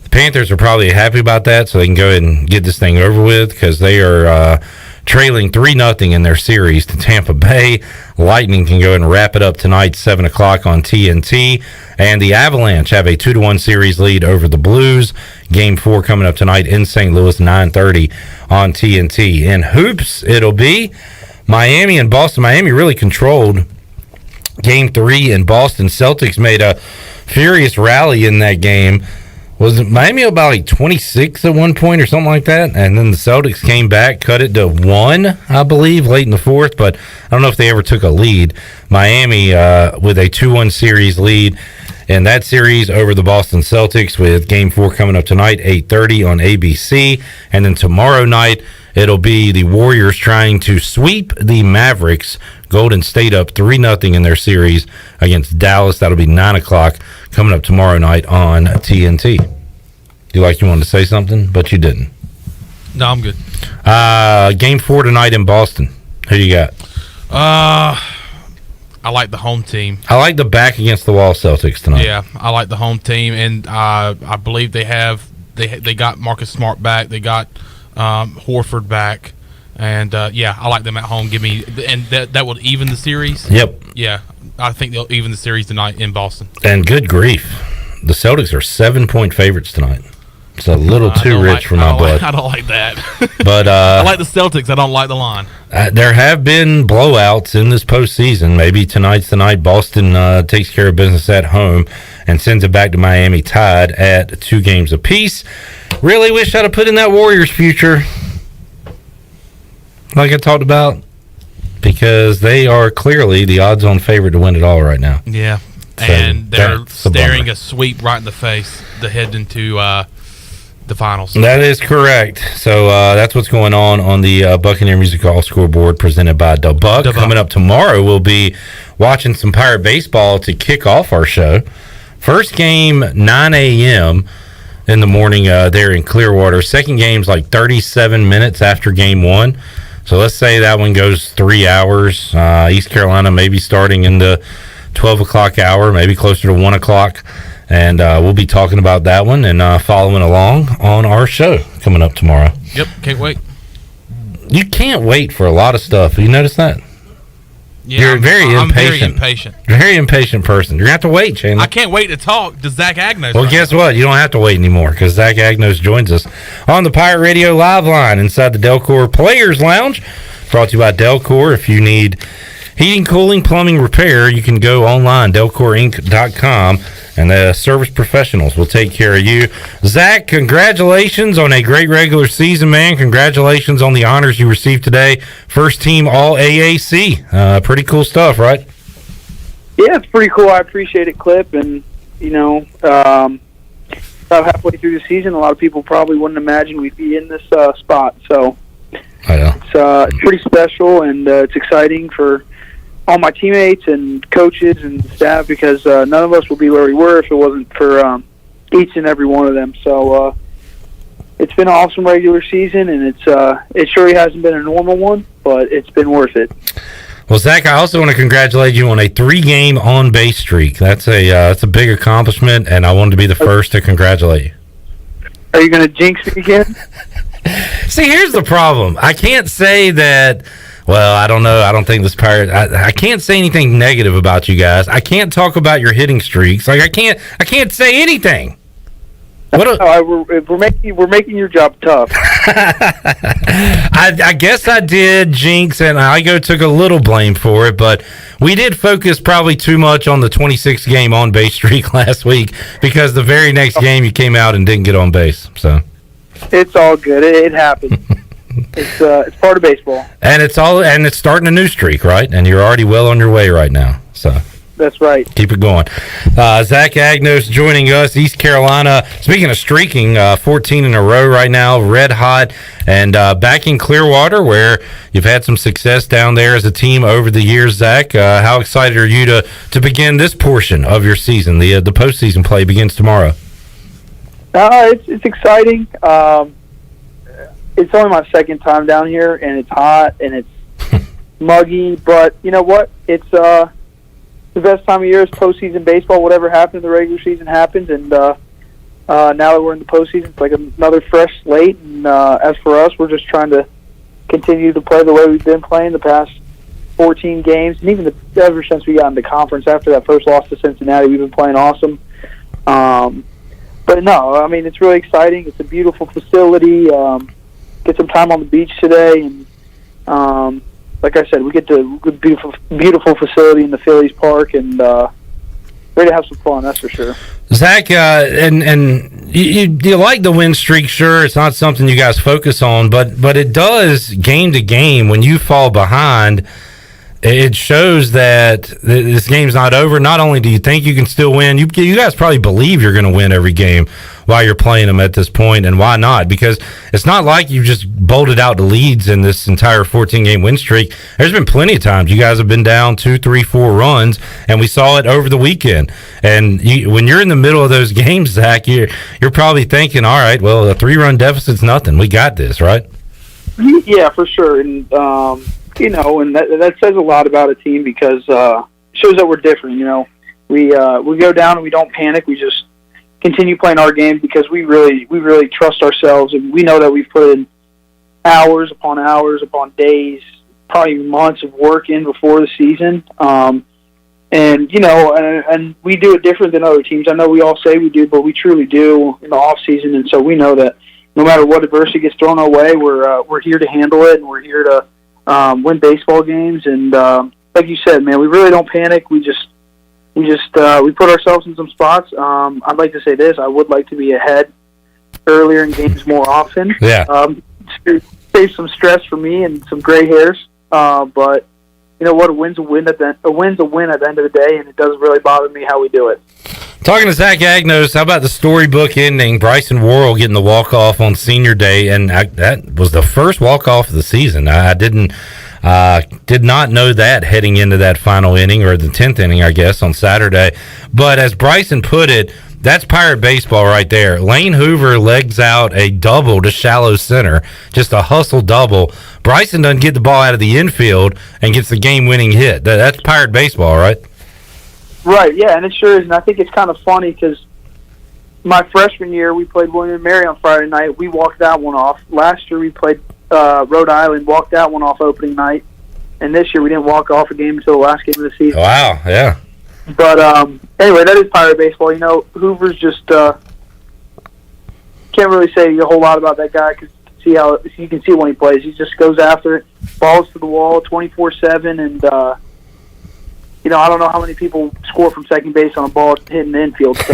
The Panthers are probably happy about that, so they can go ahead and get this thing over with because they are trailing 3-0 in their series to Tampa Bay. Lightning can go ahead and wrap it up tonight, 7 o'clock on TNT. And the Avalanche have a 2-1 series lead over the Blues. Game 4 coming up tonight in St. Louis, 9:30 on TNT. In hoops, it'll be Miami and Boston. Miami really controlled Game 3 in Boston. Celtics made a furious rally in that game. Was Miami about like 26 at one point or something like that? And then the Celtics came back, cut it to 1, I believe, late in the fourth, but I don't know if they ever took a lead. Miami with a 2-1 series lead in that series over the Boston Celtics, with Game 4 coming up tonight, 8:30 on ABC. And then tomorrow night, it'll be the Warriors trying to sweep the Mavericks. Golden State up 3-0 in their series against Dallas. That'll be 9 o'clock coming up tomorrow night on TNT. You wanted to say something, but you didn't. No, I'm good. Game 4 tonight in Boston. Who do you got? I like the home team. I like the back against the wall Celtics tonight. Yeah, I like the home team, and I believe they got Marcus Smart back. They got Horford back, and I like them at home. That will even the series. Yep. Yeah, I think they'll even the series tonight in Boston. And good grief, the Celtics are 7-point favorites tonight. It's a little too rich for my blood. I don't like that. But I like the Celtics. I don't like the line. There have been blowouts in this postseason. Maybe tonight's the night Boston takes care of business at home and sends it back to Miami tied at 2 games apiece. Really wish I'd have put in that Warriors future, like I talked about, because they are clearly the odds-on favorite to win it all right now. Yeah, so and they're staring a sweep right in the face to head into the finals. That is correct. So that's what's going on the Buccaneer Music Hall scoreboard presented by Da Buck. Coming up tomorrow, we'll be watching some Pirate baseball to kick off our show. First game, 9 a.m. in the morning there in Clearwater. Second game's like 37 minutes after game 1. So let's say that one goes 3 hours. East Carolina maybe starting in the 12 o'clock hour, maybe closer to 1 o'clock. And we'll be talking about that one and following along on our show coming up tomorrow. Yep, can't wait. You can't wait for a lot of stuff. Have you noticed that? Yeah, You're I'm very impatient. Very impatient person. You're going to have to wait, Chandler. I can't wait to talk to Zach Agnos. Well, guess what? You don't have to wait anymore because Zach Agnos joins us on the Pirate Radio live line inside the Delcor Players Lounge. Brought to you by Delcor. If you need heating, cooling, plumbing, repair, you can go online, delcorinc.com, and the service professionals will take care of you. Zach, congratulations on a great regular season, man. Congratulations on the honors you received today. First team All-AAC. Pretty cool stuff, right? Yeah, it's pretty cool. I appreciate it, Clip. And, about halfway through the season, a lot of people probably wouldn't imagine we'd be in this spot. So it's pretty special, and it's exciting for all my teammates and coaches and staff because none of us would be where we were if it wasn't for each and every one of them. So it's been an awesome regular season, and it sure hasn't been a normal one, but it's been worth it. Well, Zach, I also want to congratulate you on a 3-game on-base streak. That's a big accomplishment, and I wanted to be the first to congratulate you. Are you going to jinx me again? See, here's the problem. I can't say that. Well, I don't know. I don't think this Pirate. I can't say anything negative about you guys. I can't talk about your hitting streaks. Like I can't say anything. We're making your job tough. I guess I did jinx, and Igo took a little blame for it, but we did focus probably too much on the 26-game on-base streak last week because the very next game you came out and didn't get on base. So it's all good. It happens. It's part of baseball. And it's starting a new streak, right? And you're already well on your way right now. So that's right. Keep it going. Zach Agnos joining us, East Carolina. Speaking of streaking, 14 in a row right now, red hot, and back in Clearwater, where you've had some success down there as a team over the years. Zach, how excited are you to begin this portion of your season? The postseason play begins tomorrow. It's exciting. It's only my second time down here, and it's hot and it's muggy. But you know what? It's the best time of year is postseason baseball. Whatever happens, the regular season happens, and now that we're in the postseason, it's like another fresh slate. And as for us, we're just trying to continue to play the way we've been playing the past 14 games, and even ever since we got into conference after that first loss to Cincinnati, we've been playing awesome. But no, I mean, it's really exciting. It's a beautiful facility. Get some time on the beach today, and like I said, we get to a beautiful facility in the Phillies Park, and ready to have some fun. That's for sure. Zach, and you like the win streak? Sure, it's not something you guys focus on, but it does game to game when you fall behind. It shows that this game's not over. Not only do you think you can still win, you guys probably believe you're going to win every game while you're playing them at this point, and why not? Because it's not like you just bolted out the leads in this entire 14-game win streak. There's been plenty of times you guys have been down 2, 3, 4 runs, and we saw it over the weekend. And when you're in the middle of those games, Zach, you're probably thinking, all right, well, a 3-run deficit's nothing. We got this, right? Yeah, for sure. And and that says a lot about a team because it shows that we're different. We go down and we don't panic. We just continue playing our game because we really trust ourselves, and we know that we've put in hours upon days, probably months of work in before the season. And we do it different than other teams. I know we all say we do, but we truly do in the off season, and so we know that no matter what adversity gets thrown our way, we're here to handle it, and we're here to win baseball games. And like you said, man, we really don't panic. We put ourselves in some spots. I'd like to say this: I would like to be ahead earlier in games more often. Yeah. Save some stress for me and some gray hairs. But you know what? A win's a win at the end of the day, and it doesn't really bother me how we do it. Talking to Zach Agnos, how about the storybook ending? Bryson Worrell getting the walk-off on senior day, and that was the first walk-off of the season. I did not know that heading into that final inning, or the 10th inning, I guess, on Saturday. But as Bryson put it, that's Pirate baseball right there. Lane Hoover legs out a double to shallow center, just a hustle double. Bryson doesn't get the ball out of the infield and gets the game-winning hit. That's Pirate baseball, right? Right, yeah, and it sure is. And I think it's kind of funny because my freshman year, we played William & Mary on Friday night. We walked that one off. Last year, we played Rhode Island, walked that one off opening night. And this year, we didn't walk off a game until the last game of the season. Wow, yeah. But anyway, that is Pirate baseball. You know, Hoover's just can't really say a whole lot about that guy because you can see when he plays. He just goes after it, balls to the wall 24/7, and you know, I don't know how many people score from second base on a ball hitting the infield. So.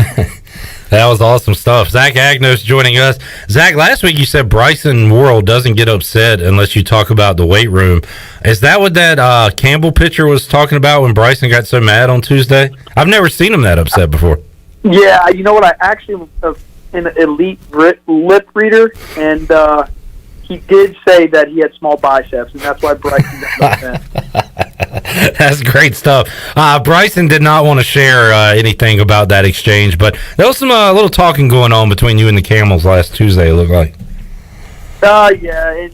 That was awesome stuff. Zach Agnos joining us. Zach, last week you said Bryson Worrell doesn't get upset unless you talk about the weight room. Is that what that Campbell pitcher was talking about when Bryson got so mad on Tuesday? I've never seen him that upset before. Yeah, you know what? I actually am an elite lip reader, and he did say that he had small biceps, and that's why Bryson got upset. That's great stuff. Bryson did not want to share anything about that exchange, but there was some little talking going on between you and the Camels last Tuesday, it looked like. Yeah,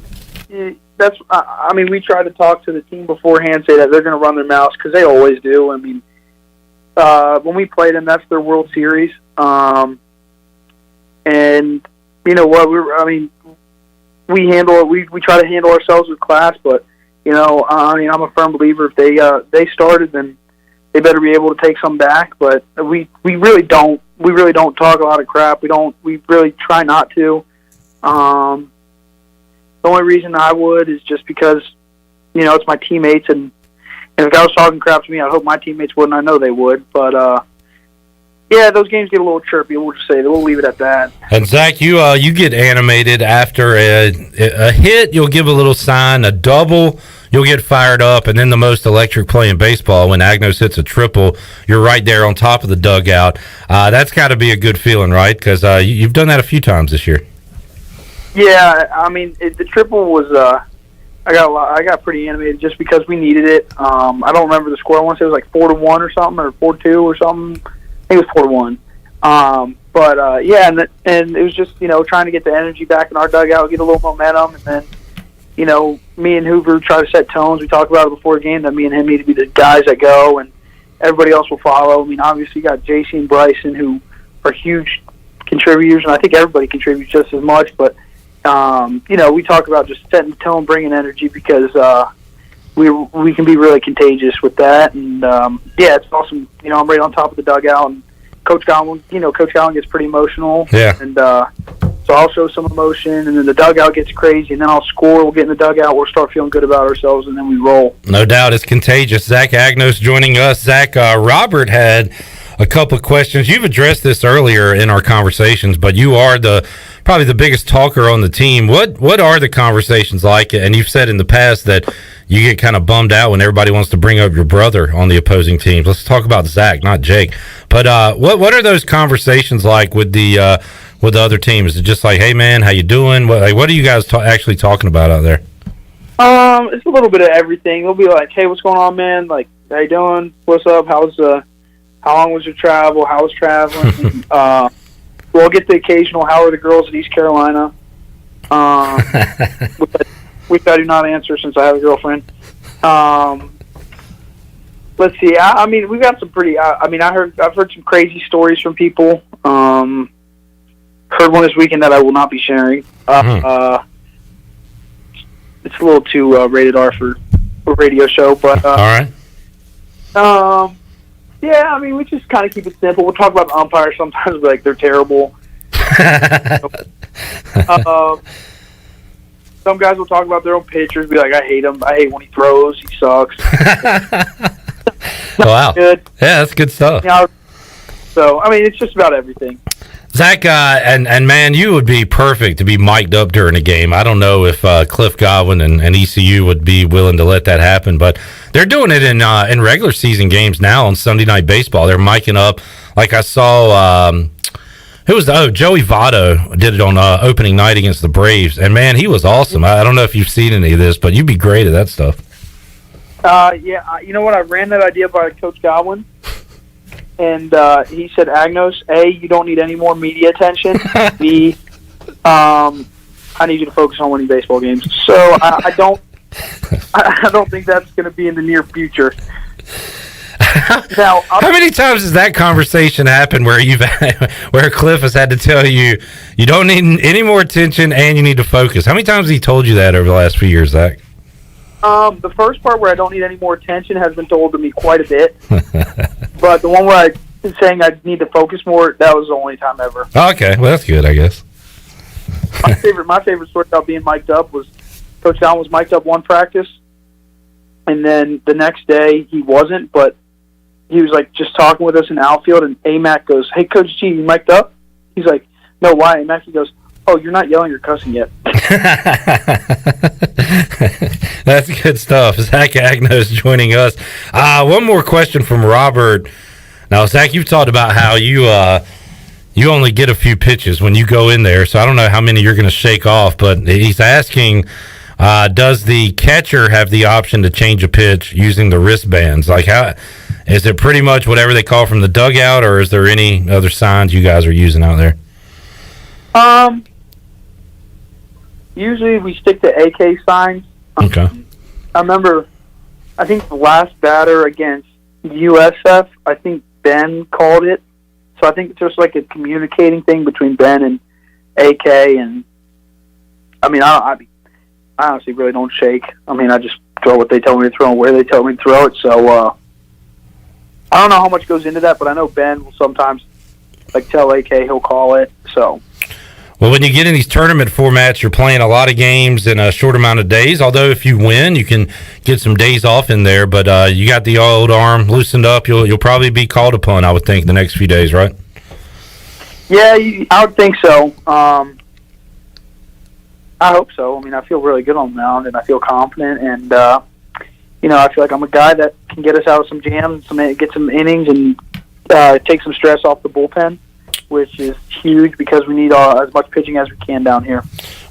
that's. I mean, we tried to talk to the team beforehand, say that they're going to run their mouths because they always do. I mean, when we played them, that's their World Series, and you know what? We handle it. We try to handle ourselves with class, but. You know, I mean, I'm a firm believer if they started, then they better be able to take some back. But we really don't talk a lot of crap. We really try not to. The only reason I would is just because, you know, it's my teammates, and if a guy was talking crap to me, I hope my teammates would, and I know they would. But yeah, those games get a little chirpy. We'll just say that. We'll leave it at that. And Zach, you get animated after a hit. You'll give a little sign. A double, you'll get fired up, and then the most electric play in baseball when Agnos hits a triple, you're right there on top of the dugout. That's got to be a good feeling, right? Because you've done that a few times this year. Yeah, I mean the triple was. I got pretty animated just because we needed it. I don't remember the score. I want to say it was like 4-1 or something, or 4-2 or something. I think it was 4-1. But yeah, and it was just, you know, trying to get the energy back in our dugout, get a little momentum, and then, you know, me and Hoover try to set tones. We talked about it before the game that me and him need to be the guys that go, and everybody else will follow. I mean, obviously you got JC and Bryson who are huge contributors, and I think everybody contributes just as much. But you know, we talk about just setting the tone, bringing energy, because we can be really contagious with that. And yeah, it's awesome. You know, I'm right on top of the dugout, and Coach Godwin gets pretty emotional. Yeah. And so I'll show some emotion, and then the dugout gets crazy, and then I'll score. We'll get in the dugout. We'll start feeling good about ourselves, and then we roll. No doubt, it's contagious. Zach Agnos joining us. Zach, Robert had a couple of questions. You've addressed this earlier in our conversations, but you are probably the biggest talker on the team. What are the conversations like? And you've said in the past that you get kind of bummed out when everybody wants to bring up your brother on the opposing teams. Let's talk about Zach, not Jake. But what are those conversations like with the other teams? Is it just like, hey man, how you doing? What are you guys actually talking about out there? It's a little bit of everything. It'll be like, hey, what's going on, man? Like, how you doing? What's up? How long was your travel? How was traveling? We'll get the occasional, how are the girls at East Carolina? Which I do not answer since I have a girlfriend. Let's see. I mean, we've got some pretty. I've heard some crazy stories from people. Heard one this weekend that I will not be sharing. It's a little too rated R for a radio show, but all right. Yeah, I mean, we just kind of keep it simple. We'll talk about the umpires sometimes, but like they're terrible. Some guys will talk about their own pitchers, be like, I hate him. I hate when he throws. He sucks. Wow. Good. Yeah, that's good stuff. Yeah, so, I mean, it's just about everything. Zach, and man, you would be perfect to be mic'd up during a game. I don't know if Cliff Godwin and ECU would be willing to let that happen, but they're doing it in regular season games now on Sunday Night Baseball. They're micing up. Like I saw, Joey Votto did it on opening night against the Braves, and man, he was awesome. I don't know if you've seen any of this, but you'd be great at that stuff. Yeah, you know what? I ran that idea by Coach Godwin. And he said, Agnos, A, you don't need any more media attention. B, I need you to focus on winning baseball games. So I don't think that's going to be in the near future. Now, How many times has that conversation happened where where Cliff has had to tell you you don't need any more attention and you need to focus? How many times has he told you that over the last few years, Zach? the first part where I don't need any more attention has been told to me quite a bit. But the one where I'm saying I need to focus more, that was the only time ever. Okay, well that's good, I guess. My favorite story about being mic'd up was Coach Allen was mic'd up one practice, and then the next day he wasn't, but he was like just talking with us in outfield, and AMAC goes, "Hey, Coach G, you mic'd up?" He's like, "No, why?" AMAC, he goes, "Oh, you're not yelling or cussing yet." That's good stuff. Zach Agnos joining us. One more question from Robert. Now, Zach, you've talked about how you only get a few pitches when you go in there, so I don't know how many you're going to shake off, but he's asking, does the catcher have the option to change a pitch using the wristbands? Like, how is it pretty much whatever they call from the dugout, or is there any other signs you guys are using out there? Usually we stick to AK signs. Okay. I remember, I think the last batter against USF, I think Ben called it. So I think it's just like a communicating thing between Ben and AK. And I mean, I honestly really don't shake. I mean, I just throw what they tell me to throw and where they tell me to throw it. So I don't know how much goes into that, but I know Ben will sometimes like tell AK he'll call it. So. Well, when you get in these tournament formats, you're playing a lot of games in a short amount of days. Although if you win, you can get some days off in there. But you got the old arm loosened up. You'll probably be called upon, I would think, the next few days, right? Yeah, I would think so. I hope so. I mean, I feel really good on the mound, and I feel confident. And I feel like I'm a guy that can get us out of some jams, get some innings, and take some stress off the bullpen, which is huge because we need as much pitching as we can down here.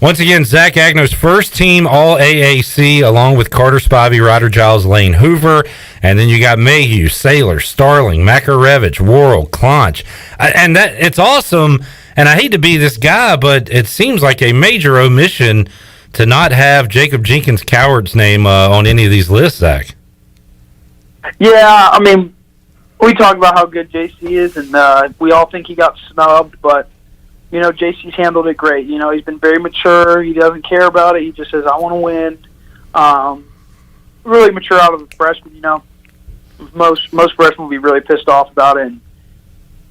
Once again, Zach Agnos, first team All-AAC, along with Carter Spivey, Ryder Giles, Lane Hoover, and then you got Mayhew, Saylor, Starling, Makarevich, Worrell, Clonch. And it's awesome, and I hate to be this guy, but it seems like a major omission to not have Jacob Jenkins Coward's name on any of these lists, Zach. Yeah, I mean, we talk about how good JC is, and we all think he got snubbed, but, JC's handled it great. He's been very mature. He doesn't care about it. He just says, I want to win. Really mature out of a freshman, Most freshmen will be really pissed off about it, and,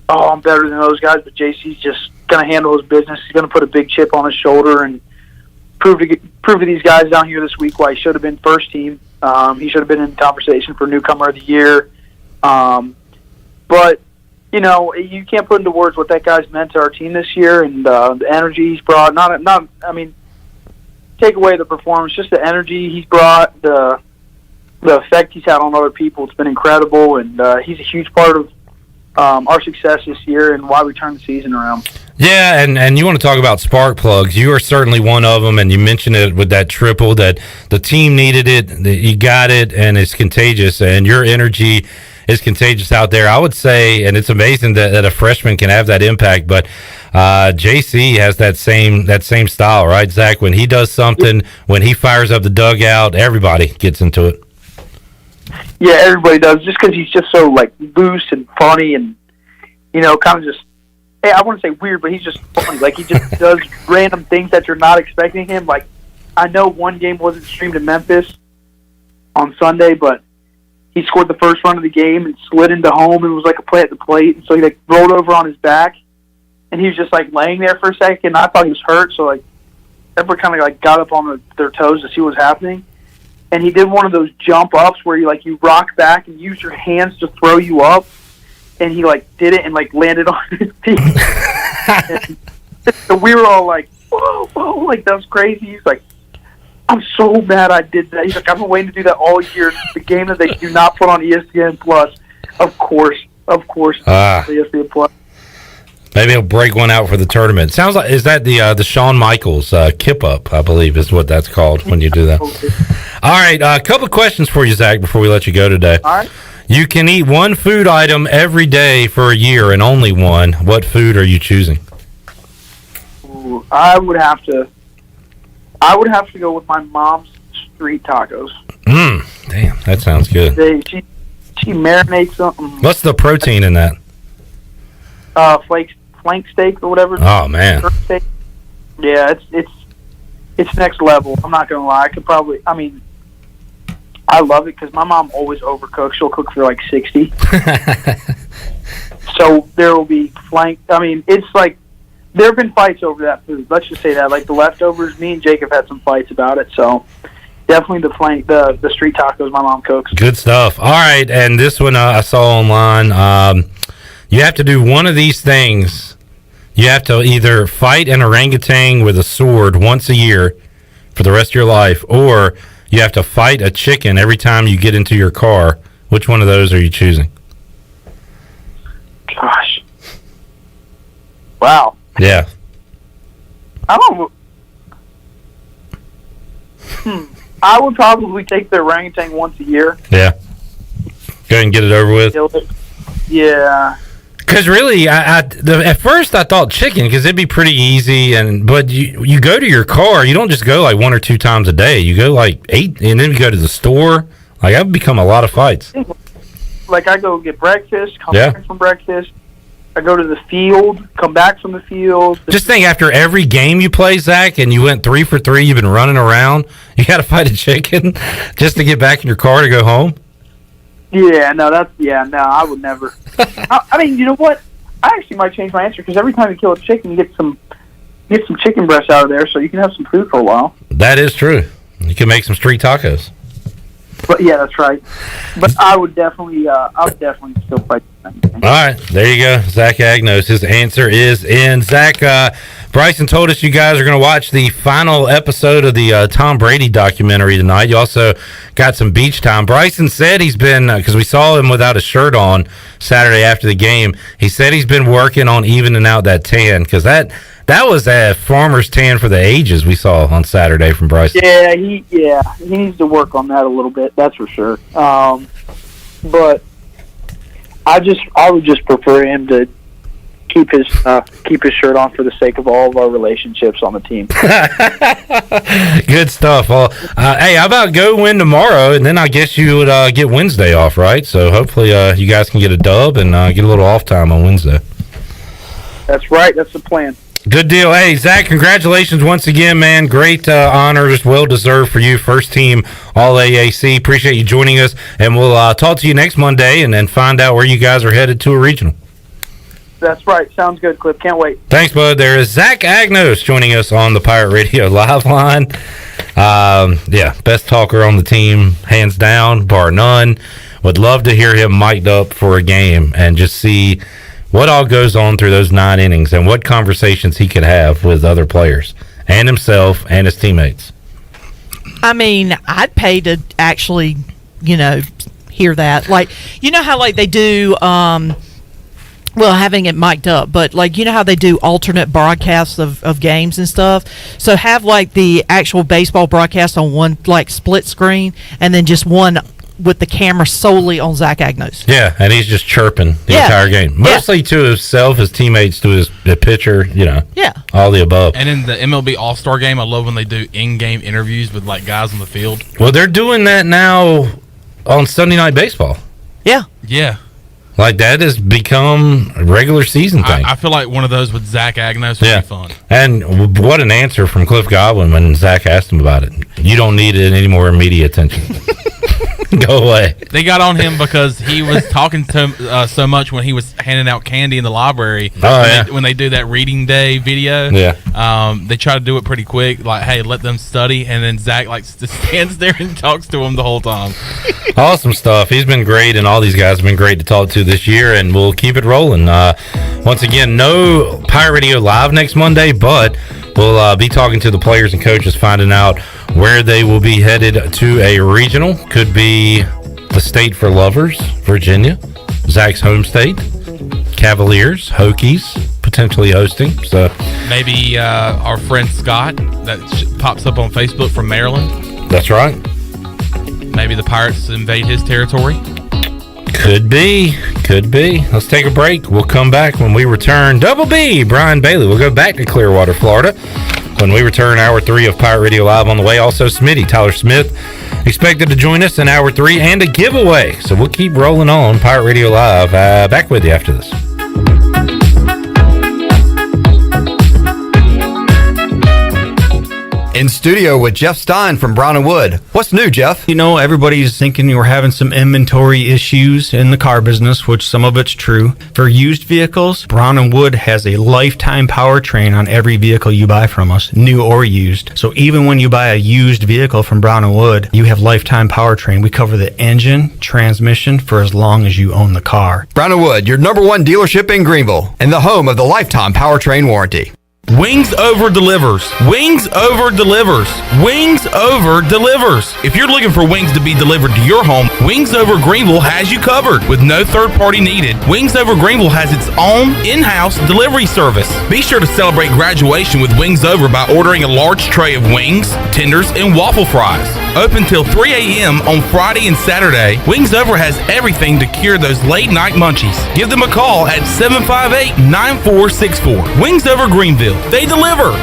I'm better than those guys, but JC's just going to handle his business. He's going to put a big chip on his shoulder and prove to these guys down here this week why he should have been first team. He should have been in conversation for newcomer of the year. But, you can't put into words what that guy's meant to our team this year, and the energy he's brought. Take away the performance, just the energy he's brought, the effect he's had on other people. It's been incredible, and he's a huge part of our success this year and why we turned the season around. Yeah, and you want to talk about spark plugs. You are certainly one of them, and you mentioned it with that triple that the team needed it, you got it, and it's contagious, and your energy is contagious out there. I would say, and it's amazing that a freshman can have that impact, but JC has that same style, right, Zach? When he does something, when he fires up the dugout, everybody gets into it. Yeah, everybody does, just because he's just so, loose and funny and, kind of just, hey, I wouldn't say weird, but he's just funny. He just does random things that you're not expecting him. I know one game wasn't streamed in Memphis on Sunday, but he scored the first run of the game and slid into home and was like a play at the plate. And so he rolled over on his back, and he was just laying there for a second. I thought he was hurt, so everybody kind of got up on their toes to see what was happening. And he did one of those jump ups where you rock back and use your hands to throw you up. And he did it and landed on his feet. So we were all whoa, that was crazy. He's like, I'm so mad I did that. He's like, I've been waiting to do that all year. The game that they do not put on ESPN Plus. Of course. ESPN Plus. Maybe he'll break one out for the tournament. Sounds like, is that the Shawn Michaels kip up, I believe is what that's called when you do that. All right, a couple of questions for you, Zach, before we let you go today. All right. You can eat one food item every day for a year and only one. What food are you choosing? Ooh, I would have to go with my mom's street tacos. Damn, that sounds good. She marinates something. What's the protein in that? Flank steak or whatever. Oh man. Steak. Yeah, it's next level. I'm not gonna lie. I love it because my mom always overcooks. She'll cook for like 60. So there will be flank. It's like there have been fights over that food. Let's just say that, like the leftovers. Me and Jake have had some fights about it. So definitely the street tacos my mom cooks. Good stuff. All right, and this one I saw online. You have to do one of these things. You have to either fight an orangutan with a sword once a year for the rest of your life, or you have to fight a chicken every time you get into your car. Which one of those are you choosing? Gosh. Wow. Yeah. I don't. I would probably take the orangutan once a year. Yeah. Go ahead and get it over with. Yeah. Because really, at first I thought chicken because it'd be pretty easy, but you go to your car, you don't just go like 1 or 2 times a day. You go like 8, and then you go to the store. Like that would become a lot of fights. Like I go get breakfast, come back from breakfast. I go to the field, come back from the field. Just think, after every game you play, Zach, and you went 3 for 3, you've been running around. You got to fight a chicken just to get back in your car to go home. Yeah, no, I would never. You know what? I actually might change my answer because every time you kill a chicken, you get some chicken breast out of there, so you can have some food for a while. That is true. You can make some street tacos. But yeah, that's right. But I would definitely still fight. All right, there you go. Zach Agnos. His answer is in. Zach, Bryson told us you guys are going to watch the final episode of the Tom Brady documentary tonight. You also got some beach time. Bryson said he's been, because we saw him without a shirt on Saturday after the game, he said he's been working on evening out that tan, because that was a farmer's tan for the ages we saw on Saturday from Bryson. Yeah, he needs to work on that a little bit. That's for sure. But I would just prefer him to keep his shirt on for the sake of all of our relationships on the team. Good stuff. Well, hey, how about go win tomorrow, and then I guess you would get Wednesday off, right? So hopefully you guys can get a dub and get a little off time on Wednesday. That's right. That's the plan. Good deal. Hey, Zach, congratulations once again, man. Great honor, just well-deserved for you. First team All-AAC. Appreciate you joining us, and we'll talk to you next Monday and then find out where you guys are headed to a regional. That's right. Sounds good, Cliff. Can't wait. Thanks, bud. There is Zach Agnos joining us on the Pirate Radio Live line. Best talker on the team, hands down, bar none. Would love to hear him mic'd up for a game and just see what all goes on through those 9 innings and what conversations he could have with other players and himself and his teammates. I'd pay to actually, hear that. Like, you know how like they do, having it mic'd up, but like, you know how they do alternate broadcasts of games and stuff? So have like the actual baseball broadcast on one like split screen and then just one with the camera solely on Zach Agnos. Yeah, and he's just chirping the entire game. Mostly to himself, his teammates, to the pitcher, Yeah. all the above. And in the MLB All-Star Game, I love when they do in-game interviews with, like, guys on the field. Well, they're doing that now on Sunday Night Baseball. Yeah. Yeah. Like, that has become a regular season thing. I feel like one of those with Zach Agnos would be fun. And what an answer from Cliff Godwin when Zach asked him about it. You don't need it any more media attention. Go away. They got on him because he was talking to so much when he was handing out candy in the library. When they do that reading day video. Yeah. They try to do it pretty quick. Like, hey, let them study. And then Zach just stands there and talks to him the whole time. Awesome stuff. He's been great, and all these guys have been great to talk to this year, and we'll keep it rolling. Once again, no Pirate Radio Live next Monday, but we'll be talking to the players and coaches, finding out where they will be headed to a regional. Could be the state for lovers, Virginia, Zach's home state, Cavaliers, Hokies, potentially hosting. So maybe our friend Scott that pops up on Facebook from Maryland. That's right. Maybe the Pirates invade his territory. Could be. Let's take a break. We'll come back when we return. Double B, Brian Bailey. We'll go back to Clearwater, Florida when we return. Hour 3 of Pirate Radio Live on the way. Also, Smitty, Tyler Smith, Expected to join us in hour 3 and a giveaway. So we'll keep rolling on Pirate Radio Live. Back with you after this. In studio with Jeff Stein from Brown & Wood. What's new, Jeff? You know, everybody's thinking we're having some inventory issues in the car business, which some of it's true. For used vehicles, Brown & Wood has a lifetime powertrain on every vehicle you buy from us, new or used. So even when you buy a used vehicle from Brown & Wood, you have lifetime powertrain. We cover the engine, transmission for as long as you own the car. Brown & Wood, your #1 dealership in Greenville and the home of the lifetime powertrain warranty. Wings Over delivers. Wings Over delivers. Wings Over delivers. If you're looking for wings to be delivered to your home, Wings Over Greenville has you covered with no third party needed. Wings Over Greenville has its own in-house delivery service. Be sure to celebrate graduation with Wings Over by ordering a large tray of wings, tenders, and waffle fries. Open till 3 a.m. on Friday and Saturday, Wings Over has everything to cure those late night munchies. Give them a call at 758-9464. Wings Over Greenville. They deliver.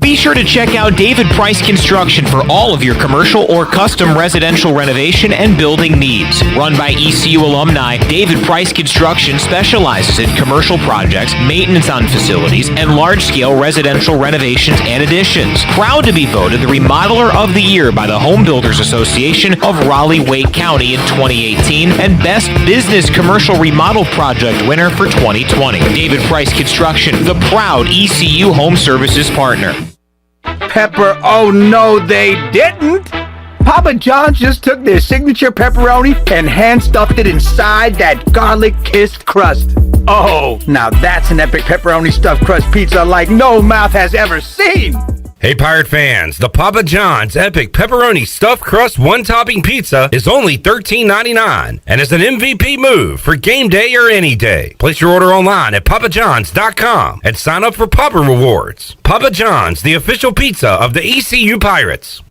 Be sure to check out David Price Construction for all of your commercial or custom residential renovation and building needs. Run by ECU alumni, David Price Construction specializes in commercial projects, maintenance on facilities, and large-scale residential renovations and additions. Proud to be voted the Remodeler of the Year by the Home Builders Association of Raleigh-Wake County in 2018 and Best Business Commercial Remodel Project winner for 2020. David Price Construction, the proud ECU Home Services partner. Pepper, oh no, they didn't! Papa John's just took their signature pepperoni and hand-stuffed it inside that garlic-kissed crust. Oh, now that's an epic pepperoni stuffed crust pizza like no mouth has ever seen! Hey Pirate fans, the Papa John's Epic Pepperoni Stuffed Crust One-Topping Pizza is only $13.99 and is an MVP move for game day or any day. Place your order online at papajohns.com and sign up for Papa Rewards. Papa John's, the official pizza of the ECU Pirates.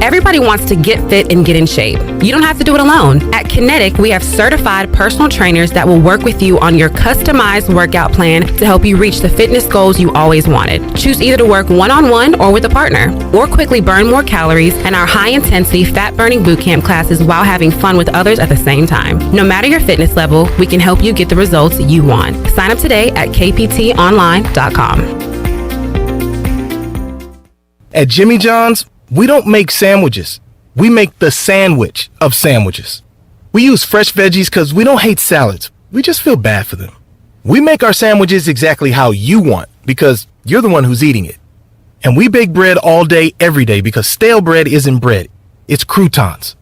Everybody wants to get fit and get in shape. You don't have to do it alone. At Kinetic, we have certified personal trainers that will work with you on your customized workout plan to help you reach the fitness goals you always wanted. Choose either to work one-on-one or with a partner, or quickly burn more calories in our high-intensity fat-burning bootcamp classes while having fun with others at the same time. No matter your fitness level, we can help you get the results you want. Sign up today at kptonline.com. At Jimmy John's, we don't make sandwiches. We make the sandwich of sandwiches. We use fresh veggies because we don't hate salads. We just feel bad for them. We make our sandwiches exactly how you want because you're the one who's eating it. And we bake bread all day, every day because stale bread isn't bread. It's croutons.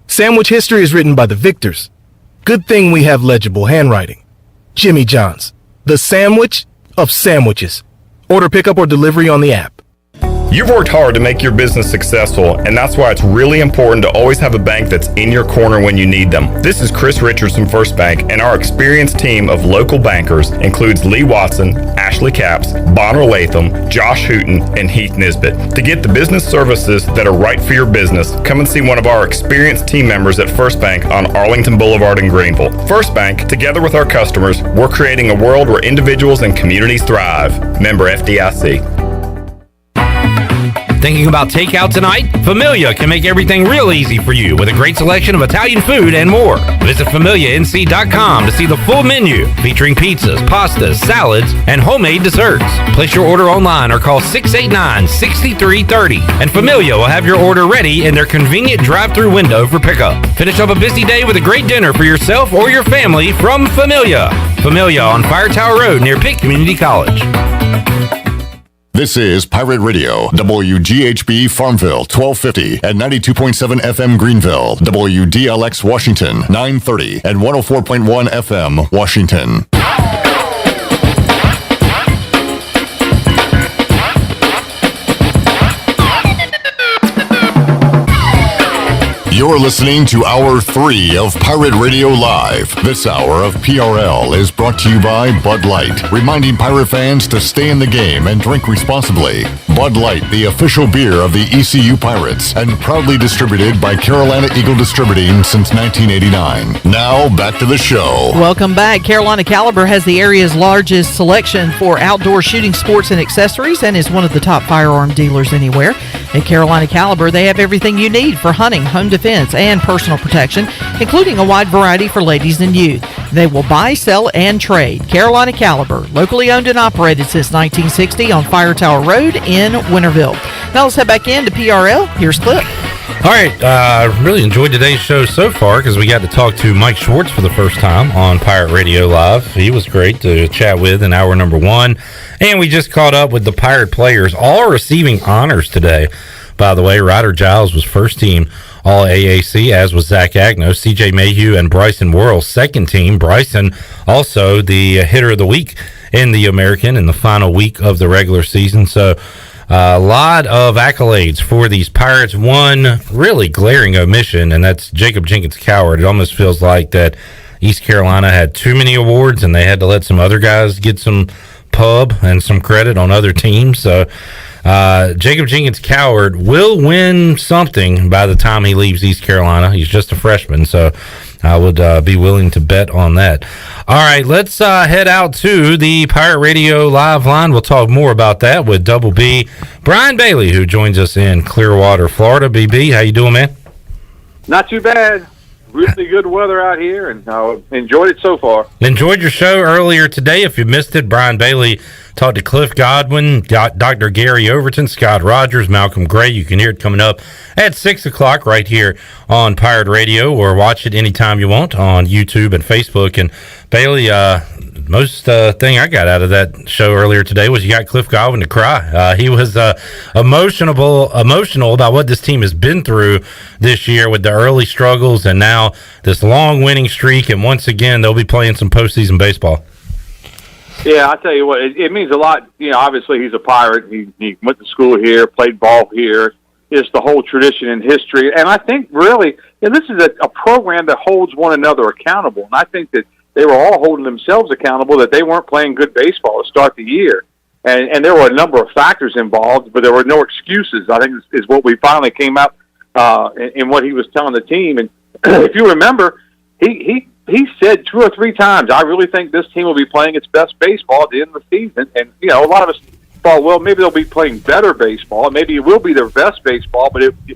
Sandwich history is written by the victors. Good thing we have legible handwriting. Jimmy John's, the sandwich of sandwiches. Order pickup or delivery on the app. You've worked hard to make your business successful, and that's why it's really important to always have a bank that's in your corner when you need them. This is Chris Richards from First Bank, and our experienced team of local bankers includes Lee Watson, Ashley Capps, Bonner Latham, Josh Hooten, and Heath Nisbet. To get the business services that are right for your business, come and see one of our experienced team members at First Bank on Arlington Boulevard in Greenville. First Bank, together with our customers, we're creating a world where individuals and communities thrive. Member FDIC. Thinking about takeout tonight? Familia can make everything real easy for you with a great selection of Italian food and more. Visit FamiliaNC.com to see the full menu featuring pizzas, pastas, salads, and homemade desserts. Place your order online or call 689-6330 and Familia will have your order ready in their convenient drive-thru window for pickup. Finish up a busy day with a great dinner for yourself or your family from Familia. Familia on Fire Tower Road near Pitt Community College. This is Pirate Radio, WGHB Farmville, 1250 and 92.7 FM Greenville, WDLX Washington, 930 and 104.1 FM Washington. You're listening to Hour 3 of Pirate Radio Live. This hour of PRL is brought to you by Bud Light, reminding pirate fans to stay in the game and drink responsibly. Bud Light, the official beer of the ECU Pirates, and proudly distributed by Carolina Eagle Distributing since 1989. Now, back to the show. Welcome back. Carolina Caliber has the area's largest selection for outdoor shooting sports and accessories and is one of the top firearm dealers anywhere. At Carolina Caliber, they have everything you need for hunting, home defense, and personal protection, including a wide variety for ladies and youth. They will buy, sell, and trade. Carolina Caliber, locally owned and operated since 1960 on Fire Tower Road in Winterville. Now let's head back into PRL. Here's Clip. All right, really enjoyed today's show so far because we got to talk to Mike Schwarts for the first time on Pirate Radio Live. He was great to chat with in hour number one. And we just caught up with the Pirate players, all receiving honors today. By the way, Ryder Giles was first team All-AAC, as was Zach Agno. CJ Mayhew and Bryson Worrell, second team. Bryson also the hitter of the week in the American in the final week of the regular season. So a lot of accolades for these Pirates. One really glaring omission, and that's Jacob Jenkins Coward. It almost feels like that East Carolina had too many awards and they had to let some other guys get some pub and some credit on other teams. So Jacob Jenkins Coward will win something by the time he leaves East Carolina. He's just a freshman, so I would be willing to bet on that. All right, let's head out to the Pirate Radio Live line. We'll talk more about that with Double B, Brian Bailey, who joins us in Clearwater, Florida. BB, how you doing, man? Not too bad. Really good weather out here, and enjoyed it so far. Enjoyed your show earlier today. If you missed it, Brian Bailey talked to Cliff Godwin, Dr. Gary Overton, Scott Rogers, Malcolm Gray. You can hear it coming up at 6 o'clock right here on Pirate Radio, or watch it anytime you want on YouTube and Facebook. And Bailey, most thing I got out of that show earlier today was you got Cliff Godwin to cry. He was emotional about what this team has been through this year with the early struggles and now this long winning streak. And once again, they'll be playing some postseason baseball. Yeah, I tell you what, it means a lot. You know, obviously he's a Pirate. He went to school here, played ball here. It's the whole tradition and history. And I think really, this is a program that holds one another accountable. And I think that they were all holding themselves accountable that they weren't playing good baseball to start the year. And there were a number of factors involved, but there were no excuses, I think, is what we finally came out in what he was telling the team. And if you remember, he said 2 or 3 times, I really think this team will be playing its best baseball at the end of the season. And, a lot of us thought, well, maybe they'll be playing better baseball. Maybe it will be their best baseball, but we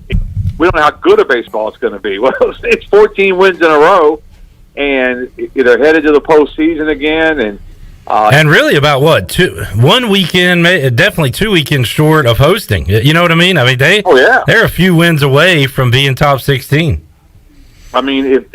don't know how good a baseball it's going to be. Well, it's 14 wins in a row, and they're headed to the postseason again. And really about what? 1 weekend, definitely 2 weekends short of hosting. You know what I mean? I mean, they're a few wins away from being top 16. I mean,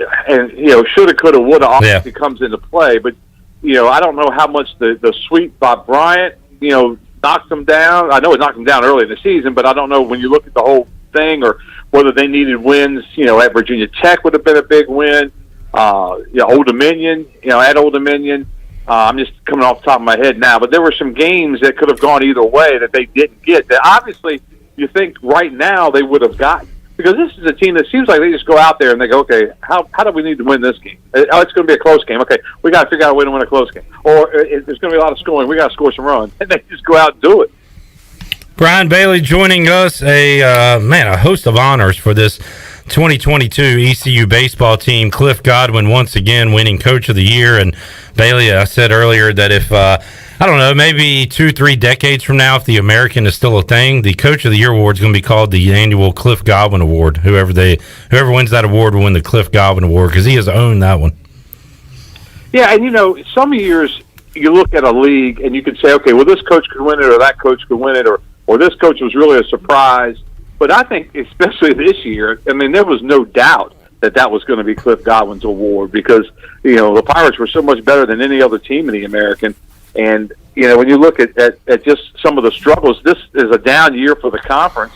shoulda, coulda, woulda obviously comes into play, but I don't know how much the sweep by Bryant, knocked them down. I know it knocked them down early in the season, but I don't know when you look at the whole thing or whether they needed wins. At Virginia Tech would have been a big win. Old Dominion, at Old Dominion. I'm just coming off the top of my head now, but there were some games that could have gone either way that they didn't get. That obviously you think right now they would have gotten. Because this is a team that seems like they just go out there and they go, okay, how do we need to win this game? Oh, it's going to be a close game. Okay, we got to figure out a way to win a close game. Or there's going to be a lot of scoring. We got to score some runs. And they just go out and do it. Brian Bailey joining us, a host of honors for this 2022 ECU baseball team. Cliff Godwin once again winning Coach of the Year. And Bailey, I said earlier that if I don't know, maybe 2-3 decades from now, if the American is still a thing, the Coach of the Year award is going to be called the annual Cliff Godwin Award. Whoever wins that award will win the Cliff Godwin Award because he has owned that one. Yeah, and some years you look at a league and you can say, okay, well, this coach could win it or that coach could win it or this coach was really a surprise. But I think especially this year, I mean, there was no doubt that was going to be Cliff Godwin's award because, the Pirates were so much better than any other team in the American. And, when you look at just some of the struggles, this is a down year for the conference.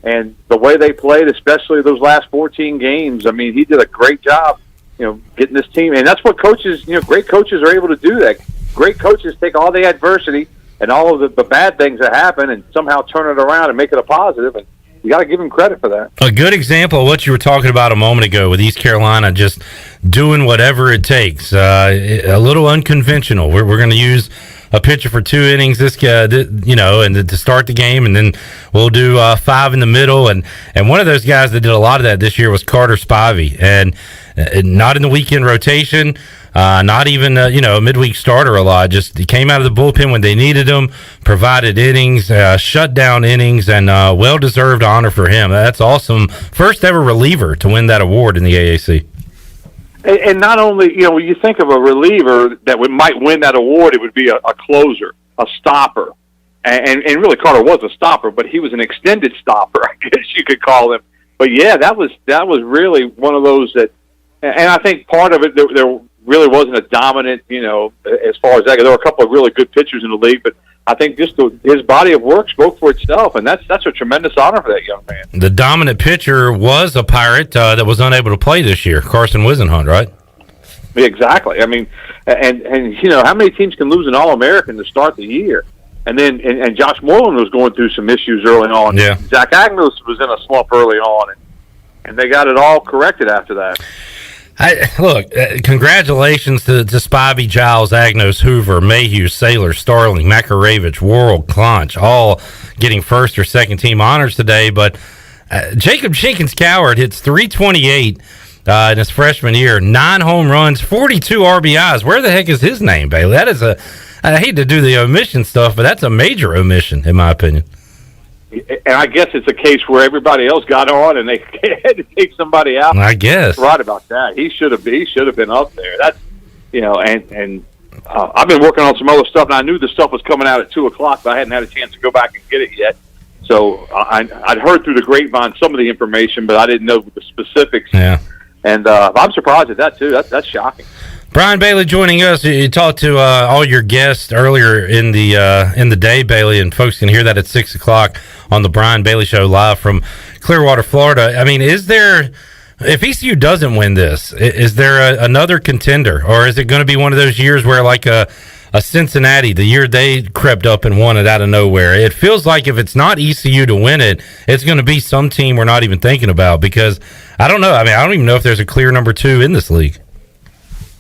And the way they played, especially those last 14 games, I mean, he did a great job, getting this team. And that's what coaches, great coaches are able to do that. Great coaches take all the adversity and all of the bad things that happen and somehow turn it around and make it a positive. And you got to give him credit for that. A good example of what you were talking about a moment ago with East Carolina just doing whatever it takes. A little unconventional. We're going to use a pitcher for 2 innings and to start the game, and then we'll do 5 in the middle. And one of those guys that did a lot of that this year was Carter Spivey. And not in the weekend rotation, not even a midweek starter a lot. Just he came out of the bullpen when they needed him, provided innings, shut down innings, and well-deserved honor for him. That's awesome. First ever reliever to win that award in the AAC. And not only, when you think of a reliever that might win that award, it would be a closer, a stopper. And really Carter was a stopper, but he was an extended stopper, I guess you could call him. But yeah, that was really one of those that, and I think part of it, there really wasn't a dominant, as far as that. There were a couple of really good pitchers in the league, but I think just his body of work spoke for itself, and that's a tremendous honor for that young man. The dominant pitcher was a Pirate that was unable to play this year, Carson Wisenhunt, right? Yeah, exactly. I mean, and how many teams can lose an All-American to start the year? And then and Josh Moreland was going through some issues early on. Yeah. Zach Agnos was in a slump early on, and they got it all corrected after that. Congratulations to Spivey, Giles, Agnos, Hoover, Mayhew, Saylor, Starling, Makarevich, Worrell, Clonch, all getting first or second team honors today. But Jacob Jenkins Coward hits .328 in his freshman year, 9 home runs, 42 RBIs. Where the heck is his name, Bailey? That is I hate to do the omission stuff, but that's a major omission, in my opinion. And I guess it's a case where everybody else got on and they had to take somebody out. I guess. Right about that. He should have been up there. That's, and I've been working on some other stuff, and I knew the stuff was coming out at 2:00, but I hadn't had a chance to go back and get it yet. So I'd heard through the grapevine some of the information, but I didn't know the specifics. Yeah. And I'm surprised at that, too. That's shocking. Brian Bailey joining us. You talked to all your guests earlier in the day, Bailey, and folks can hear that at 6:00 on the Brian Bailey Show live from Clearwater, Florida. I mean, if ECU doesn't win this, is there another contender, or is it going to be one of those years where like a Cincinnati, the year they crept up and won it out of nowhere? It feels like if it's not ECU to win it, it's going to be some team we're not even thinking about, because I don't know. I mean, I don't even know if there's a clear number 2 in this league.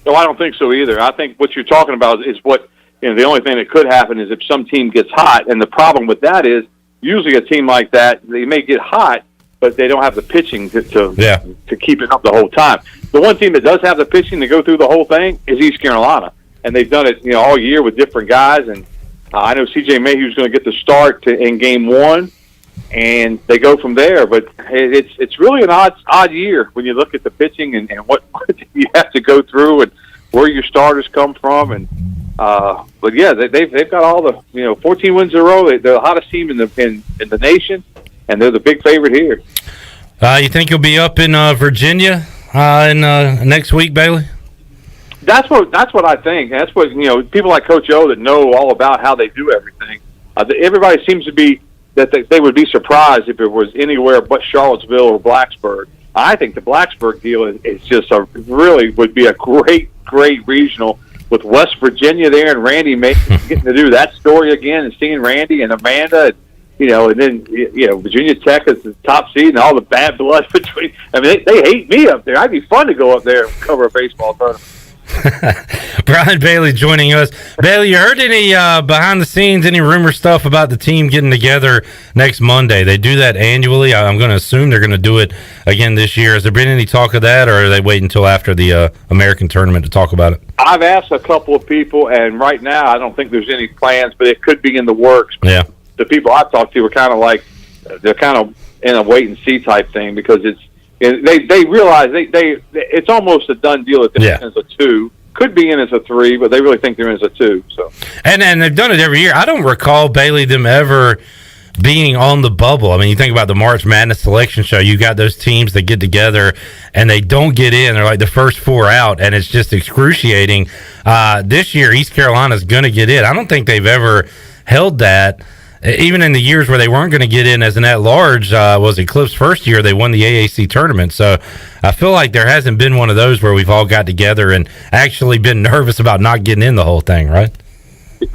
No, I don't think so either. I think what you're talking about is the only thing that could happen is if some team gets hot, and the problem with that is usually a team like that, they may get hot, but they don't have the pitching to keep it up the whole time. The one team that does have the pitching to go through the whole thing is East Carolina, and they've done it all year with different guys. And I know C.J. Mayhew's going to get the start in Game 1, and they go from there. But it's really an odd year when you look at the pitching and what you have to go through and where your starters come from. And but yeah, they've got all the 14 wins in a row. They're the hottest team in the nation, and they're the big favorite here. You think you'll be up in Virginia in next week, Bailey? That's what I think. That's what people like Coach O that know all about how they do everything. Everybody seems to be that they would be surprised if it was anywhere but Charlottesville or Blacksburg. I think the Blacksburg deal is just really would be a great regional with West Virginia there and Randy May getting to do that story again and seeing Randy and Amanda, and then Virginia Tech is the top seed and all the bad blood between. I mean, they hate me up there. I'd be fun to go up there and cover a baseball tournament. Brian Bailey joining us. Bailey, you heard any behind the scenes, any rumor stuff about the team getting together next Monday? They do that annually. I'm going to assume they're going to do it again this year. Has there been any talk of that, or are they waiting until after the American tournament to talk about it? I've asked a couple of people, and right now I don't think there's any plans, but it could be in the works. Yeah. The people I've talked to are kind of like, they're kind of in a wait-and-see type thing, because they realize it's almost a done deal that they're in as a 2. Could be in as a 3, but they really think they're in as a 2. So, and they've done it every year. I don't recall, Bailey, them ever being on the bubble. I mean, you think about the March Madness selection show. You got those teams that get together and they don't get in. They're like the first 4 out, and it's just excruciating. This year, East Carolina's going to get in. I don't think they've ever held that. Even in the years where they weren't going to get in as an at-large, was Eclipse first year, they won the AAC tournament. So I feel like there hasn't been one of those where we've all got together and actually been nervous about not getting in the whole thing, right?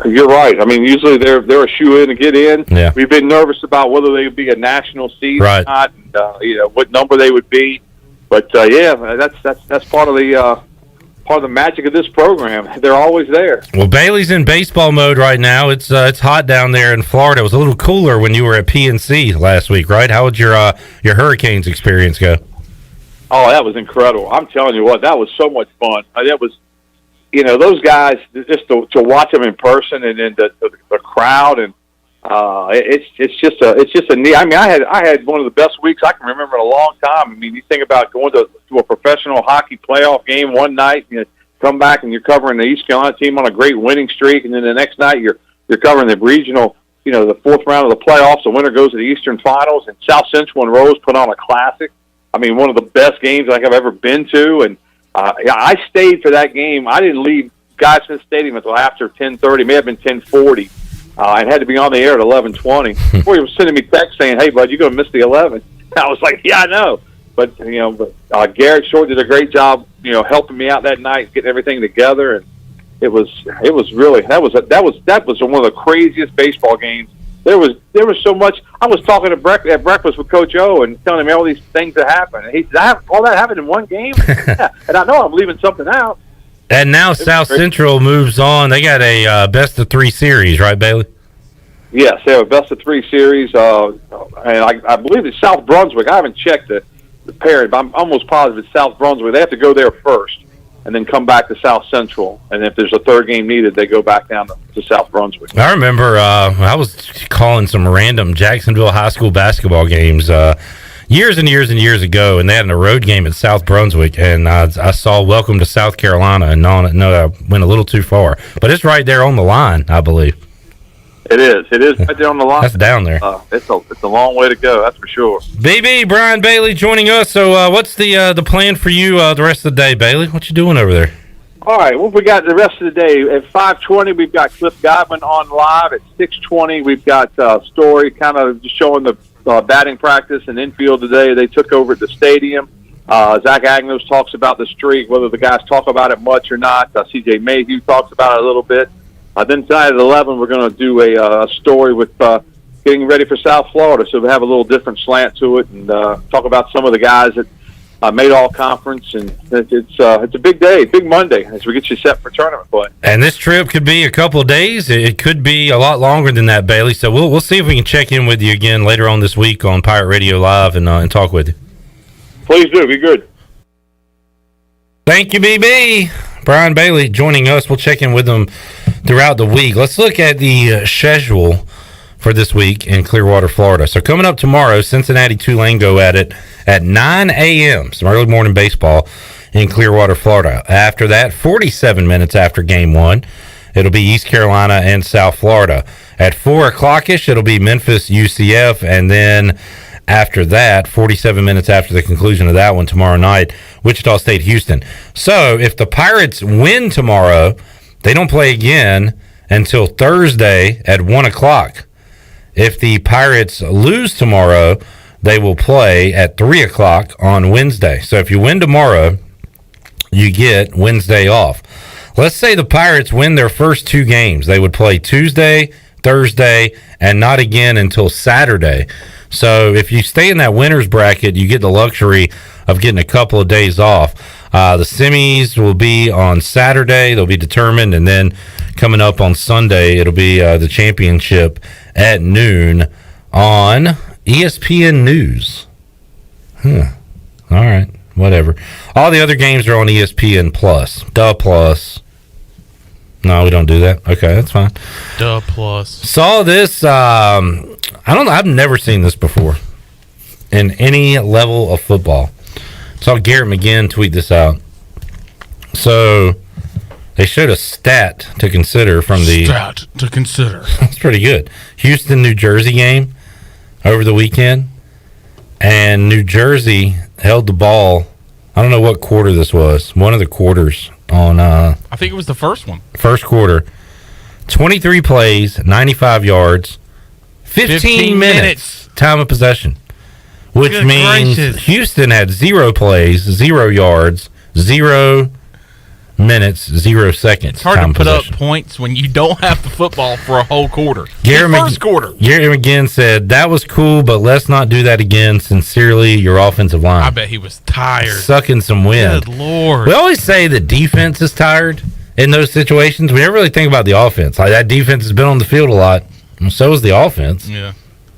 You're right. I mean, usually they're a shoe-in to get in. Yeah. We've been nervous about whether they would be a national seed or not, and, what number they would be. But, that's part of the magic of this program. They're always there. Well, Bailey's in baseball mode right now. It's hot down there in Florida. It was a little cooler when you were at PNC last week, right? How would your Hurricanes experience go? Oh, that was incredible. I'm telling you what, that was so much fun. That was, those guys, just to watch them in person and then the crowd, and it's just a neat. I mean, I had one of the best weeks I can remember in a long time. I mean, you think about going to a professional hockey playoff game one night, come back and you're covering the East Carolina team on a great winning streak, and then the next night you're covering the regional, the fourth round of the playoffs. The winner goes to the Eastern Finals, and South Central and Rose put on a classic. I mean, one of the best games I've ever been to, and I stayed for that game. I didn't leave Guy Smith Stadium until after 10:30, may have been 10:40. I had to be on the air at 11:20. Before he was sending me text saying, "Hey, bud, you're going to miss the 11." I was like, "Yeah, I know." But Garrett Short did a great job, helping me out that night, getting everything together, and it was really that was one of the craziest baseball games. There was so much. I was talking at breakfast with Coach O and telling him all these things that happened. And he said, "All that happened in one game?" Yeah. And I know I'm leaving something out. And now South Central moves on. They got a best-of-3 series, right, Bailey? Yes, they have a best-of-3 series. And I believe it's South Brunswick. I haven't checked the pairing, but I'm almost positive it's South Brunswick. They have to go there first and then come back to South Central. And if there's a third game needed, they go back down to South Brunswick. I remember I was calling some random Jacksonville high school basketball games years and years and years ago, and they had a road game at South Brunswick, and I saw Welcome to South Carolina, and no, I went a little too far. But it's right there on the line, I believe. It is right there on the line. That's down there. It's a long way to go, that's for sure. BB, Brian Bailey joining us. So what's the plan for you the rest of the day, Bailey? What you doing over there? All right, well, we got the rest of the day. At 5:20, we've got Cliff Godwin on live. At 6:20, we've got Story kind of just showing the batting practice and infield today. They took over at the stadium. Zach Agnos talks about the streak, whether the guys talk about it much or not. C.J. Mayhew talks about it a little bit. Then tonight at 11, we're going to do a story with getting ready for South Florida. So we have a little different slant to it and talk about some of the guys that made all conference. And it's a big day, big Monday as we get you set for tournament play. And this trip could be a couple of days. It could be a lot longer than that, Bailey. So we'll see if we can check in with you again later on this week on Pirate Radio Live and talk with you. Please do. Be good. Thank you, BB. Brian Bailey joining us. We'll check in with them throughout the week. Let's look at the schedule for this week in Clearwater, Florida. So coming up tomorrow, Cincinnati Tulane go at it at 9 a.m. Some early morning baseball in Clearwater, Florida. After that, 47 minutes after game one, it'll be East Carolina and South Florida. At 4 o'clock-ish, it'll be Memphis UCF, and then after that, 47 minutes after the conclusion of that one tomorrow night, Wichita State, Houston. So if the Pirates win tomorrow, they don't play again until Thursday at 1 o'clock. If the Pirates lose tomorrow, they will play at 3 o'clock on Wednesday. So if you win tomorrow, you get Wednesday off. Let's say the Pirates win their first 2 games. They would play Tuesday, Thursday, and not again until Saturday. So if you stay in that winner's bracket, you get the luxury of getting a couple of days off. The semis will be on Saturday. They'll be determined. And then coming up on Sunday, it'll be the championship at noon on ESPN News. All right, whatever. All the other games are on ESPN Plus. Plus. No, we don't do that. Okay, that's fine. Plus. Saw this. I don't know. I've never seen this before in any level of football. Saw Garrett McGinn tweet this out. So they showed a stat to consider from the stat to consider. That's pretty good. Houston, New Jersey game over the weekend, and New Jersey held the ball. I don't know what quarter this was. One of the quarters on. I think it was the first one. First quarter. 23 plays, 95 yards, 15 minutes time of possession. Which Good means gracious. Houston had 0 plays, 0 yards, 0 minutes, 0 seconds. It's hard time to put possession. up points when you don't have the football for a whole quarter. Garrett First quarter. Garrett McGinn said, "That was cool, but let's not do that again. Sincerely, your offensive line." I bet he was tired. Sucking some wind. Good Lord. We always say the defense is tired in those situations. We never really think about the offense. Like, that defense has been on the field a lot, and so is the offense. Yeah.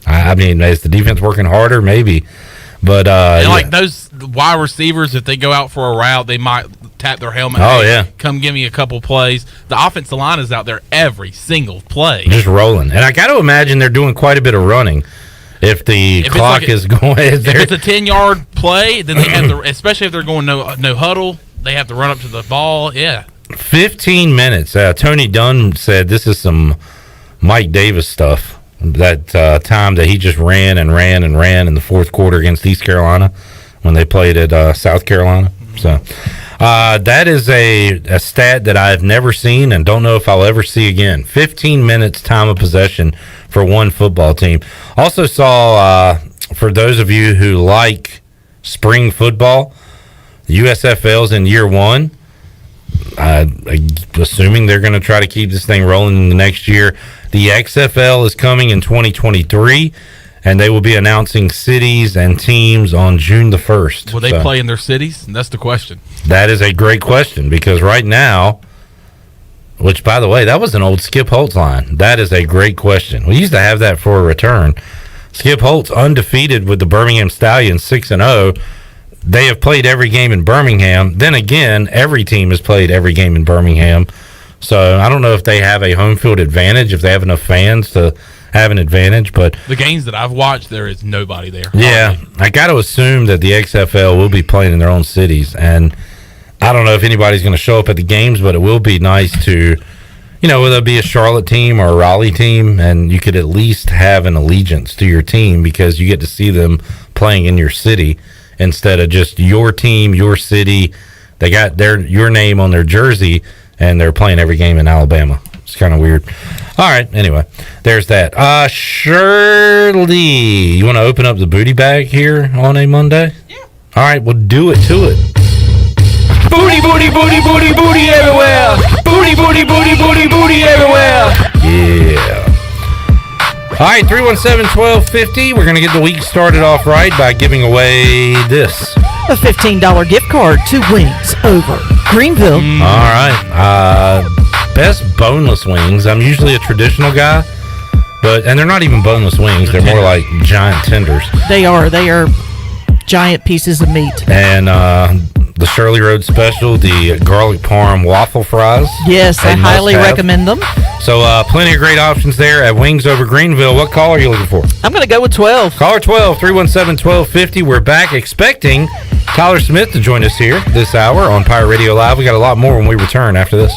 I mean, is the defense working harder? Maybe. But and like those wide receivers, if they go out for a route, they might tap their helmet. Oh, hey, yeah. Come give me a couple plays. The offensive line is out there every single play. just rolling. And I got to imagine they're doing quite a bit of running. If the clock is going, if it's a 10-yard play, then they have to, especially if they're going no huddle, they have to run up to the ball. Yeah. 15 minutes. Tony Dunn said this is some Mike Davis stuff. That time that he just ran and ran and ran in the fourth quarter against East Carolina when they played at South Carolina. So that is a stat that I've never seen and don't know if I'll ever see again. 15 minutes time of possession for one football team. Also saw, for those of you who like spring football, USFL's in year one. Assuming they're going to try to keep this thing rolling in the next year. The XFL is coming in 2023, and they will be announcing cities and teams on June the 1st. Will they play in their cities? That's the question. That is a great question, because right now, which, by the way, that was an old Skip Holtz line. That is a great question. We used to have that for a return. Skip Holtz undefeated with the Birmingham Stallions, 6-0. They have played every game in Birmingham. Then again, every team has played every game in Birmingham. So I don't know if they have a home field advantage, if they have enough fans to have an advantage. But the games that I've watched, there is nobody there. Yeah, I got to assume that the XFL will be playing in their own cities. And I don't know if anybody's going to show up at the games, but it will be nice to, whether it be a Charlotte team or a Raleigh team, and you could at least have an allegiance to your team because you get to see them playing in your city instead of just your team, your city. They got your name on their jersey, and they're playing every game in Alabama. It's kind of weird. All right, anyway, there's that. Shirley, you want to open up the booty bag here on a Monday? Yeah. All right, well, do it to it. Booty, booty, booty, booty, booty everywhere. Booty, booty, booty, booty, booty everywhere. Yeah. All right, 317-1250. We're going to get the week started off right by giving away this. A $15 gift card to Wings Over Greenville. All right. Best boneless wings. I'm usually a traditional guy, and they're not even boneless wings. They're more like giant tenders. They are giant pieces of meat. And the Shirley Road special, the garlic parm waffle fries. Yes, I highly recommend them. So plenty of great options there at Wings Over Greenville. What call are you looking for? I'm going to go with 12. Caller 12, 317-1250. We're back expecting Tyler Smith to join us here this hour on Pirate Radio Live. We got a lot more when we return after this.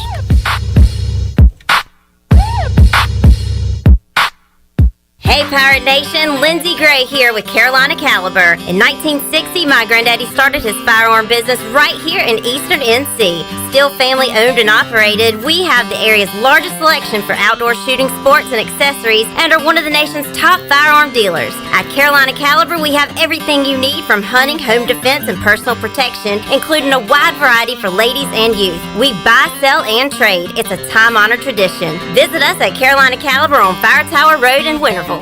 Hey Pirate Nation, Lindsay Gray here with Carolina Caliber. In 1960, my granddaddy started his firearm business right here in Eastern NC. Still family owned and operated, we have the area's largest selection for outdoor shooting sports and accessories and are one of the nation's top firearm dealers. At Carolina Caliber, we have everything you need from hunting, home defense, and personal protection, including a wide variety for ladies and youth. We buy, sell, and trade. It's a time-honored tradition. Visit us at Carolina Caliber on Fire Tower Road in Winterville.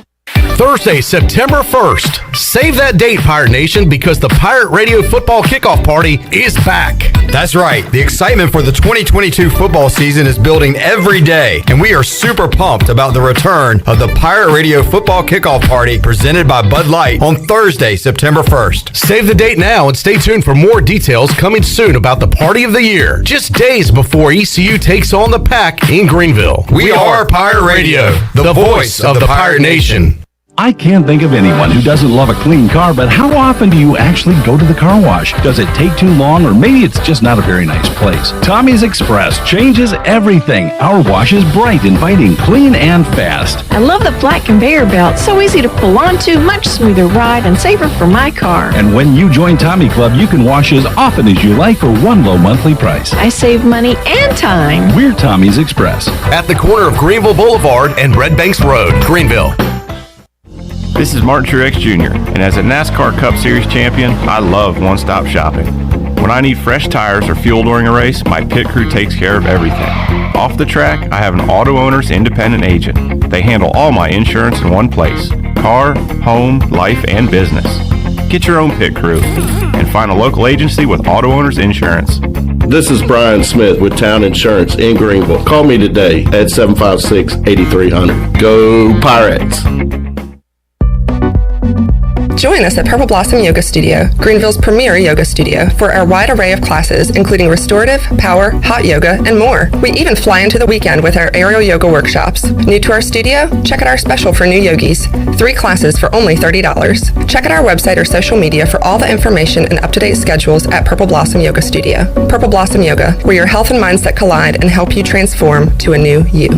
Thursday, September 1st. Save that date, Pirate Nation, because the Pirate Radio Football Kickoff Party is back. That's right. The excitement for the 2022 football season is building every day, and we are super pumped about the return of the Pirate Radio Football Kickoff Party presented by Bud Light on Thursday, September 1st. Save the date now and stay tuned for more details coming soon about the party of the year, just days before ECU takes on the Pack in Greenville. We are Pirate Radio, the voice of the Pirate Nation. I can't think of anyone who doesn't love a clean car, but how often do you actually go to the car wash? Does it take too long, or maybe it's just not a very nice place? Tommy's Express changes everything. Our wash is bright, inviting, clean, and fast. I love the flat conveyor belt. So easy to pull onto, much smoother ride, and safer for my car. And when you join Tommy Club, you can wash as often as you like for one low monthly price. I save money and time. We're Tommy's Express. At the corner of Greenville Boulevard and Red Banks Road, Greenville. This is Martin Truex Jr., and as a NASCAR Cup Series champion, I love one-stop shopping. When I need fresh tires or fuel during a race, my pit crew takes care of everything. Off the track, I have an auto owner's independent agent. They handle all my insurance in one place: car, home, life, and business. Get your own pit crew and find a local agency with auto owner's insurance. This is Brian Smith with Town Insurance in Greenville. Call me today at 756-8300. Go Pirates! Join us at Purple Blossom Yoga Studio, Greenville's premier yoga studio, for our wide array of classes, including restorative, power, hot yoga, and more. We even fly into the weekend with our aerial yoga workshops. New to our studio? Check out our special for new yogis. 3 classes for only $30. Check out our website or social media for all the information and up-to-date schedules at Purple Blossom Yoga Studio. Purple Blossom Yoga, where your health and mindset collide and help you transform to a new you.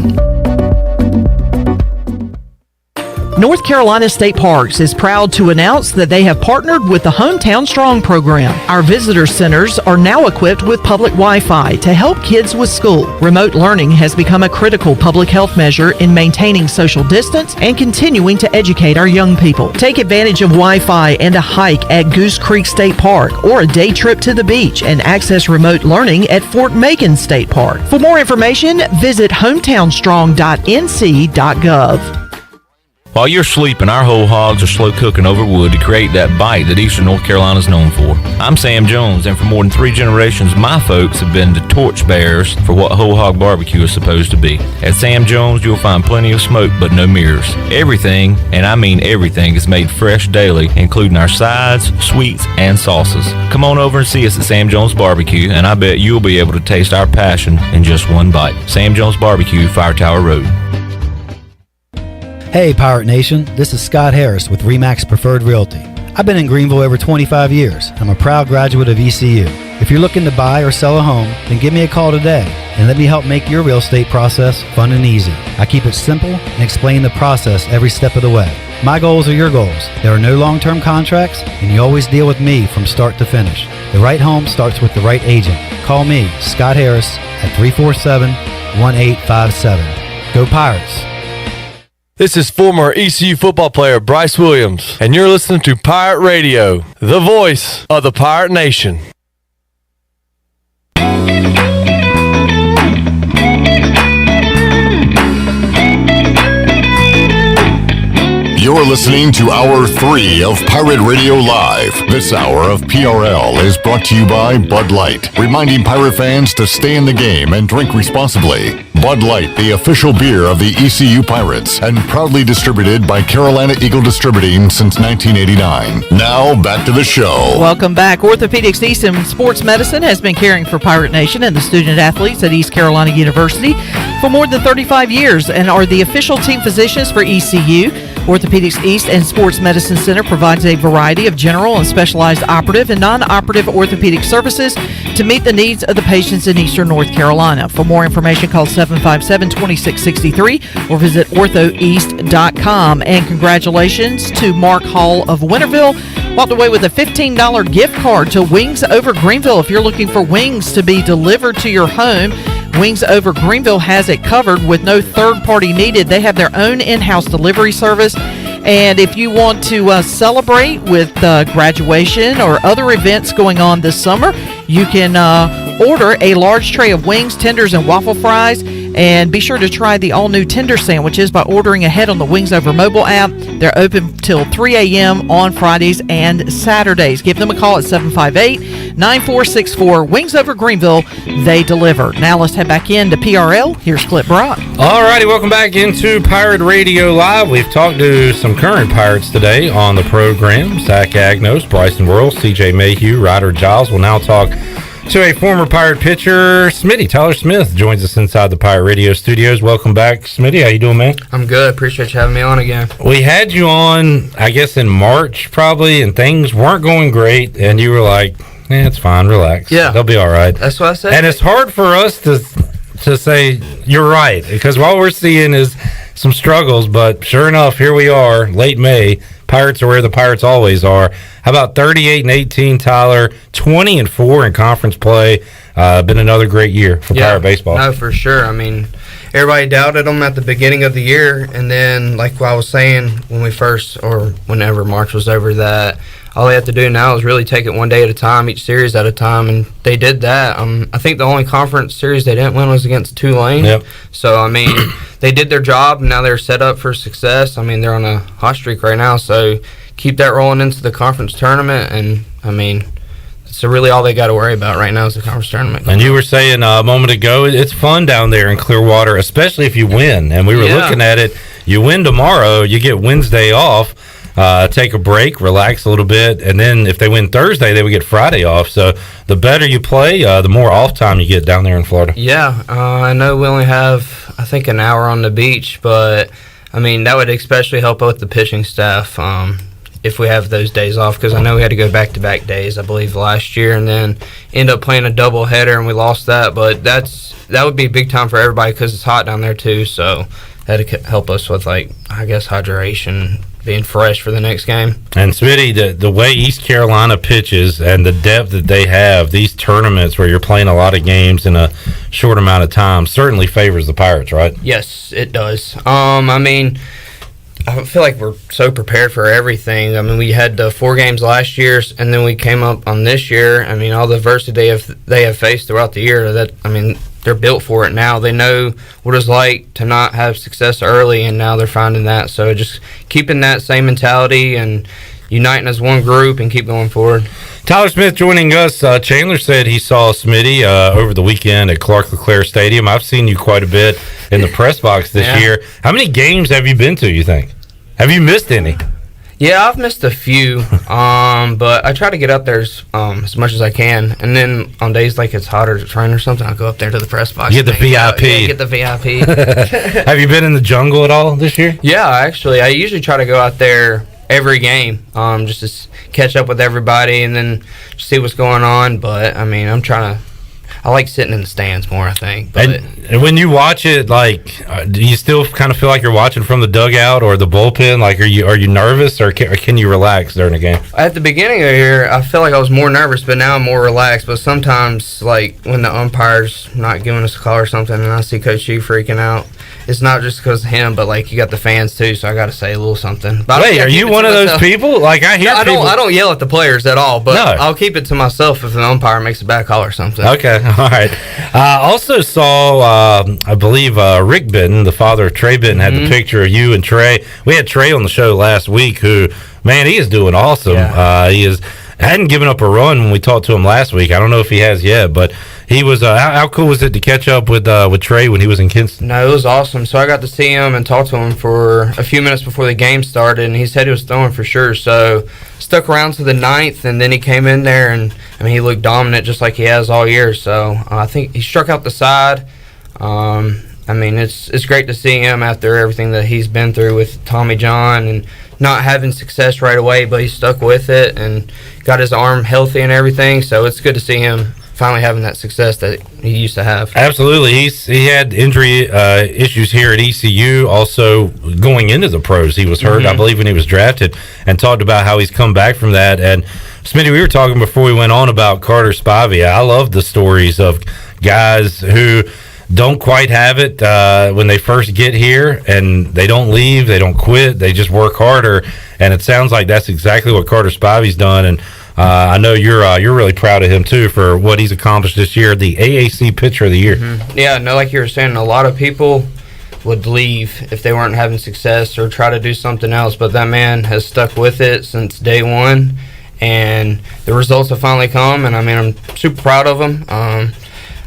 North Carolina State Parks is proud to announce that they have partnered with the Hometown Strong program. Our visitor centers are now equipped with public Wi-Fi to help kids with school. Remote learning has become a critical public health measure in maintaining social distance and continuing to educate our young people. Take advantage of Wi-Fi and a hike at Goose Creek State Park or a day trip to the beach and access remote learning at Fort Macon State Park. For more information, visit hometownstrong.nc.gov. While you're sleeping, our whole hogs are slow cooking over wood to create that bite that Eastern North Carolina is known for. I'm Sam Jones, and for more than 3 generations, my folks have been the torchbearers for what whole hog barbecue is supposed to be. At Sam Jones, you'll find plenty of smoke, but no mirrors. Everything, and I mean everything, is made fresh daily, including our sides, sweets, and sauces. Come on over and see us at Sam Jones Barbecue, and I bet you'll be able to taste our passion in just one bite. Sam Jones Barbecue, Fire Tower Road. Hey Pirate Nation, this is Scott Harris with RE/MAX Preferred Realty. I've been in Greenville over 25 years. I'm a proud graduate of ECU. If you're looking to buy or sell a home, then give me a call today and let me help make your real estate process fun and easy. I keep it simple and explain the process every step of the way. My goals are your goals. There are no long-term contracts, and you always deal with me from start to finish. The right home starts with the right agent. Call me, Scott Harris, at 347-1857. Go Pirates! This is former ECU football player Bryce Williams, and you're listening to Pirate Radio, the voice of the Pirate Nation. You're listening to Hour 3 of Pirate Radio Live. This hour of PRL is brought to you by Bud Light, reminding Pirate fans to stay in the game and drink responsibly. Bud Light, the official beer of the ECU Pirates, and proudly distributed by Carolina Eagle Distributing since 1989. Now, back to the show. Welcome back. Orthopedics East and Sports Medicine has been caring for Pirate Nation and the student athletes at East Carolina University for more than 35 years and are the official team physicians for ECU. Orthopedics East and Sports Medicine Center provides a variety of general and specialized operative and non-operative orthopedic services to meet the needs of the patients in Eastern North Carolina. For more information, call 757-2663 or visit orthoeast.com. And congratulations to Mark Hall of Winterville. Walked away with a $15 gift card to Wings Over Greenville. If you're looking for wings to be delivered to your home, Wings Over Greenville has it covered with no third party needed. They have their own in-house delivery service. And if you want to celebrate with graduation or other events going on this summer, you can order a large tray of wings, tenders, and waffle fries. And be sure to try the all-new tender sandwiches by ordering ahead on the Wings Over mobile app. They're open till 3 a.m. on Fridays and Saturdays. Give them a call at 758-9464. Wings Over Greenville, they deliver. Now let's head back into PRL. Here's Clip Brock. All righty, welcome back into Pirate Radio Live. We've talked to some current Pirates today on the program. Zach Agnos, Bryson Worrell, C.J. Mayhew, Ryder Giles. We'll now talk to a former Pirate pitcher, Smitty. Tyler Smith joins us inside the Pirate Radio studios. Welcome back, Smitty. How you doing, man? I'm good. Appreciate you having me on again. We had you on, I guess, in March probably, and things weren't going great, and you were like, it's fine, relax. Yeah. They'll be all right. That's what I said. And it's hard for us to say you're right, because what we're seeing is some struggles, but sure enough, here we are, late May. Pirates are where the Pirates always are. How about 38-18, Tyler? 20-4 in conference play. Been another great year for Pirate baseball. No, for sure. I mean, everybody doubted them at the beginning of the year, and then, like what I was saying when we first, or whenever March was over, that all they have to do now is really take it one day at a time, each series at a time, and they did that. I think the only conference series they didn't win was against Tulane. Yep. So, I mean, they did their job, and now they're set up for success. I mean, they're on a hot streak right now, so keep that rolling into the conference tournament, and, I mean, so really all they got to worry about right now is the conference tournament. And you were saying a moment ago, it's fun down there in Clearwater, especially if you win. And we were looking at it. You win tomorrow, you get Wednesday off. take a break, relax a little bit, and then if they win Thursday, they would get Friday off. So the better you play, the more off time you get down there in Florida. Yeah, I know we only have, I think, an hour on the beach, but, I mean, that would especially help out the pitching staff if we have those days off, because I know we had to go back-to-back days, I believe, last year, and then end up playing a doubleheader, and we lost that. But that would be big time for everybody because it's hot down there, too, so that'd help us with, like, I guess, hydration, being fresh for the next game. And Smitty, the way East Carolina pitches and the depth that they have, these tournaments where you're playing a lot of games in a short amount of time certainly favors the Pirates, right? Yes, it does. I mean, I feel like we're so prepared for everything. I mean, we had 4 games last year, and then we came up on this year. I mean, all the adversity they have faced throughout the year, they're built for it now. They know what it's like to not have success early, and now they're finding that. So just keeping that same mentality and uniting as one group and keep going forward. Tyler Smith joining us. Chandler said he saw Smitty over the weekend at Clark LeClaire Stadium. I've seen you quite a bit in the press box this year. How many games have you been to, you think? Have you missed any? Yeah, I've missed a few, but I try to get up there as much as I can. And then on days like it's hotter to train or something, I'll go up there to the press box. Get the VIP. Yeah, get the VIP. Have you been in the jungle at all this year? Yeah, actually. I usually try to go out there every game just to catch up with everybody and then see what's going on. But, I mean, I like sitting in the stands more, I think. But and when you watch it, like, do you still kind of feel like you're watching from the dugout or the bullpen? Like, are you nervous or can you relax during the game? At the beginning of the year, I feel like I was more nervous, but now I'm more relaxed. But sometimes, like, when the umpire's not giving us a call or something and I see Coach G freaking out, it's not just because of him, but, like, you got the fans, too, so I got to say a little something. But wait, are you one of those people? Like, I hear people... I don't yell at the players at all, but I'll keep it to myself if an umpire makes a bad call or something. Okay. All right. I also saw, I believe, Rick Benton, the father of Trey Benton, had the picture of you and Trey. We had Trey on the show last week who, man, he is doing awesome. Yeah. He hadn't given up a run when we talked to him last week. I don't know if he has yet, but he was, how cool was it to catch up with Trey when he was in Kinston? No, it was awesome. So I got to see him and talk to him for a few minutes before the game started, and he said he was throwing for sure. So stuck around to the 9th, and then he came in there, and I mean, he looked dominant just like he has all year. So I think he struck out the side. I mean, it's great to see him after everything that he's been through with Tommy John and not having success right away, but he stuck with it and got his arm healthy and everything. So it's good to see him finally having that success that he used to have. Absolutely. He had injury issues here at ECU. Also, going into the pros, he was hurt, I believe, when he was drafted, and talked about how he's come back from that. And, Smitty, we were talking before we went on about Carter Spivey. I love the stories of guys who don't quite have it when they first get here, and they don't leave, they don't quit, they just work harder. And it sounds like that's exactly what Carter Spivey's done. And I know you're really proud of him too for what he's accomplished this year, the AAC Pitcher of the Year. Yeah, no, like you were saying, a lot of people would leave if they weren't having success or try to do something else, but that man has stuck with it since day one, and the results have finally come. And I mean, I'm super proud of him.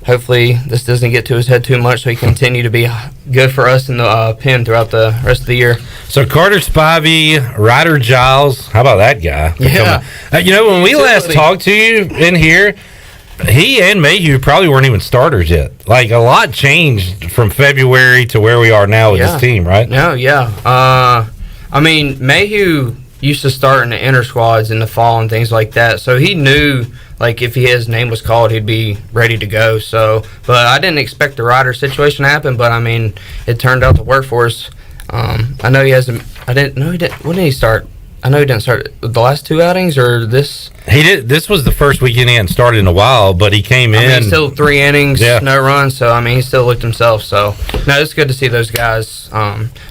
Hopefully this doesn't get to his head too much so he can continue to be good for us in the pen throughout the rest of the year. So Carter Spivey, Ryder Giles, how about that guy? Yeah. When we last talked to you in here, he and Mayhew probably weren't even starters yet. Like, a lot changed from February to where we are now with this team, right? No, yeah. I mean, Mayhew used to start in the inter squads in the fall and things like that, so he knew, like, if his name was called, he'd be ready to go. So, but I didn't expect the Ryder situation to happen, but I mean, it turned out to work for us. I know he hasn't. I didn't know he did. When did he start? I know he didn't start the last 2 outings or this. He did. This was the first weekend he hadn't started in a while, but he came in. I mean, still 3 innings, no runs. So I mean, he still looked himself. So no, it's good to see those guys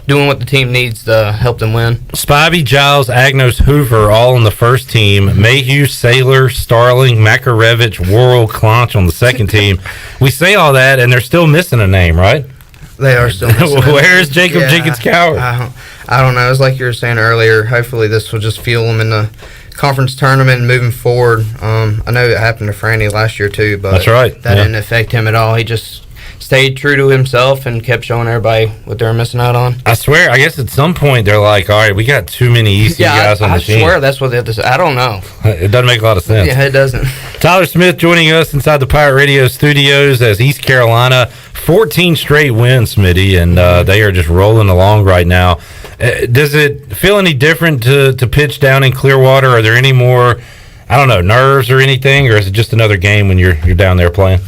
doing what the team needs to help them win. Spivey, Giles, Agnos, Hoover, all on the first team. Mayhew, Saylor, Starling, Makarevich, Worrell, Clonch on the second team. We say all that, and they're still missing a name, right? They are still missing. Where's Jacob Jenkins Coward? I don't know. It's like you were saying earlier. Hopefully, this will just fuel them in the conference tournament and moving forward. I know it happened to Franny last year too, but that's right. That didn't affect him at all. He just stayed true to himself and kept showing everybody what they were missing out on. I swear, I guess at some point they're like, all right, we got too many ECU guys on the team. I swear that's what they have to say. I don't know. It doesn't make a lot of sense. Yeah, it doesn't. Tyler Smith joining us inside the Pirate Radio studios as East Carolina, 14 straight wins, Smitty, and they are just rolling along right now. Does it feel any different to pitch down in Clearwater? Are there any more, I don't know, nerves or anything, or is it just another game when you're down there playing?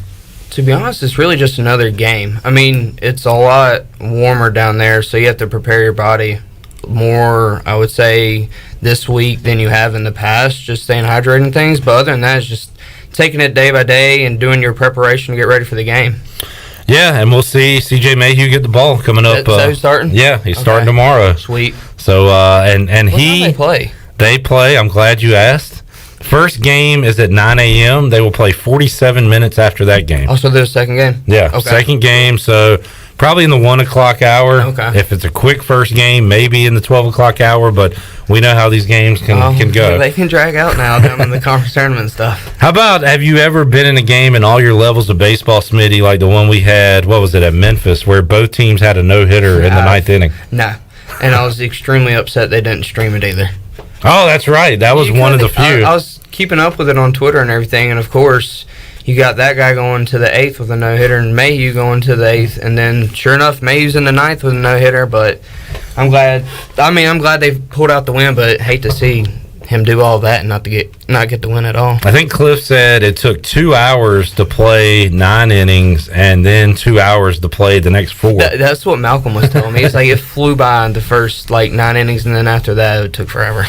To be honest, it's really just another game. I mean, it's a lot warmer down there, so you have to prepare your body more, I would say, this week than you have in the past, just staying hydrated and things. But other than that, it's just taking it day by day and doing your preparation to get ready for the game. Yeah, and we'll see C.J. Mayhew get the ball coming up. Is that who's starting? Yeah, he's starting tomorrow. Sweet. So, and What he... time they play? They play. I'm glad you asked. First game is at 9 a.m. They will play 47 minutes after that game. Oh, so there's a second game? Yeah, Okay. second game. So probably in the 1 o'clock hour. Okay. If it's a quick first game, maybe in the 12 o'clock hour, but we know how these games can go. They can drag out now down in the conference tournament and stuff. How about, have you ever been in a game in all your levels of baseball, Smitty, like the one we had, what was it, at Memphis, where both teams had a no-hitter in the ninth inning? No. And I was extremely upset they didn't stream it either. Oh, that's right. That was one of the few. I was keeping up with it on Twitter and everything, and of course, you got that guy going to the 8th with a no-hitter and Mayhew going to the 8th, and then sure enough, Mayhew's in the 9th with a no-hitter, but I'm glad they pulled out the win, but hate to see him do all that and not get the win at all. I think Cliff said it took 2 hours to play 9 innings and then 2 hours to play the next 4. That's what Malcolm was telling me. It's like it flew by in the first 9 innings, and then after that, it took forever.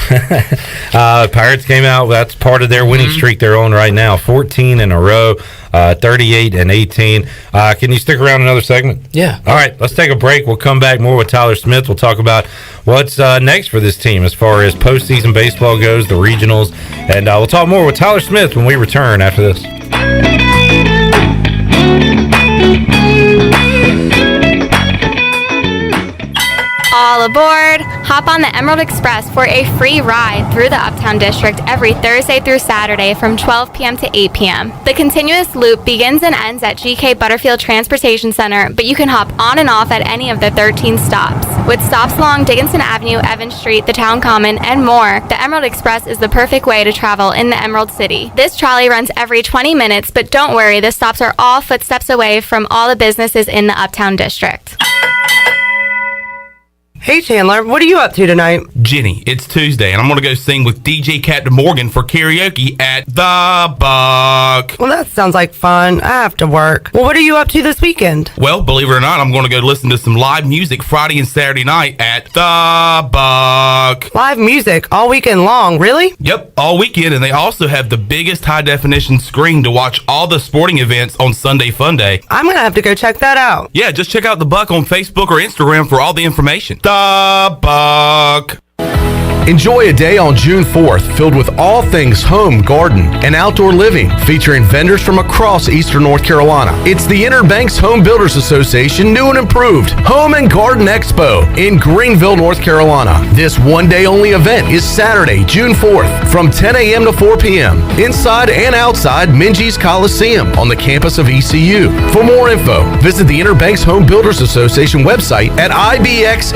Pirates came out. That's part of their winning streak they're on right now. 14 in a row, 38 and 18. Can you stick around another segment? Yeah. All right, let's take a break. We'll come back more with Tyler Smith. We'll talk about what's next for this team as far as postseason baseball goes, the regionals, and we'll talk more with Tyler Smith when we return after this. All aboard! Hop on the Emerald Express for a free ride through the Uptown District every Thursday through Saturday from 12 p.m. to 8 p.m. The continuous loop begins and ends at GK Butterfield Transportation Center, but you can hop on and off at any of the 13 stops. With stops along Dickinson Avenue, Evans Street, the Town Common, and more, the Emerald Express is the perfect way to travel in the Emerald City. This trolley runs every 20 minutes, but don't worry, the stops are all footsteps away from all the businesses in the Uptown District. Hey Chandler, what are you up to tonight? Jenny, it's Tuesday, and I'm going to go sing with DJ Captain Morgan for karaoke at The Buck. Well, that sounds like fun. I have to work. Well, what are you up to this weekend? Well, believe it or not, I'm going to go listen to some live music Friday and Saturday night at The Buck. Live music all weekend long, really? Yep, all weekend, and they also have the biggest high-definition screen to watch all the sporting events on Sunday Fun Day. I'm going to have to go check that out. Yeah, just check out The Buck on Facebook or Instagram for all the information. The Buck. Enjoy a day on June 4th filled with all things home, garden, and outdoor living, featuring vendors from across Eastern North Carolina. It's the Inner Banks Home Builders Association new and improved Home and Garden Expo in Greenville, North Carolina. This one-day-only event is Saturday, June 4th from 10 a.m. to 4 p.m. inside and outside Minges Coliseum on the campus of ECU. For more info, visit the Inner Banks Home Builders Association website at ibxhba.org.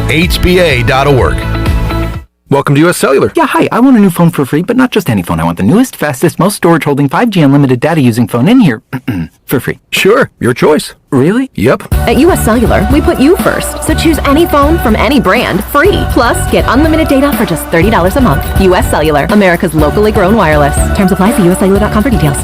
Welcome to US Cellular. Yeah, hi. I want a new phone for free, but not just any phone. I want the newest, fastest, most storage holding 5G unlimited data using phone in here for free. Sure, your choice. Really? Yep. At US Cellular, we put you first. So choose any phone from any brand free. Plus, get unlimited data for just $30 a month. US Cellular, America's locally grown wireless. Terms apply. See uscellular.com for details.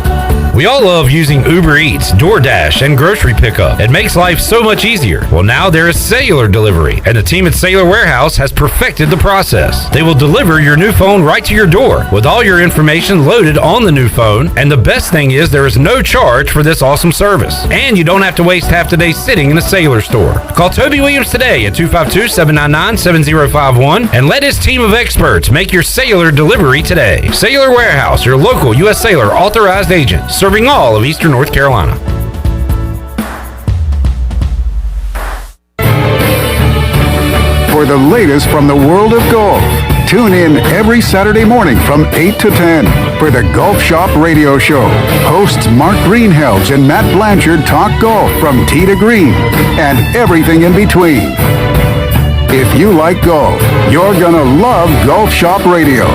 We all love using Uber Eats, DoorDash, and grocery pickup. It makes life so much easier. Well, now there is cellular delivery, and the team at Cellular Warehouse has perfected the process. They will deliver your new phone right to your door with all your information loaded on the new phone. And the best thing is there is no charge for this awesome service. And you don't have to waste half the day sitting in a Cellular store. Call Toby Williams today at 252-799-7051 and let his team of experts make your cellular delivery today. Cellular Warehouse, your local U.S. Cellular authorized agent, serving all of Eastern North Carolina. For the latest from the world of golf, Tune in every Saturday morning from 8 to 10 for the Golf Shop Radio Show. Hosts Mark Greenhelds and Matt Blanchard talk golf from tee to green and everything in between. If you like golf, you're gonna love Golf Shop Radio.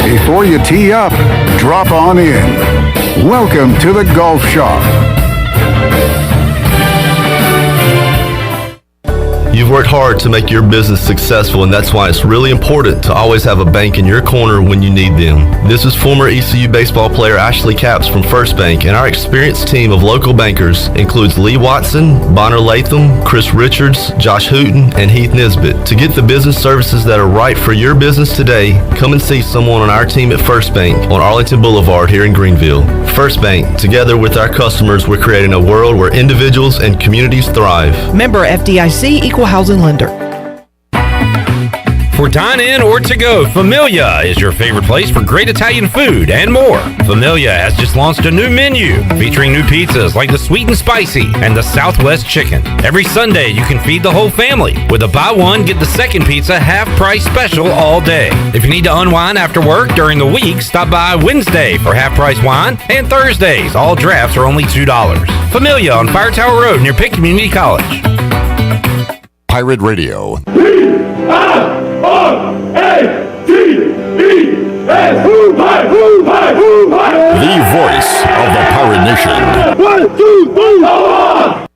Before you tee up, drop on in. Welcome to the Golf Shop. You've worked hard to make your business successful, and that's why it's really important to always have a bank in your corner when you need them. This is former ECU baseball player Ashley Capps from First Bank, and our experienced team of local bankers includes Lee Watson, Bonner Latham, Chris Richards, Josh Hooten, and Heath Nisbet. To get the business services that are right for your business today, come and see someone on our team at First Bank on Arlington Boulevard here in Greenville. First Bank, together with our customers, we're creating a world where individuals and communities thrive. Member FDIC, Equal Housing Lender. For dine-in or to-go, Familia is your favorite place for great Italian food and more. Familia has just launched a new menu featuring new pizzas like the Sweet and Spicy and the Southwest Chicken. Every Sunday, you can feed the whole family with a buy one, get the second pizza half-price special all day. If you need to unwind after work during the week, stop by Wednesday for half-price wine, and Thursdays, all drafts are only $2. Familia on Fire Tower Road near Pitt Community College. Pirate Radio. The voice of the Pirate Nation. 1, 2, 3, go!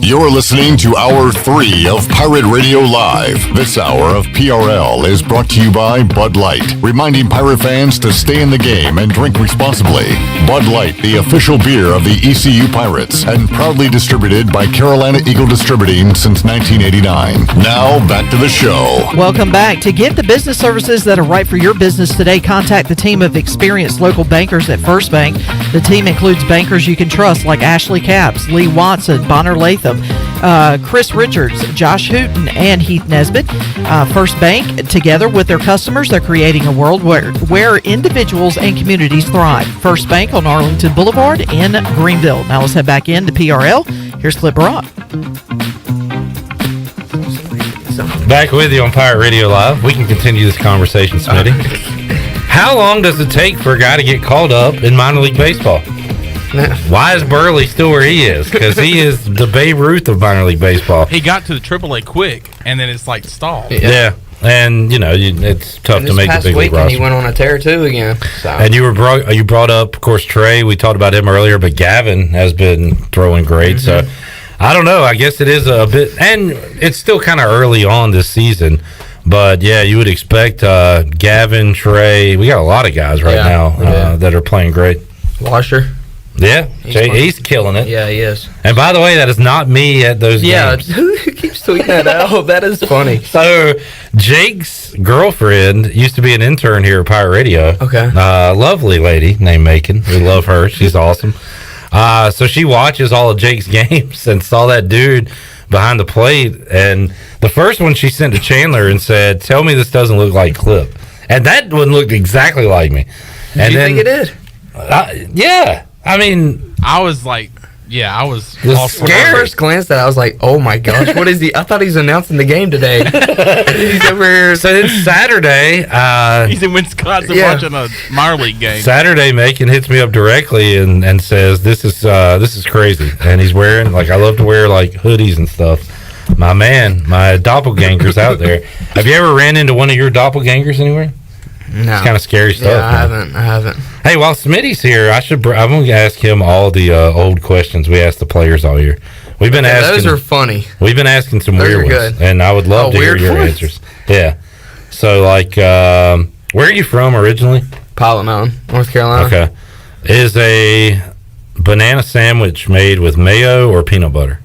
You're listening to Hour 3 of Pirate Radio Live. This hour of PRL is brought to you by Bud Light, reminding pirate fans to stay in the game and drink responsibly. Bud Light, the official beer of the ECU Pirates, and proudly distributed by Carolina Eagle Distributing since 1989. Now, back to the show. Welcome back. To get the business services that are right for your business today, contact the team of experienced local bankers at First Bank. The team includes bankers you can trust like Ashley Capps, Lee Watson, Bonner Latham, Chris Richards, Josh Hooten, and Heath Nisbet. First Bank, together with their customers, they're creating a world where individuals and communities thrive. First Bank on Arlington Boulevard in Greenville. Now let's head back into PRL. Here's Clip Rock. Back with you on Pirate Radio Live. We can continue this conversation, Smitty. How long does it take for a guy to get called up in minor league baseball? Why is Burley still where he is? Because he is the Babe Ruth of minor league baseball. He got to the AAA quick, and then it's like stalled. Yeah. And, you know, it's tough to make the big league roster. He went on a tear, too, again. So. And you brought up, of course, Trey. We talked about him earlier, but Gavin has been throwing great. Mm-hmm. So, I don't know. I guess it is a bit – and it's still kind of early on this season. But, yeah, you would expect Gavin, Trey. We got a lot of guys right now that are playing great. Washer. Yeah, he's killing it. Yeah, he is. And by the way, that is not me at those games. Yeah, who keeps tweeting that out? That is funny. So, Jake's girlfriend used to be an intern here at Pirate Radio. Okay. Lovely lady named Macon. We love her. She's awesome. So she watches all of Jake's games and saw that dude behind the plate. And the first one she sent to Chandler and said, "Tell me this doesn't look like Clip." And that one looked exactly like me. Did you think it did? Yeah. I mean, I was like, I was scared. When I first glanced at it, I was like, oh my gosh, what is he? I thought he's announcing the game today. He's over here. So it's Saturday. He's in Wisconsin watching a minor league game. Saturday, Macon hits me up directly and says, this is crazy. And he's wearing, like, I love to wear, like, hoodies and stuff. My man, my doppelganger's out there. Have you ever ran into one of your doppelgangers anywhere? No. It's kind of scary stuff. Yeah, I haven't. Hey, while Smitty's here, I'm going to ask him all the old questions we ask the players all year. We've been asking. Those are funny. We've been asking some those weird ones, and I would love to hear your answers. Yeah. So, like, where are you from originally? Pilot Mountain, North Carolina. Okay. Is a banana sandwich made with mayo or peanut butter?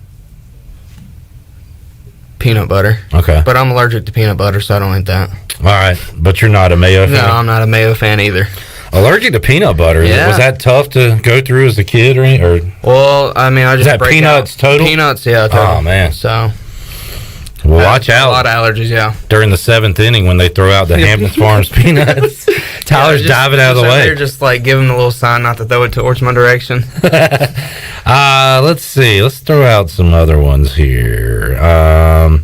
Peanut butter. Okay. But I'm allergic to peanut butter, so I don't eat that. All right, but you're not a mayo fan? No, I'm not a mayo fan either. Allergic to peanut butter. Yeah. Was that tough to go through as a kid, or? Well, I mean, I just is that peanuts total? Peanuts, yeah. Total. Oh man. So. Well, watch out. A lot of allergies, yeah. During the 7th inning when they throw out the Hampton Farms peanuts, Tyler's diving out of the way. They're just like giving a little sign not to throw it towards my direction. Let's see. Let's throw out some other ones here. I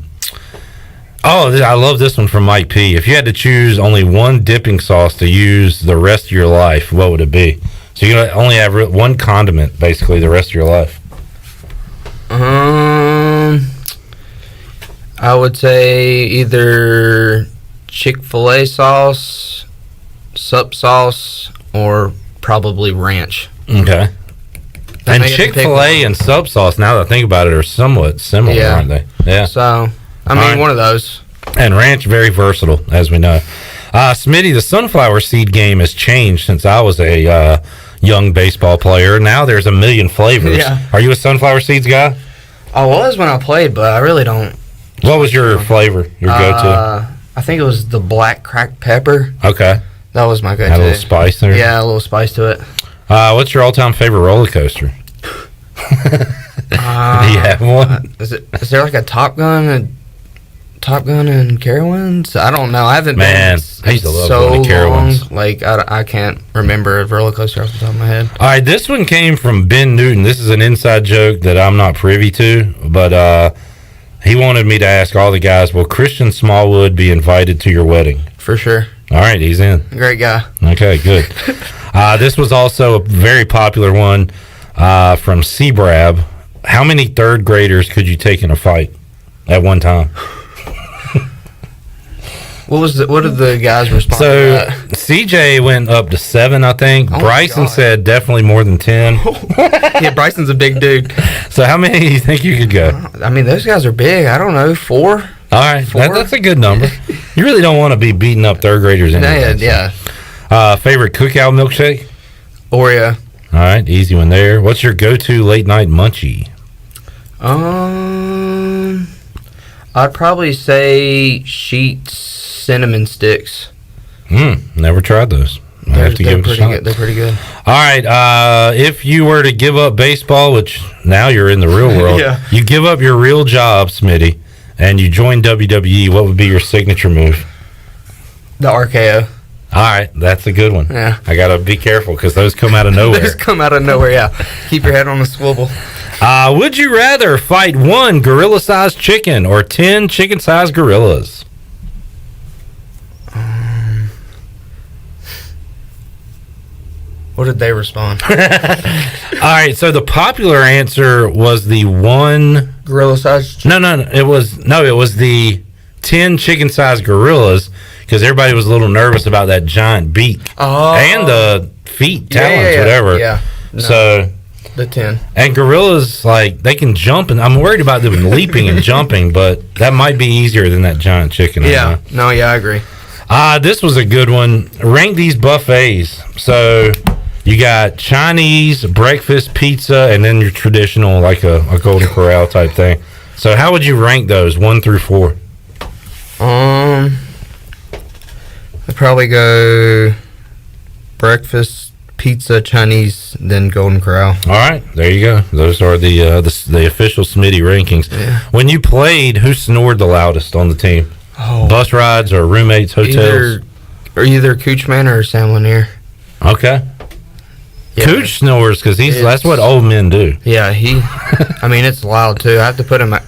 love this one from Mike P. If you had to choose only one dipping sauce to use the rest of your life, what would it be? So you only have one condiment, basically, the rest of your life. I would say either Chick-fil-A sauce, sup sauce, or probably ranch. Okay. And Chick-fil-A and sub sauce, now that I think about it, are somewhat similar, aren't they? Yeah. So, I mean, one of those. And ranch, very versatile, as we know. Smitty, the sunflower seed game has changed since I was a young baseball player. Now there's a million flavors. Yeah. Are you a sunflower seeds guy? I was when I played, but I really don't. What was your flavor, your go-to? I think it was the black cracked pepper. Okay. That was my go-to. Had a little spice there? Yeah, a little spice to it. What's your all-time favorite roller coaster? Do you have one? Is there like a Top Gun and Carowinds? I don't know. I haven't Man, been I used to love so going to Carowinds. long. Like I can't remember a roller coaster off the top of my head. All right, this one came from Ben Newton. This is an inside joke that I'm not privy to, but he wanted me to ask all the guys, will Christian Smallwood be invited to your wedding? For sure. All right, he's in. Great guy. Okay, good. This was also a very popular one from Seabrab. How many third graders could you take in a fight at one time? What did the guys respond So to that? CJ went up to 7, I think. Oh my Bryson God. said definitely more than 10. Yeah, Bryson's a big dude. So how many do you think you could go? I mean, those guys are big. I don't know, 4? All right, that's a good number. You really don't want to be beating up third graders anyway. Yeah. Favorite cookout milkshake? Oreo. All right, easy one there. What's your go-to late night munchie? I'd probably say Sheet's cinnamon sticks. Never tried those. I have to give it a shot. They're pretty good. All right, if you were to give up baseball, which now you're in the real world, Yeah. you give up your real job, Smitty, and you join WWE, what would be your signature move? The RKO. All right, that's a good one. Yeah. I got to be careful because those come out of nowhere. Those come out of nowhere, yeah. Keep your head on a swivel. Would you rather fight 1 gorilla-sized chicken or 10 chicken-sized gorillas? What did they respond? All right, so the popular answer was the 1 gorilla-sized. No, it was the 10 chicken-sized gorillas because everybody was a little nervous about that giant beak and the feet, talons, whatever. Yeah. No. So the 10 and gorillas, like, they can jump, and I'm worried about them leaping and jumping, but that might be easier than that giant chicken. Yeah. No, yeah, I agree. This was a good one. Rank these buffets. So you got Chinese, breakfast, pizza, and then your traditional, like a Golden Corral type thing. So how would you rank those 1 through 4? I'd probably go breakfast, pizza, Chinese, then Golden Corral. All right, there you go. Those are the official Smitty rankings. Yeah. When you played, who snored the loudest on the team? Bus rides or roommates, hotels? Either Coochman or Sam Lanier. Okay. Yeah. Cooch snores because that's what old men do. Yeah, I mean, it's loud too. I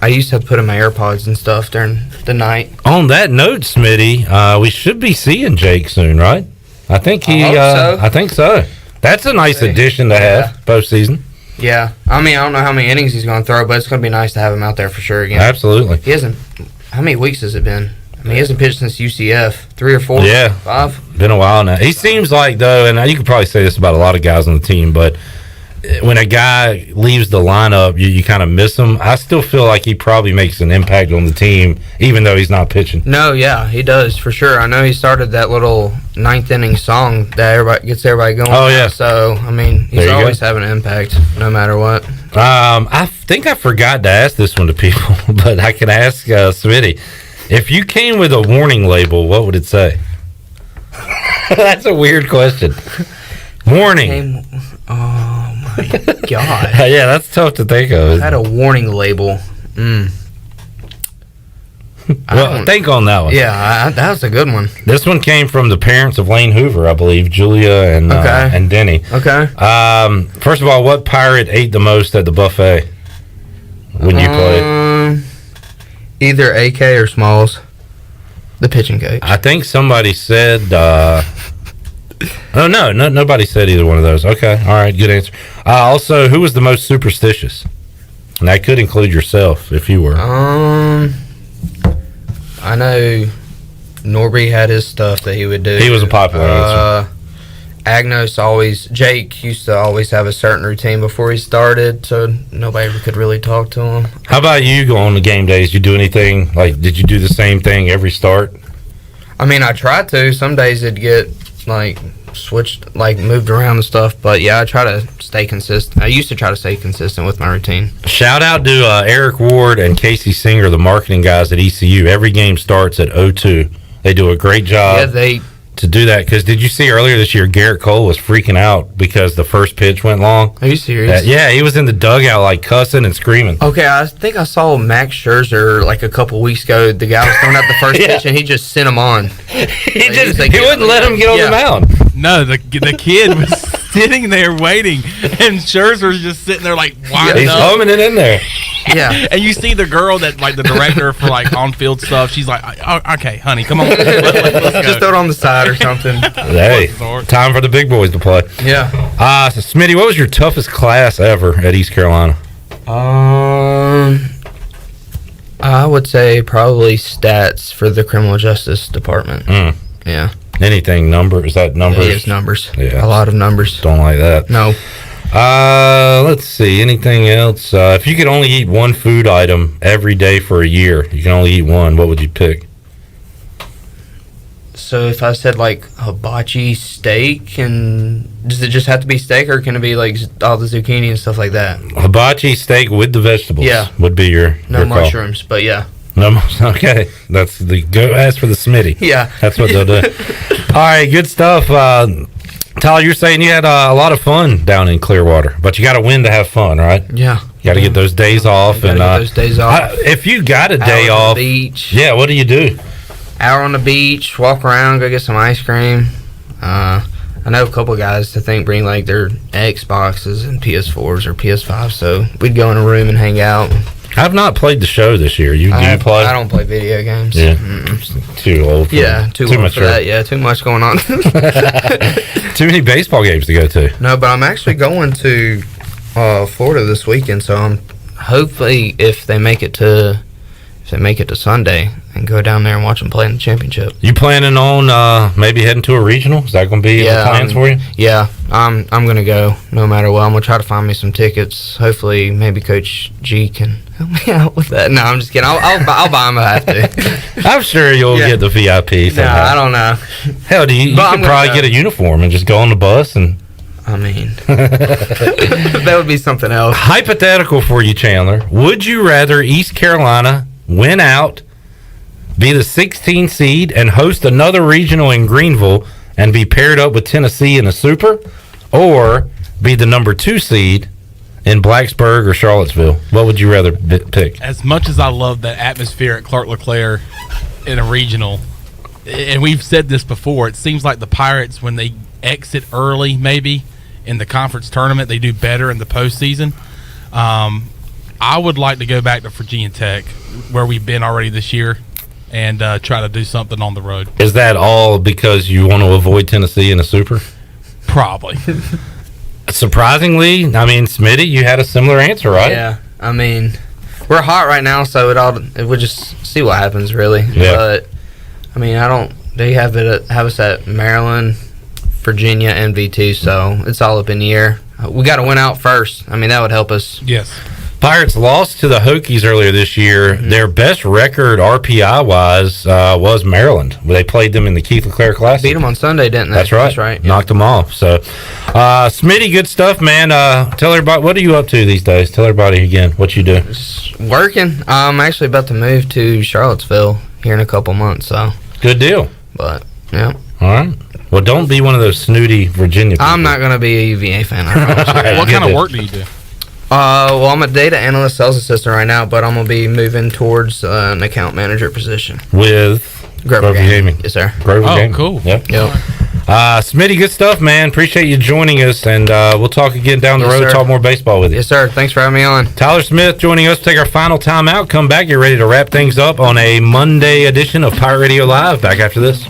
used to have to put in my AirPods and stuff during the night. On that note, Smitty, we should be seeing Jake soon, right? I think I think so. That's a nice addition to have postseason. Yeah, I mean, I don't know how many innings he's going to throw, but it's going to be nice to have him out there for sure again. Absolutely. He hasn't. How many weeks has it been? I mean, he hasn't pitched since UCF. 3 or 4? Yeah. 5? Been a while now. He seems like, though, and you could probably say this about a lot of guys on the team, but when a guy leaves the lineup, you kind of miss him. I still feel like he probably makes an impact on the team, even though he's not pitching. No, yeah, he does for sure. I know he started that little 9th inning song that gets everybody going. Oh, yeah. So, I mean, he's always having an impact, no matter what. I think I forgot to ask this one to people, but I can ask Smitty. If you came with a warning label, what would it say? That's a weird question. Warning. Oh, my God. Yeah, that's tough to think of. I had a warning label. Well, think on that one. Yeah, that was a good one. This one came from the parents of Lane Hoover, I believe, Julia and Denny. Okay. First of all, what pirate ate the most at the buffet when you played? Either AK or Smalls. The pitching coach. I think somebody said. Nobody said either one of those. Okay, all right, good answer. Also, who was the most superstitious? And that could include yourself if you were. I know Norby had his stuff that he would do. He was a popular answer. Jake used to always have a certain routine before he started, so nobody could really talk to him. How about you on the game days? You do anything, like, did you do the same thing every start? I mean, I tried to. Some days it'd get, like, switched, like, moved around and stuff, but yeah, I try to stay consistent. I used to try to stay consistent with my routine. Shout out to Eric Ward and Casey Singer, the marketing guys at ECU. Every game starts at 0-2. They do a great job. Yeah, to do that, because did you see earlier this year Garrett Cole was freaking out because the first pitch went long? Are you serious? Yeah, he was in the dugout like cussing and screaming. Okay, I think I saw Max Scherzer like a couple weeks ago. The guy was throwing out the first pitch and he just sent him on. He wouldn't let him get on the mound. No, the kid was sitting there waiting, and Scherzer's just sitting there like winding He's up. humming it in there. Yeah, and you see the girl that like the director for like on-field stuff. She's like, oh, "Okay, honey, come on, let's go. Just throw it on the side or something." Hey, time for the big boys to play. Yeah. So Smitty, what was your toughest class ever at East Carolina? I would say probably stats for the criminal justice department. Yeah. Anything number? Is that numbers? Yeah, it's numbers. Yeah. A lot of numbers. Don't like that. No. Let's see. Anything else? If you could only eat one food item every day for a year, you can only eat one, what would you pick? So if I said like hibachi steak, and does it just have to be steak, or can it be like all the zucchini and stuff like that? Hibachi steak with the vegetables. Yeah. Would be your No your call. mushrooms, but yeah. No, okay. That's the go. Ask for the Smitty. Yeah. That's what they'll do. All right, good stuff. Tyler, you're saying you had a lot of fun down in Clearwater, but you got to win to have fun, right? Yeah. You got to get those days off, Gotta get those days off. If you got a day Hour on off, the beach. yeah. What do you do? Hour on the beach, walk around, go get some ice cream. I know a couple guys I think bring like their Xboxes and PS4s or PS5s, so we'd go in a room and hang out. I've not played the show this year. Do you play? I don't play video games. Yeah, too old. Too old much for that. Yeah, too much going on. Too many baseball games to go to. No, but I'm actually going to Florida this weekend, so I'm hopefully if they make it to Sunday and go down there and watch them play in the championship. You planning on maybe heading to a regional? Is that going to be the plans for you? Yeah, I'm going to go no matter what. I'm going to try to find me some tickets. Hopefully, maybe Coach G can help me out with that. No, I'm just kidding. I'll buy them if I have to. I'm sure you'll get the VIP somehow. No, I don't know. Hell, you could probably get a uniform and just go on the bus and... I mean, that would be something else. Hypothetical for you, Chandler. Would you rather East Carolina win out, be the 16th seed, and host another regional in Greenville and be paired up with Tennessee in a super, or be the number 2 seed in Blacksburg or Charlottesville? What would you rather pick? As much as I love that atmosphere at Clark LeClaire in a regional, and we've said this before, it seems like the Pirates, when they exit early maybe in the conference tournament, they do better in the postseason. I would like to go back to Virginia Tech, where we've been already this year, and try to do something on the road. Is that all because you want to avoid Tennessee in a super? Probably. Surprisingly, I mean, Smitty, you had a similar answer, right? Yeah, I mean, we're hot right now, so we'll just see what happens, really. Yeah. But I mean, they have us at Maryland, Virginia, and V2, so it's all up in the air. We got to win out first. I mean, that would help us. Yes. Pirates lost to the Hokies earlier this year. Mm-hmm. Their best record RPI-wise was Maryland. They played them in the Keith LeClaire Classic. Beat them on Sunday, didn't they? That's right. That's right. Yeah. Knocked them off. So, Smitty, good stuff, man. Tell everybody, what are you up to these days? Tell everybody again what you do. Just working. I'm actually about to move to Charlottesville here in a couple months. So good deal. But, yeah. All right. Well, don't be one of those snooty Virginia people. I'm not going to be a UVA fan. I promise. What kind of work do you do? Well, I'm a data analyst, sales assistant right now, but I'm gonna be moving towards an account manager position with Grover Gaming. Yes, sir. Grover Gaming. cool. Yep. Smitty, good stuff, man. Appreciate you joining us, and we'll talk again down the Yes, road, sir. talk more baseball with you. Yes, sir. Thanks for having me on. Tyler Smith joining us. Take our final timeout. Come back. Get ready to wrap things up on a Monday edition of Pirate Radio Live. Back after this.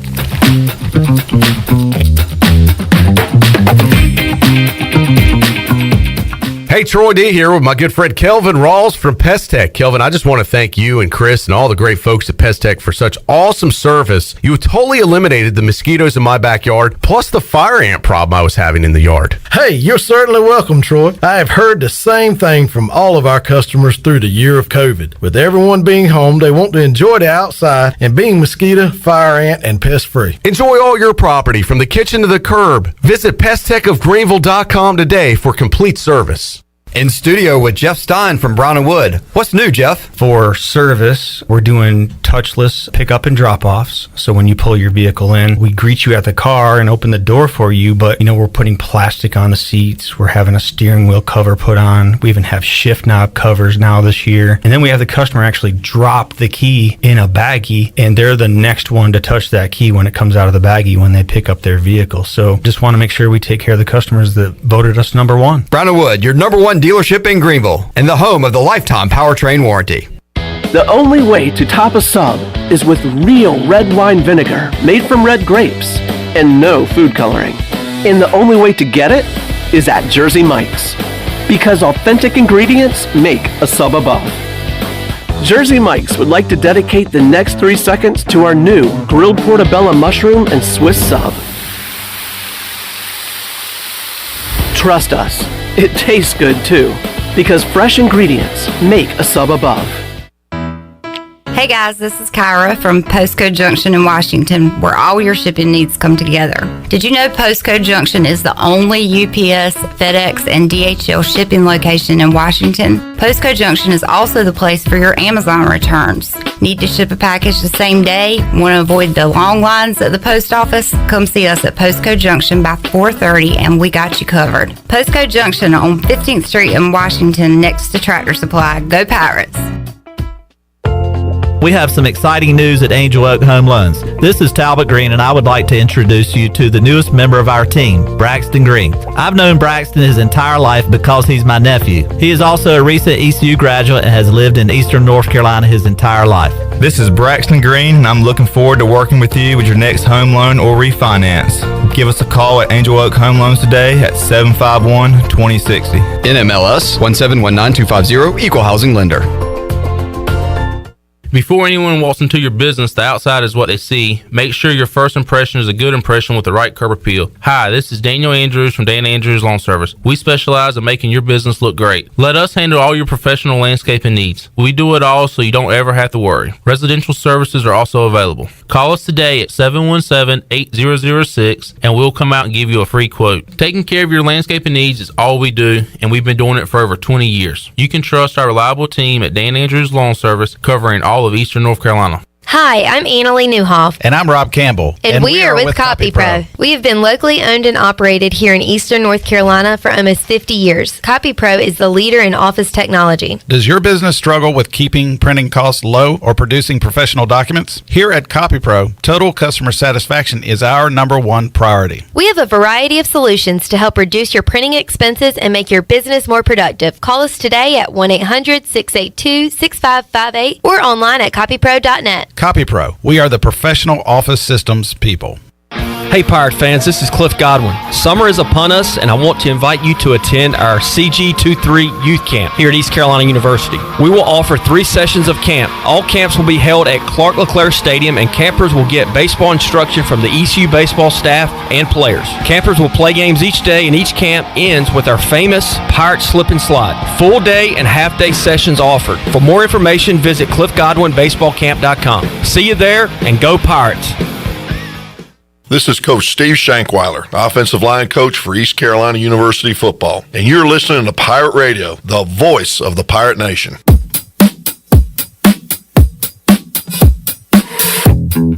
Hey, Troy D here with my good friend Kelvin Rawls from Pest Tech. Kelvin, I just want to thank you and Chris and all the great folks at Pest Tech for such awesome service. You totally eliminated the mosquitoes in my backyard, plus the fire ant problem I was having in the yard. Hey, you're certainly welcome, Troy. I have heard the same thing from all of our customers through the year of COVID. With everyone being home, they want to enjoy the outside and being mosquito, fire ant, and pest free. Enjoy all your property from the kitchen to the curb. Visit pesttechofgreenville.com today for complete service. In studio with Jeff Stein from Brown & Wood. What's new, Jeff? For service, we're doing touchless pickup and drop-offs. So when you pull your vehicle in, we greet you at the car and open the door for you, but we're putting plastic on the seats. We're having a steering wheel cover put on. We even have shift knob covers now this year. And then we have the customer actually drop the key in a baggie, and they're the next one to touch that key when it comes out of the baggie when they pick up their vehicle. So just want to make sure we take care of the customers that voted us number one. Brown & Wood, your number one dealership in Greenville and the home of the lifetime powertrain warranty. The only way to top a sub is with real red wine vinegar made from red grapes and no food coloring. And the only way to get it is at Jersey Mike's, because authentic ingredients make a sub above. Jersey Mike's would like to dedicate the next 3 seconds to our new grilled portobello mushroom and Swiss sub. Trust us, it tastes good too, because fresh ingredients make a sub above. Hey guys, this is Kyra from Postcode Junction in Washington, where all your shipping needs come together. Did you know Postcode Junction is the only UPS, FedEx, and DHL shipping location in Washington? Postcode Junction is also the place for your Amazon returns. Need to ship a package the same day? Want to avoid the long lines at the post office? Come see us at Postcode Junction by 4:30 and we got you covered. Postcode Junction on 15th Street in Washington next to Tractor Supply. Go Pirates! We have some exciting news at Angel Oak Home Loans. This is Talbot Green, and I would like to introduce you to the newest member of our team, Braxton Green. I've known Braxton his entire life because he's my nephew. He is also a recent ECU graduate and has lived in Eastern North Carolina his entire life. This is Braxton Green, and I'm looking forward to working with you with your next home loan or refinance. Give us a call at Angel Oak Home Loans today at 751-2060. NMLS 1719250, Equal Housing Lender. Before anyone walks into your business, the outside is what they see. Make sure your first impression is a good impression with the right curb appeal. Hi, this is Daniel Andrews from Dan Andrews Lawn Service. We specialize in making your business look great. Let us handle all your professional landscaping needs. We do it all so you don't ever have to worry. Residential services are also available. Call us today at 717-8006 and we'll come out and give you a free quote. Taking care of your landscaping needs is all we do, and we've been doing it for over 20 years. You can trust our reliable team at Dan Andrews Lawn Service, covering all of Eastern North Carolina. Hi, I'm Annalie Newhoff. And I'm Rob Campbell. And we are with CopyPro. We have been locally owned and operated here in Eastern North Carolina for almost 50 years. CopyPro is the leader in office technology. Does your business struggle with keeping printing costs low or producing professional documents? Here at CopyPro, total customer satisfaction is our number one priority. We have a variety of solutions to help reduce your printing expenses and make your business more productive. Call us today at 1-800-682-6558 or online at copypro.net. CopyPro, we are the professional office systems people. Hey Pirate fans, this is Cliff Godwin. Summer is upon us, and I want to invite you to attend our CG23 Youth Camp here at East Carolina University. We will offer 3 sessions of camp. All camps will be held at Clark LeClaire Stadium, and campers will get baseball instruction from the ECU baseball staff and players. Campers will play games each day, and each camp ends with our famous Pirate Slip and Slide. Full day and half day sessions offered. For more information, visit cliffgodwinbaseballcamp.com. See you there, and go Pirates! This is Coach Steve Shankweiler, offensive line coach for East Carolina University football, and you're listening to Pirate Radio, the voice of the Pirate Nation.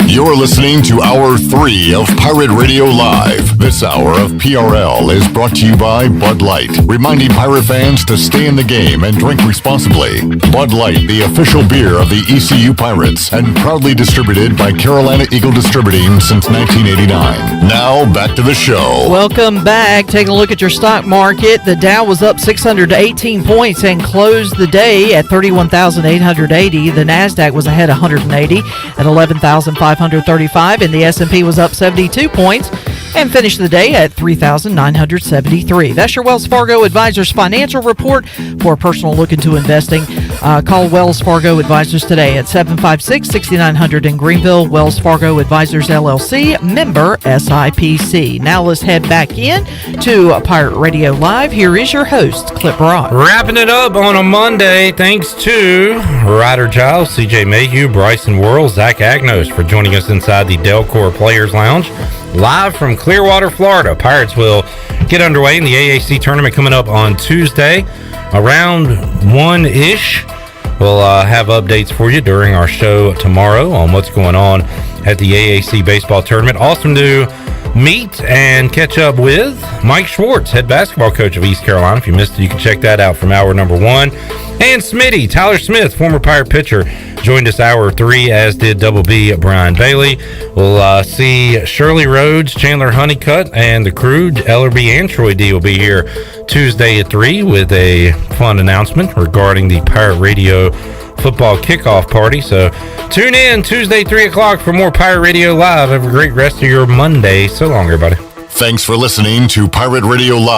You're listening to Hour 3 of Pirate Radio Live. This hour of PRL is brought to you by Bud Light, reminding Pirate fans to stay in the game and drink responsibly. Bud Light, the official beer of the ECU Pirates, and proudly distributed by Carolina Eagle Distributing since 1989. Now, back to the show. Welcome back. Taking a look at your stock market. The Dow was up 618 points and closed the day at 31,880. The NASDAQ was ahead 180 at 11,535, and the S&P was up 72 points and finished the day at 3,973. That's your Wells Fargo Advisors financial report. For a personal look into investing, call Wells Fargo Advisors today at 756-6900 in Greenville. Wells Fargo Advisors LLC, member SIPC. Now let's head back in to Pirate Radio Live. Here is your host, Clip Rock. Wrapping it up on a Monday, thanks to Ryder Giles, CJ Mayhew, Bryson Worrell, Zach Agnos for joining us inside the Delcor Players Lounge. Live from Clearwater, Florida. Pirates will get underway in the AAC tournament coming up on Tuesday around 1-ish. We'll have updates for you during our show tomorrow on what's going on at the AAC baseball tournament. Awesome to meet and catch up with Mike Schwarts, head basketball coach of East Carolina. If you missed it, you can check that out from hour number 1. And Smitty, Tyler Smith, former Pirate pitcher, joined us hour 3, as did Double B Brian Bailey. We'll see Shirley Rhodes, Chandler Honeycutt, and the crew. Ellerby and Troy D will be here Tuesday at 3 with a fun announcement regarding the Pirate Radio football kickoff party. So tune in Tuesday 3 o'clock for more Pirate Radio Live. Have a great rest of your Monday. So long, everybody. Thanks for listening to Pirate Radio Live.